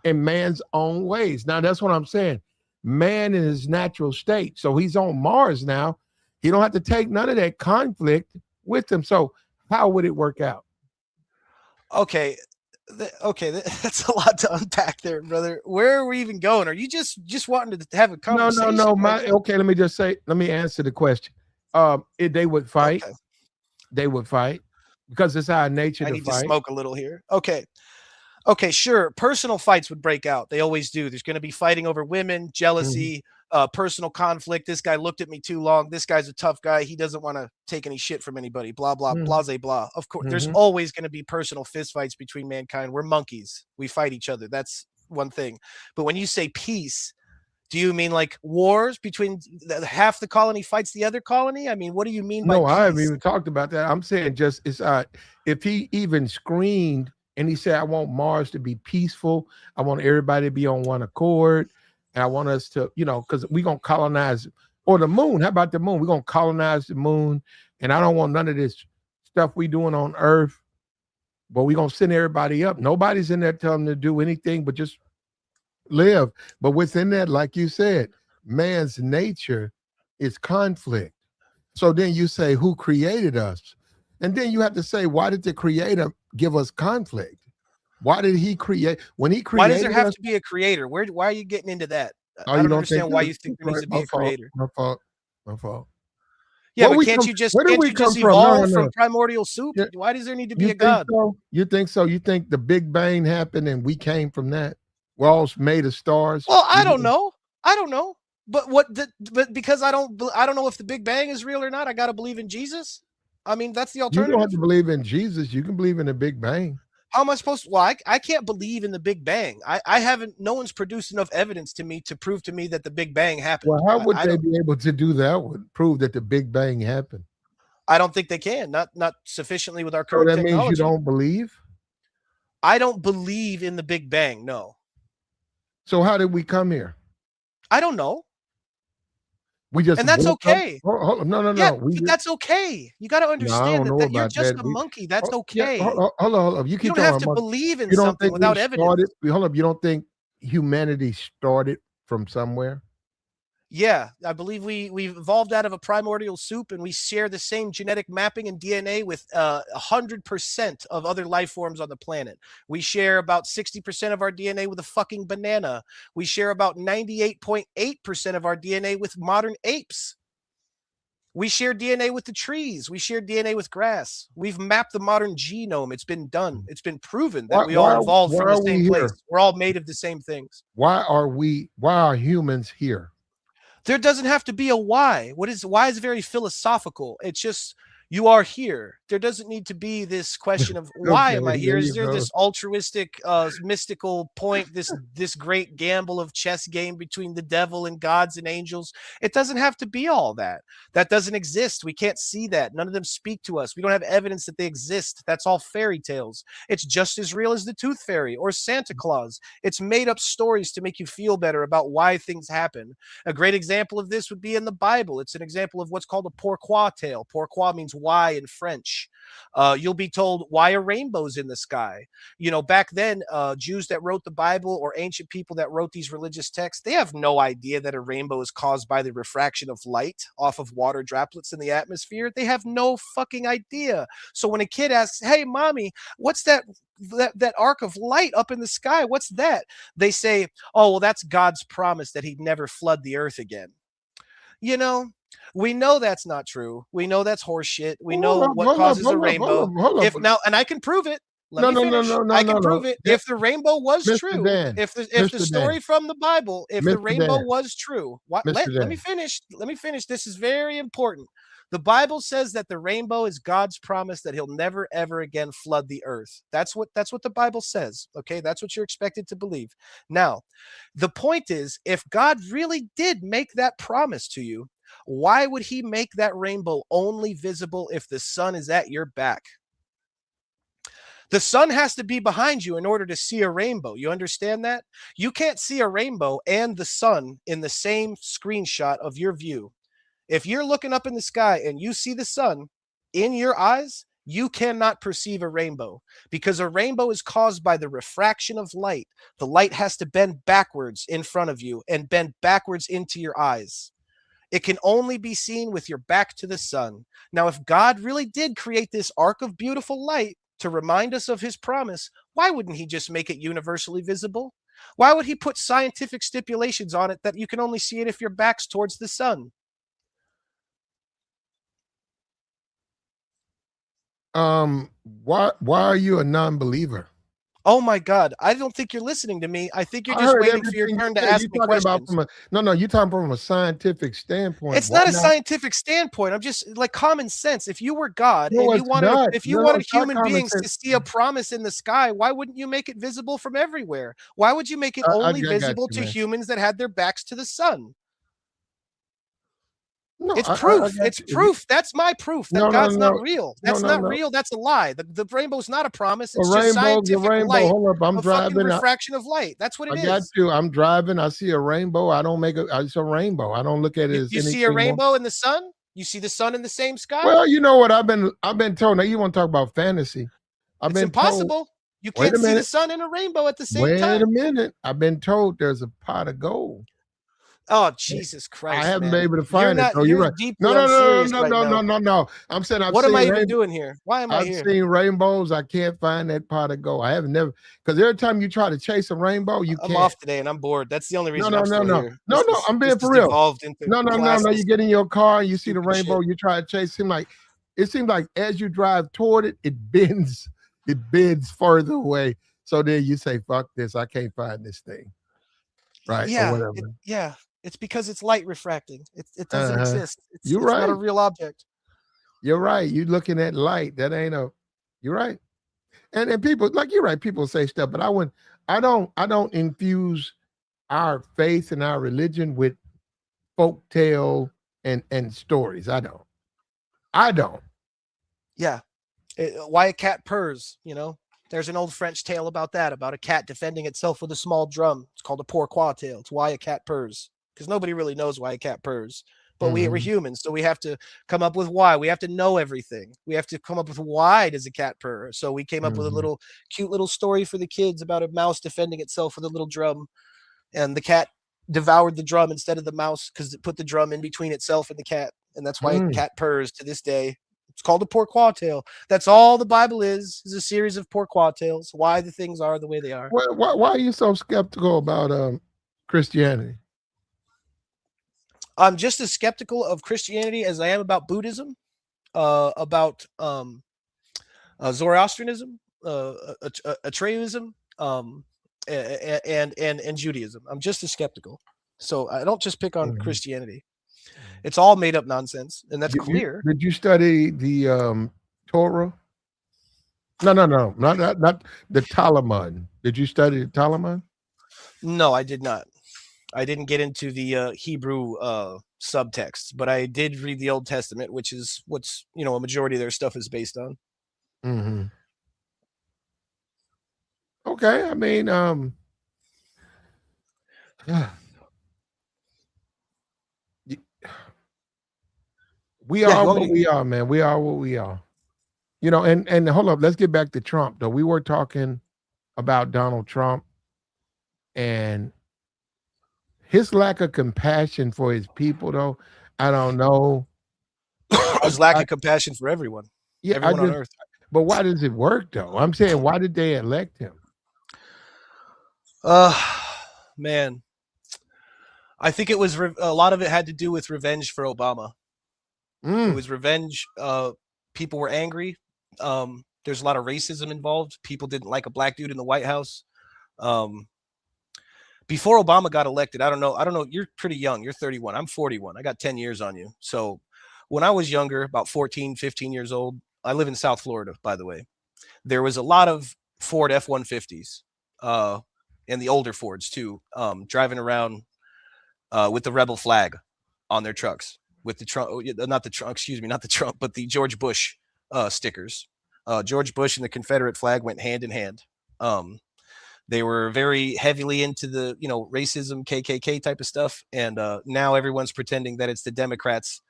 and man's own ways. Now, that's what I'm saying. Man in his natural state. So he's on Mars now. He don't have to take none of that conflict with him. So how would it work out? Okay. That's a lot to unpack there, brother. Where are we even going? Are you just wanting to have a conversation? No. Let me answer the question. They would fight. Okay. They would fight because it's our nature I to need fight. to smoke a little here. Okay, sure. Personal fights would break out. They always do. There's going to be fighting over women, jealousy, personal conflict. This guy looked at me too long. This guy's a tough guy. He doesn't want to take any shit from anybody. Blah, blah, blase, blah. Of course, there's always going to be personal fistfights between mankind. We're monkeys. We fight each other. That's one thing. But when you say peace, do you mean like wars between half the colony fights the other colony? I mean, what do you mean by peace? I haven't even talked about that. I'm saying just if he even screamed and he said, I want Mars to be peaceful. I want everybody to be on one accord. And I want us to, because we're going to colonize, or the moon. How about the moon? We're going to colonize the moon. And I don't want none of this stuff we doing on Earth, but we're going to send everybody up. Nobody's in there telling them to do anything but just live. But within that, like you said, man's nature is conflict. So then you say, who created us? And then you have to say, why did the creator give us conflict? Why did he create? When he created, why does there have to be a creator? Why are you getting into that? I don't understand why you think there needs to be a creator. My fault. Yeah, but can't you just evolve from primordial soup? Yeah. Why does there need to be a god? You think so? You think the Big Bang happened and we came from that? We're all made of stars. Well, I don't know. But because I don't know if the Big Bang is real or not. I got to believe in Jesus. I mean, that's the alternative. You don't have to believe in Jesus. You can believe in the Big Bang. How am I supposed to? Well, I can't believe in the Big Bang. I haven't. No one's produced enough evidence to prove to me that the Big Bang happened. Well, how would they be able to do that? Would prove that the Big Bang happened? I don't think they can. Not sufficiently with our current technology. So that means you don't believe? I don't believe in the Big Bang. No. So how did we come here? I don't know. And that's okay. No. Yeah, that's okay. You got to understand that you're just a monkey. That's okay. Hold on. You don't have to believe in something without evidence. Hold up. You don't think humanity started from somewhere? Yeah, I believe we evolved out of a primordial soup, and we share the same genetic mapping and DNA with 100% of other life forms on the planet. We share about 60% of our DNA with a fucking banana. We share about 98.8% of our DNA with modern apes. We share DNA with the trees. We share DNA with grass. We've mapped the modern genome. It's been done. It's been proven that we all evolved from the same place. We're all made of the same things. Why are humans here? There doesn't have to be a why. Why is very philosophical. It's just you are here. There doesn't need to be this question of why am I here? Is there this altruistic, mystical point, this great gamble of chess game between the devil and gods and angels? It doesn't have to be all that. That doesn't exist. We can't see that. None of them speak to us. We don't have evidence that they exist. That's all fairy tales. It's just as real as the Tooth Fairy or Santa Claus. It's made up stories to make you feel better about why things happen. A great example of this would be in the Bible. It's an example of what's called a pourquoi tale. Pourquoi means why in French. You'll be told why a rainbow's in the sky. You know, back then, Jews that wrote the Bible or ancient people that wrote these religious texts, they have no idea that a rainbow is caused by the refraction of light off of water droplets in the atmosphere. They have no fucking idea. So when a kid asks, "Hey, mommy, what's that arc of light up in the sky? What's that?" They say, "Oh, well, that's God's promise that he'd never flood the earth again." You know, we know that's not true. We know that's horseshit. We know what causes a rainbow. If now, and I can prove it. Let me finish. I can prove it. If the rainbow was Mr. true, Dan, if the Mr. story Dan, from the Bible, if the Mr. rainbow Dan, was true, what? Mr. Let me Dan. finish. Let me finish. This is very important. The Bible says that the rainbow is God's promise that he'll never ever again flood the earth. That's what the Bible says. Okay, that's what you're expected to believe. Now, the point is, if God really did make that promise to you, why would he make that rainbow only visible if the sun is at your back? The sun has to be behind you in order to see a rainbow. You understand that? You can't see a rainbow and the sun in the same screenshot of your view. If you're looking up in the sky and you see the sun in your eyes, you cannot perceive a rainbow because a rainbow is caused by the refraction of light. The light has to bend backwards in front of you and bend backwards into your eyes. It can only be seen with your back to the sun. Now, if God really did create this arc of beautiful light to remind us of his promise, why wouldn't he just make it universally visible? Why would he put scientific stipulations on it that you can only see it if your back's towards the sun? Why are you a non-believer? Oh my God, I don't think you're listening to me. I think you're I just heard waiting for your everything you turn to said. ask You me talking about questions. you're talking from a scientific standpoint. It's Why not a scientific standpoint. I'm just like common sense. If you were God No, and you it's wanted not. if you No, wanted it's not human common beings to sense. see a promise in the sky, why wouldn't you make it visible from everywhere? Why would you make it only I got visible you, to man. humans that had their backs to the sun? No, It's I proof. got It's you. If you- proof. That's my proof that No, no, God's not no, real. no, That's no, not no. real. That's a lie. The rainbow's not a promise. A It's just rainbow's a scientific rainbow. light, Hold up, I'm a fucking driving. refraction of light. That's what I it got is. you. I'm driving. I see a rainbow. I don't make it's a rainbow. I don't look at it as You see a anything more. rainbow in the sun? You see the sun in the same sky? Well, you know what I've been told. Now you want to talk about fantasy? I've It's been told. impossible. You Wait can't a see the minute. sun and a rainbow at the same Wait a time. minute. I've been told there's a pot of gold. Oh, Jesus I Christ, haven't been man. able to find it. So you're You're right. No, deeply no, no, unserious no, right no, now. no, no, no. I'm saying What am I even doing here? Why am I I've here? seen rainbows. I can't find that pot of gold. I have never because every time you try to chase a rainbow, you I'm can't. off today and I'm bored. That's the only No, reason no, I'm no, still no, here. no, no. I'm being This for has real. devolved into No. You get in your car and you see the stupid rainbow. shit. You try to chase him. It seems like as you drive toward it, it bends. It bends further away. So then you say, "Fuck this! I can't find this thing." Right or whatever. Yeah. It's because it's light refracting. It doesn't Uh-huh. exist. It's You're not a right. real object. You're right. You looking at light. That ain't a. You're right. And people like you're right. People say stuff, but I don't infuse our faith and our religion with folk tale and stories. I don't. Yeah. Why a cat purrs, you know? There's an old French tale about that, about a cat defending itself with a small drum. It's called a pourquoi tale. It's why a cat purrs. Because nobody really knows why a cat purrs. But we're humans, so we have to come up with why. We have to know everything. We have to come up with why does a cat purr. So we came up with a cute little story for the kids about a mouse defending itself with a little drum. And the cat devoured the drum instead of the mouse because it put the drum in between itself and the cat. And that's why a cat purrs to this day. It's called a pourquoi tale. That's all the Bible is a series of pourquoi tales. Why the things are the way they are. Why are you so skeptical about Christianity? I'm just as skeptical of Christianity as I am about Buddhism, about Zoroastrianism, Atreusm, and Judaism. I'm just as skeptical. So I don't just pick on Christianity. It's all made up nonsense, and that's clear. Did you study the Torah? No, not the Talmud. Did you study the Talmud? No, I did not. I didn't get into the Hebrew subtext, but I did read the Old Testament, which is what's a majority of their stuff is based on. Mm-hmm. Okay, I mean, we are what we are, man. We are what we are. You know, and hold up, let's get back to Trump though. We were talking about Donald Trump and his lack of compassion for his people though. I don't know. His lack of compassion for everyone. Yeah, everyone on earth. But why does it work though? I'm saying, why did they elect him? Man, I think it was a lot of it had to do with revenge for Obama. It was revenge. People were angry. There's a lot of racism involved. People didn't like a black dude in the White House. Before Obama got elected, I don't know. You're pretty young. You're 31. I'm 41. I got 10 years on you. So when I was younger, about 14, 15 years old, I live in South Florida, by the way. There was a lot of Ford F-150s, and the older Fords too, driving around with the rebel flag on their trucks, with the Trump, not the Trump, but the George Bush stickers. George Bush and the Confederate flag went hand in hand. They were very heavily into the, racism, KKK type of stuff. And now everyone's pretending that it's the Democrats.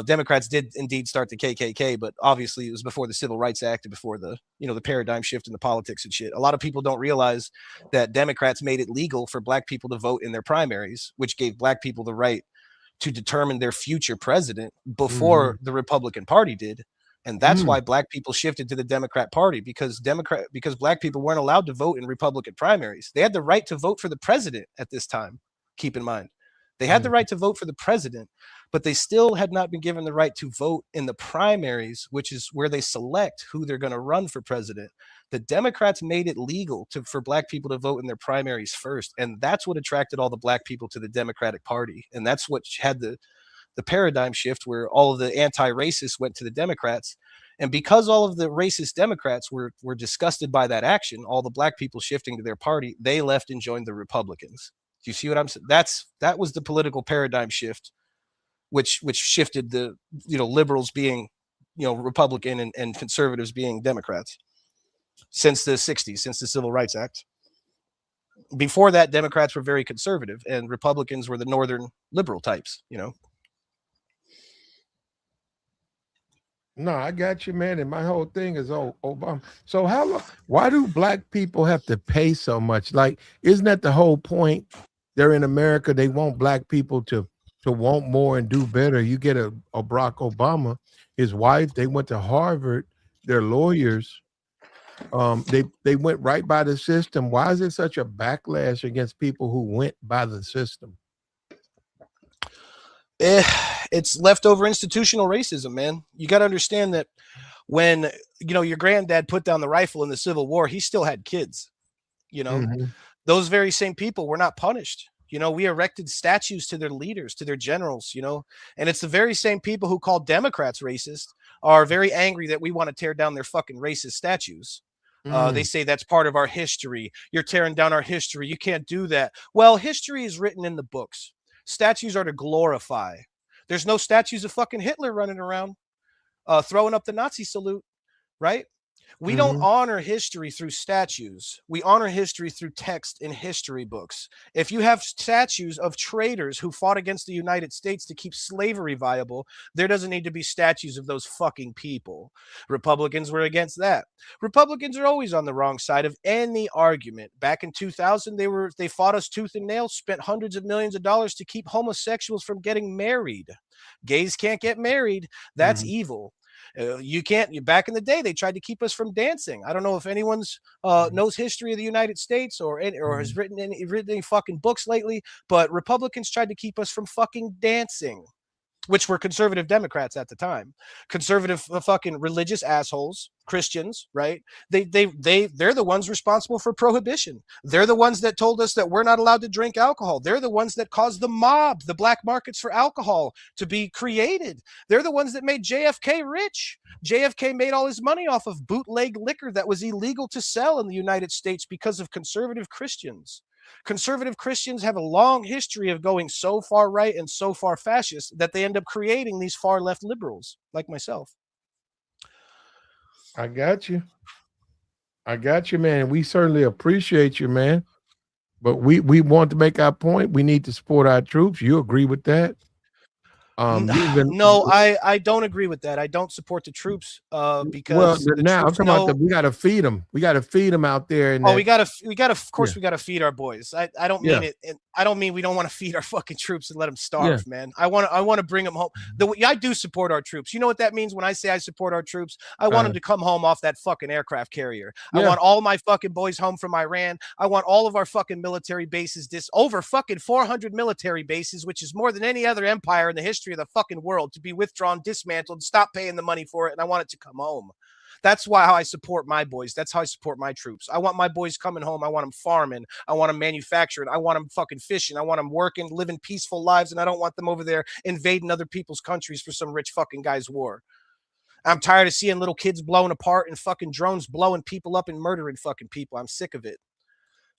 Democrats did indeed start the KKK, but obviously it was before the Civil Rights Act and before the, the paradigm shift in the politics and shit. A lot of people don't realize that Democrats made it legal for black people to vote in their primaries, which gave black people the right to determine their future president before the Republican Party did. And that's why black people shifted to the Democrat Party, because black people weren't allowed to vote in Republican primaries. They had the right to vote for the president at this time. Keep in mind, they had the right to vote for the president, but they still had not been given the right to vote in the primaries, which is where they select who they're going to run for president. The Democrats made it legal for black people to vote in their primaries first. And that's what attracted all the black people to the Democratic Party. And that's what had the paradigm shift, where all of the anti-racists went to the Democrats. And because all of the racist Democrats were disgusted by that action, all the black people shifting to their party, they left and joined the Republicans. Do you see what I'm saying? That was the political paradigm shift, which shifted the, liberals being, Republican and conservatives being Democrats since the 60s, since the Civil Rights Act. Before that, Democrats were very conservative and Republicans were the northern liberal types, No, I got you, man. And my whole thing is Obama. So why do black people have to pay so much? Like, isn't that the whole point? They're in America. They want black people to want more and do better. You get a Barack Obama, his wife, they went to Harvard, they're lawyers. They went right by the system. Why is there such a backlash against people who went by the system? It's leftover institutional racism, man. You got to understand that when, your granddad put down the rifle in the Civil War, he still had kids, Those very same people were not punished. We erected statues to their leaders, to their generals, and it's the very same people who call Democrats racist are very angry that we want to tear down their fucking racist statues. They say that's part of our history. You're tearing down our history. You can't do that. Well, history is written in the books. Statues are to glorify. There's no statues of fucking Hitler running around throwing up the Nazi salute, right? We don't honor history through statues. We honor history through text in history books. If you have statues of traitors who fought against the United States to keep slavery viable, there doesn't need to be statues of those fucking people. Republicans were against that. Republicans are always on the wrong side of any argument. Back in 2000, they fought us tooth and nail, spent hundreds of millions of dollars to keep homosexuals from getting married. Gays can't get married. That's evil. You can't. Back in the day, they tried to keep us from dancing. I don't know if anyone's knows history of the United States or has written any fucking books lately, but Republicans tried to keep us from fucking dancing, which were conservative Democrats at the time. Conservative fucking religious assholes, Christians, right? They're the ones responsible for prohibition. They're the ones that told us that we're not allowed to drink alcohol. They're the ones that caused the mob, the black markets for alcohol to be created. They're the ones that made JFK rich. JFK made all his money off of bootleg liquor that was illegal to sell in the United States because of conservative Christians. Conservative Christians have a long history of going so far right and so far fascist that they end up creating these far left liberals like myself. I got you, man. We certainly appreciate you, man. But we want to make our point. We need to support our troops. You agree with that? Leaving. No, I don't agree with that. I don't support the troops Well, because the now I'm troops talking about know. we got to feed them. We got to feed them out there. And Oh, that, of course, yeah, we gotta feed our boys. I don't yeah, mean it. I don't mean we don't want to feed our fucking troops and let them yeah. starve, man. I want to bring them home. I do support our troops. You know what that means when I say I support our troops? I want them to come home off that fucking aircraft carrier. I Yeah. want all my fucking boys home from Iran. I want all of our fucking military bases, over fucking 400 military bases, which is more than any other empire in the history of the fucking world, to be withdrawn, dismantled, stop paying the money for it, and I want it to come home. That's how I support my boys. That's how I support my troops. I want my boys coming home. I want them farming. I want them manufacturing. I want them fucking fishing. I want them working, living peaceful lives, and I don't want them over there invading other people's countries for some rich fucking guy's war. I'm tired of seeing little kids blown apart and fucking drones blowing people up and murdering fucking people. I'm sick of it.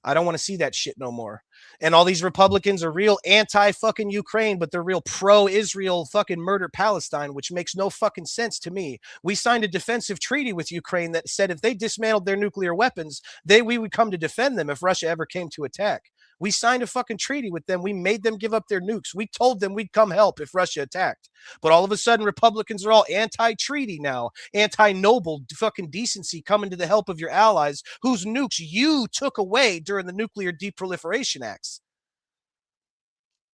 I don't want to see that shit no more. And all these Republicans are real anti-fucking Ukraine, but they're real pro-Israel fucking murder Palestine, which makes no fucking sense to me. We signed a defensive treaty with Ukraine that said if they dismantled their nuclear weapons, we would come to defend them if Russia ever came to attack. We signed a fucking treaty with them. We made them give up their nukes. We told them we'd come help if Russia attacked. But all of a sudden, Republicans are all anti-treaty now, anti-noble fucking decency, coming to the help of your allies whose nukes you took away during the Nuclear Deproliferation Acts.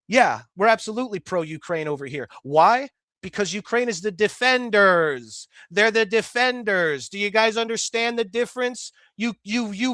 Yeah, we're absolutely pro-Ukraine over here. Why? Because Ukraine is the defenders. They're the defenders. Do you guys understand the difference? You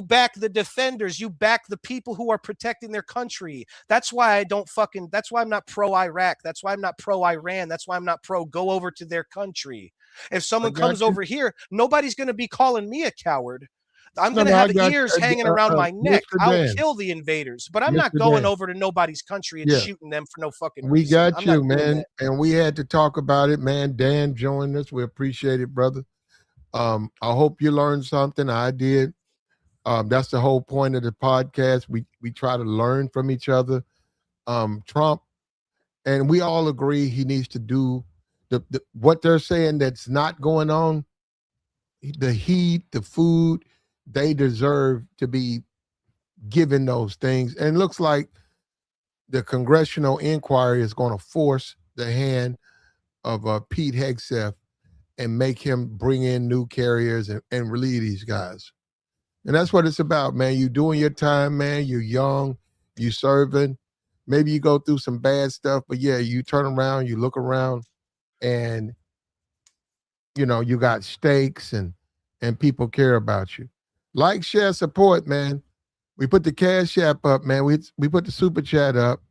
back the defenders. You back the people who are protecting their country. That's why that's why I'm not pro-Iraq. That's why I'm not pro-Iran. That's why I'm not go over to their country. If someone comes over here, nobody's going to be calling me a coward. I'm going to have ears hanging around my neck. I'll kill the invaders, but I'm not going over to nobody's country and shooting them for no fucking reason. We got you, man. And we had to talk about it, man. Dan joined us. We appreciate it, brother. I hope you learned something. I did. That's the whole point of the podcast. We try to learn from each other. Trump, and we all agree he needs to do what they're saying that's not going on. The heat, the food, they deserve to be given those things. And it looks like the congressional inquiry is going to force the hand of Pete Hegseth and make him bring in new carriers and relieve these guys. And that's what it's about, man. You doing your time, man. You're young, you serving. Maybe you go through some bad stuff, but yeah, you turn around, you look around, and you know, you got stakes and people care about you. Like, share, support, man. We put the Cash App up, man. We put the Super Chat up.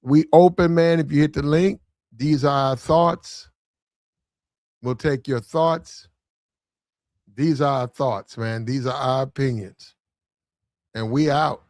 We open, man. If you hit the link, these are our thoughts. We'll take your thoughts. These are our thoughts, man. These are our opinions. And we out.